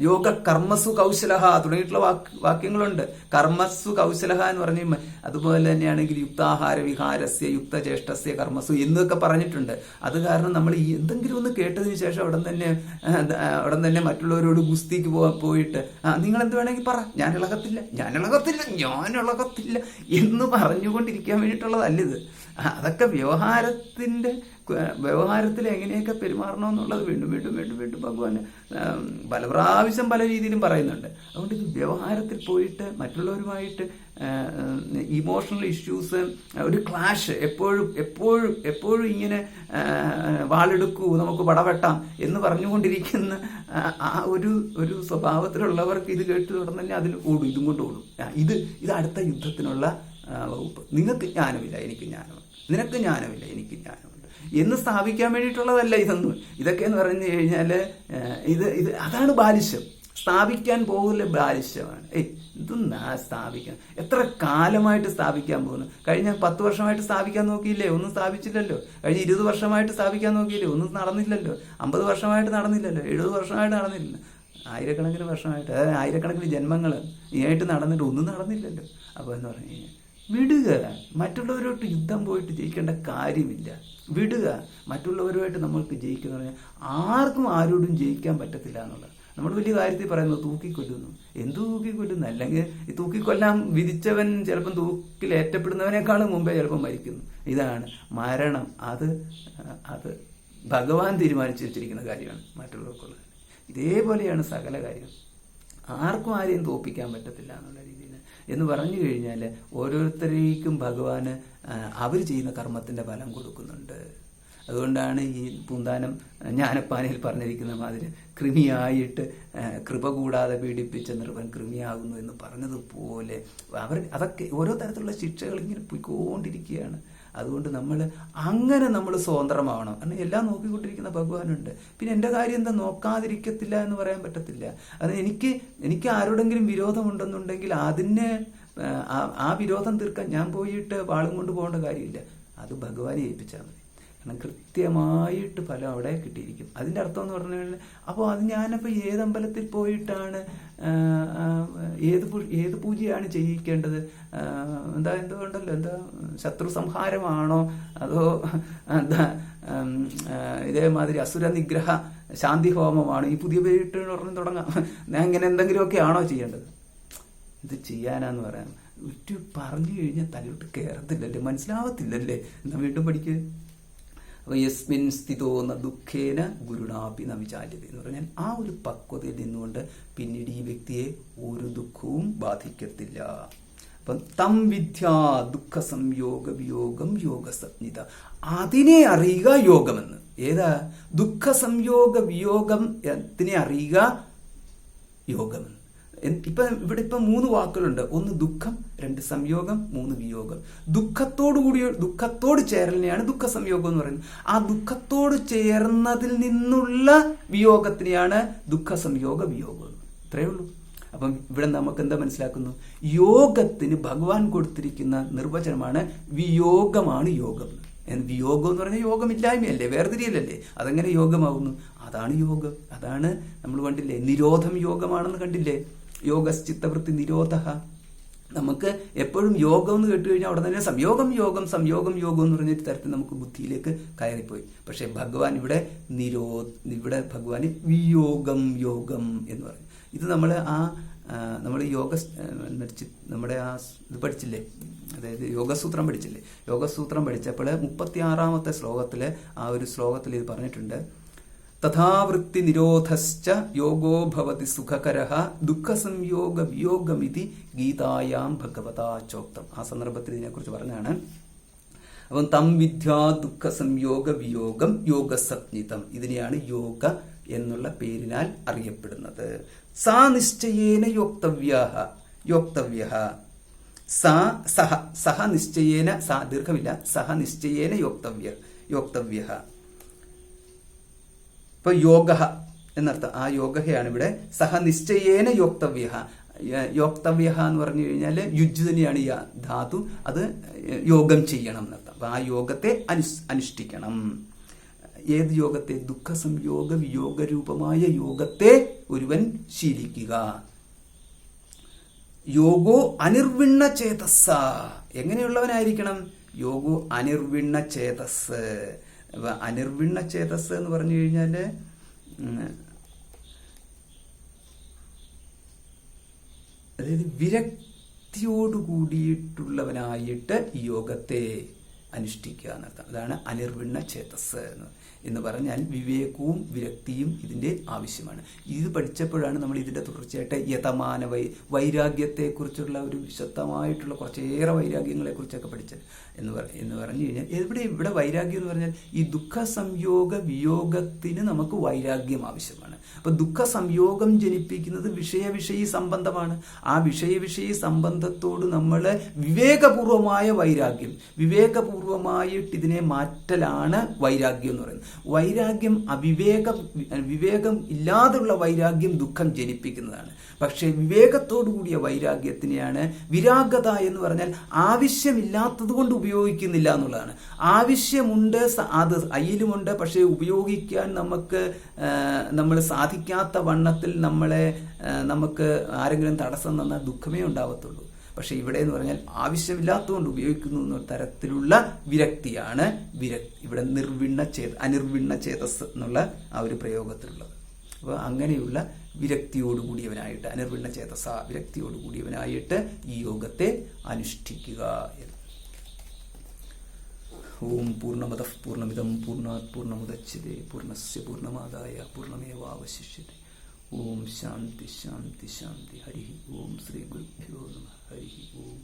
യോഗ കർമ്മസു കൗശലഹ തുടങ്ങിയിട്ടുള്ള വാക്യങ്ങളുണ്ട്. കർമ്മസു കൗശലഹ എന്ന് പറഞ്ഞു. അതുപോലെ തന്നെയാണെങ്കിൽ യുക്താഹാര വിഹാരസ്യ യുക്തചേഷ്ടസ്യ കർമ്മസു എന്നൊക്കെ പറഞ്ഞിട്ടുണ്ട്. അത് കാരണം നമ്മൾ ഈ എന്തെങ്കിലും ഒന്ന് കേട്ടതിന് ശേഷം ഉടൻ തന്നെ മറ്റുള്ളവരോട് ഗുസ്തിക്ക് പോയിട്ട് നിങ്ങൾ എന്ത് വേണമെങ്കിൽ പറ, ഞാൻ ഇളകത്തില്ല എന്ന് പറഞ്ഞുകൊണ്ടിരിക്കാൻ വേണ്ടിയിട്ടുള്ളതല്ലിത്. അതൊക്കെ വ്യവഹാരത്തിൽ എങ്ങനെയൊക്കെ പെരുമാറണമെന്നുള്ളത് വീണ്ടും ഭഗവാൻ പല പ്രാവശ്യം പല രീതിയിലും പറയുന്നുണ്ട്. അതുകൊണ്ട് ഇത് വ്യവഹാരത്തിൽ പോയിട്ട് മറ്റുള്ളവരുമായിട്ട് ഇമോഷണൽ ഇഷ്യൂസ്, ഒരു ക്ലാഷ്, എപ്പോഴും ഇങ്ങനെ വാളെടുക്കൂ നമുക്ക് പടവെട്ടാം എന്ന് പറഞ്ഞുകൊണ്ടിരിക്കുന്ന ആ ഒരു സ്വഭാവത്തിലുള്ളവർക്ക് ഇത് കേട്ട് തുടർന്ന് തന്നെ അതിൽ ഇതും കൊണ്ട് ഓടും. ഇത് അടുത്ത യുദ്ധത്തിനുള്ള വകുപ്പ്. നിങ്ങൾക്ക് ജ്ഞാനമില്ല, എനിക്ക് ജ്ഞാനമാണ്. നിനക്ക് ജ്ഞാനമില്ല, എനിക്ക് ജ്ഞാനമുണ്ട് എന്ന് സ്ഥാപിക്കാൻ വേണ്ടിയിട്ടുള്ളതല്ല ഇതൊന്നും. ഇതൊക്കെ എന്ന് പറഞ്ഞു കഴിഞ്ഞാൽ അതാണ് ബാലിശ്യം. സ്ഥാപിക്കാൻ പോകില്ല, ബാലിശ്യമാണ്. ഇതൊന്നാ സ്ഥാപിക്കാൻ എത്ര കാലമായിട്ട് സ്ഥാപിക്കാൻ പോകുന്നു? കഴിഞ്ഞ 10 വർഷമായിട്ട് സ്ഥാപിക്കാൻ നോക്കിയില്ലേ? ഒന്നും സ്ഥാപിച്ചില്ലല്ലോ. കഴിഞ്ഞ 20 വർഷമായിട്ട് സ്ഥാപിക്കാൻ നോക്കിയില്ലേ? ഒന്നും നടന്നില്ലല്ലോ. 50 വർഷമായിട്ട് നടന്നില്ലല്ലോ. 70 വർഷമായിട്ട് നടന്നില്ല. ആയിരക്കണക്കിന് വർഷമായിട്ട്, അതായത് ആയിരക്കണക്കിന് ജന്മങ്ങൾ ആയിട്ട് നടന്നിട്ട് ഒന്നും നടന്നില്ലല്ലോ. അപ്പോൾ എന്ന് പറഞ്ഞു കഴിഞ്ഞാൽ വിടുക. മറ്റുള്ളവരോട്ട് യുദ്ധം പോയിട്ട് ജയിക്കേണ്ട കാര്യമില്ല. വിടുക. മറ്റുള്ളവരുമായിട്ട് നമ്മൾക്ക് ജയിക്കുക എന്ന് പറഞ്ഞാൽ ആർക്കും ആരോടും ജയിക്കാൻ പറ്റത്തില്ല എന്നുള്ളത്. നമ്മൾ വലിയ കാര്യത്തിൽ പറയുന്നത് തൂക്കിക്കൊല്ലുന്നു. എന്തു തൂക്കിക്കൊല്ലുന്നു? അല്ലെങ്കിൽ ഈ തൂക്കിക്കൊല്ലാൻ വിധിച്ചവൻ ചിലപ്പം തൂക്കിൽ ഏറ്റപ്പെടുന്നവനേക്കാളും മുമ്പേ ചിലപ്പം മരിക്കുന്നു. ഇതാണ് മരണം. അത് ഭഗവാൻ തീരുമാനിച്ചു വെച്ചിരിക്കുന്ന കാര്യമാണ് മറ്റുള്ളവർക്കുള്ളത്. ഇതേപോലെയാണ് സകല കാര്യം. ആർക്കും ആരെയും തോൽപ്പിക്കാൻ പറ്റത്തില്ല എന്നുള്ള രീതിയിൽ എന്ന് പറഞ്ഞു കഴിഞ്ഞാൽ ഓരോരുത്തരേക്കും ഭഗവാന് അവർ ചെയ്യുന്ന കർമ്മത്തിൻ്റെ ഫലം കൊടുക്കുന്നുണ്ട്. അതുകൊണ്ടാണ് ഈ പൂന്താനം ജ്ഞാനപ്പാനയിൽ പറഞ്ഞിരിക്കുന്ന മാതിരി കൃമിയായിട്ട് കൃപ കൂടാതെ പീഡിപ്പിച്ച നിർവൻ കൃമിയാകുന്നു എന്ന് പറഞ്ഞതുപോലെ അതൊക്കെ ഓരോ തരത്തിലുള്ള ശിക്ഷകൾ ഇങ്ങനെ പോയിക്കൊണ്ടിരിക്കുകയാണ്. അതുകൊണ്ട് നമ്മൾ സ്വതന്ത്രമാവണം. കാരണം എല്ലാം നോക്കിക്കൊണ്ടിരിക്കുന്ന ഭഗവാനുണ്ട്. പിന്നെ എൻ്റെ കാര്യം എന്താ നോക്കാതിരിക്കത്തില്ല എന്ന് പറയാൻ പറ്റത്തില്ല. അത് എനിക്ക് ആരോടെങ്കിലും വിരോധമുണ്ടെന്നുണ്ടെങ്കിൽ അതിന് ആ വിരോധം തീർക്കാൻ ഞാൻ പോയിട്ട് വാളും കൊണ്ട് പോകേണ്ട കാര്യമില്ല. അത് ഭഗവാനെ ഏൽപ്പിച്ചാൽ മതി. കാരണം കൃത്യമായിട്ട് ഫലം അവിടെ കിട്ടിയിരിക്കും. അതിൻ്റെ അർത്ഥം എന്ന് പറഞ്ഞു കഴിഞ്ഞാൽ അപ്പോൾ അത് ഞാനപ്പോൾ ഏതമ്പലത്തിൽ പോയിട്ടാണ് ഏത് പൂജയാണ് ചെയ്യിക്കേണ്ടത്? എന്തുകൊണ്ടല്ലോ ശത്രു സംഹാരമാണോ അതോ ഇതേമാതിരി അസുര നിഗ്രഹ ശാന്തി ഹോമമാണോ? ഈ പുതിയ പേരിട്ട് ഉടനെ തുടങ്ങാം. ഇങ്ങനെ എന്തെങ്കിലുമൊക്കെ ആണോ ചെയ്യേണ്ടത്? ഇത് ചെയ്യാനാന്ന് പറയാം. പറഞ്ഞു കഴിഞ്ഞാൽ തലയോട്ട് കയറത്തില്ലല്ലേ, മനസ്സിലാവത്തില്ലല്ലേ? എന്നാ വീണ്ടും പഠിക്കുക. അപ്പോൾ യസ്മിൻ സ്ഥിതോ ന ദുഃഖേന ഗുരുണാപി ന വിചാല്യത എന്ന് പറഞ്ഞാൽ ആ ഒരു പക്വതയിൽ നിന്നുകൊണ്ട് പിന്നീട് ഈ വ്യക്തിയെ ഒരു ദുഃഖവും ബാധിക്കത്തില്ല. അപ്പം തം വിദ്യാ ദുഃഖ സംയോഗ വിയോഗം യോഗസഞ്ജിത. അതിനെ അറിയുക യോഗമെന്ന്. ഏതാ? ദുഃഖ സംയോഗ വിയോഗത്തിനെ അറിയുക യോഗമെന്ന്. ഇവിടെ 3 വാക്കുകളുണ്ട്. 1 ദുഃഖം, 2 സംയോഗം, 3 വിയോഗം. ദുഃഖത്തോട് ചേരലിനെയാണ് ദുഃഖ സംയോഗം എന്ന് പറയുന്നത്. ആ ദുഃഖത്തോട് ചേർന്നതിൽ നിന്നുള്ള വിയോഗത്തിനെയാണ് ദുഃഖ സംയോഗ വിയോഗം. ഇത്രയേ ഉള്ളൂ. അപ്പം ഇവിടെ നമുക്ക് എന്താ മനസ്സിലാക്കുന്നു? യോഗത്തിന് ഭഗവാൻ കൊടുത്തിരിക്കുന്ന നിർവചനമാണ് വിയോഗമാണ് യോഗം. വിയോഗം എന്ന് പറഞ്ഞാൽ യോഗമില്ലായ്മയല്ലേ, വേർതിരിയലല്ലേ? അതെങ്ങനെ യോഗമാവുന്നു? അതാണ് യോഗം. അതാണ് നമ്മൾ കണ്ടില്ലേ, നിരോധം യോഗമാണെന്ന് കണ്ടില്ലേ? യോഗശ്ചിത്തവൃത്തി നിരോധ. നമുക്ക് എപ്പോഴും യോഗം എന്ന് കേട്ട് കഴിഞ്ഞാൽ അവിടെ തന്നെ സംയോഗം യോഗം എന്ന് പറഞ്ഞ തരത്തിൽ നമുക്ക് ബുദ്ധിയിലേക്ക് കയറിപ്പോയി. പക്ഷെ ഭഗവാൻ ഇവിടെ ഭഗവാന് വിയോഗം യോഗം എന്ന് പറയും. ഇത് നമ്മൾ നമ്മുടെ ഇത് പഠിച്ചില്ലേ, അതായത് യോഗസൂത്രം പഠിച്ചില്ലേ? യോഗസൂത്രം പഠിച്ചപ്പോൾ 36-ാമത്തെ ശ്ലോകത്തില് ആ ഒരു ശ്ലോകത്തിൽ ഇത് പറഞ്ഞിട്ടുണ്ട്. തഥാവൃത്തി നിരോധശ്ച യോഗോ ഭവതി സുഖകരഃ ദുഃഖ സംയോഗ വിയോഗമിതി ഗീതായാം ഭഗവതാ ചോക്തം. ആ സന്ദർഭത്തിൽ ഇതിനെക്കുറിച്ച് പറഞ്ഞാണ്. അപ്പം തം വിദ്യാ ദുഃഖ സംയോഗ വിയോഗം യോഗസഞ്ജിതം. ഇതിനെയാണ് യോഗ എന്നുള്ള പേരിനാൽ അറിയപ്പെടുന്നത്. സാ നിശ്ചയേന യോക്തവ്യഃ സഹ നിശ്ചയേന, ദീർഘമില്ല, സഹ നിശ്ചയേന യോക്തവ്യഃ. ഇപ്പൊ യോഗ എന്നർത്ഥം. ആ യോഗയാണ് ഇവിടെ. സഹ നിശ്ചയേന യോക്തവ്യ. യോക്തവ്യ എന്ന് പറഞ്ഞു കഴിഞ്ഞാൽ യുജ് തന്നെയാണ് ഈ ധാതു. അത് യോഗം ചെയ്യണം എന്നർത്ഥം. അപ്പൊ ആ യോഗത്തെ അനുഷ്ഠിക്കണം. ഏത് യോഗത്തെ? ദുഃഖ സംയോഗ വിയോഗ രൂപമായ യോഗത്തെ ഒരുവൻ ശീലിക്കുക. യോഗോ അനിർവിണ്ണ ചേതസ്സ. എങ്ങനെയുള്ളവനായിരിക്കണം? യോഗോ അനിർവിണ്ണ ചേതസ്. അനിർവിണ്ണ ചേതസ് എന്ന് പറഞ്ഞു കഴിഞ്ഞാൽ അതായത് വിരക്തിയോട് കൂടിയിട്ടുള്ളവനായിട്ട് ഈ യോഗത്തെ അനുഷ്ഠിക്കുക എന്നർത്ഥം. അതാണ് അനിർവിണ്ണ ചേതസ് എന്ന് പറഞ്ഞാൽ വിവേകവും വിരക്തിയും ഇതിൻ്റെ ആവശ്യമാണ്. ഇത് പഠിച്ചപ്പോഴാണ് നമ്മൾ ഇതിൻ്റെ തുടർച്ചയായിട്ട് യതമാന വൈരാഗ്യത്തെക്കുറിച്ചുള്ള ഒരു വിശദമായിട്ടുള്ള കുറച്ചേറെ വൈരാഗ്യങ്ങളെക്കുറിച്ചൊക്കെ പഠിച്ചത് എന്ന് പറഞ്ഞു കഴിഞ്ഞാൽ ഇവിടെ വൈരാഗ്യം എന്ന് പറഞ്ഞാൽ ഈ ദുഃഖ സംയോഗ വിയോഗത്തിന് നമുക്ക് വൈരാഗ്യം ആവശ്യമാണ്. അപ്പൊ ദുഃഖ സംയോഗം ജനിപ്പിക്കുന്നത് വിഷയവിഷയി സംബന്ധമാണ്. ആ വിഷയവിഷയി സംബന്ധത്തോട് നമ്മൾ വിവേകപൂർവമായ വൈരാഗ്യം, വിവേകപൂർവമായിട്ട് ഇതിനെ മാറ്റലാണ് വൈരാഗ്യം എന്ന് പറയുന്നത്. വൈരാഗ്യം വിവേകം ഇല്ലാതെയുള്ള വൈരാഗ്യം ദുഃഖം ജനിപ്പിക്കുന്നതാണ്. പക്ഷേ വിവേകത്തോടു കൂടിയ വൈരാഗ്യത്തിനെയാണ് വിരാഗത എന്ന് പറഞ്ഞാൽ ആവശ്യമില്ലാത്തത് കൊണ്ട് ഉപയോഗിക്കുന്നില്ല എന്നുള്ളതാണ്. ആവശ്യമുണ്ട്, അത് അയിലുമുണ്ട്, പക്ഷേ ഉപയോഗിക്കാൻ നമ്മൾ സാധിക്കാത്ത വണ്ണത്തിൽ നമുക്ക് ആരെങ്കിലും തടസ്സം തന്നാൽ ദുഃഖമേ ഉണ്ടാവത്തുള്ളൂ. പക്ഷെ ഇവിടെ എന്ന് പറഞ്ഞാൽ ആവശ്യമില്ലാത്തതുകൊണ്ട് ഉപയോഗിക്കുന്നു എന്ന തരത്തിലുള്ള വിരക്തിയാണ് ഇവിടെ അനിർവിണ്ണ ചേതസ് എന്നുള്ള ആ ഒരു പ്രയോഗത്തിലുള്ളത്. അപ്പോൾ അങ്ങനെയുള്ള വിരക്തിയോടുകൂടിയവനായിട്ട്, അനിർവിണ്ണ ചേതസ, വിരക്തിയോടുകൂടിയവനായിട്ട് ഈ യോഗത്തെ അനുഷ്ഠിക്കുക എന്ന്. ഓം പൂർണ്ണമതഃ പൂർണ്ണമിദം പൂർണ്ണാത് പൂർണ്ണമുദച്യതേ പൂർണ്ണസ്യ പൂർണ്ണമാദായ പൂർണ്ണമേവാവശിഷ്യതേ. ഓം ശാന്തി ശാന്തി ശാന്തി. ഹരി ഓം. ശ്രീ ഗുരുഭ്യോ നമഃ. ഹരി ഓം.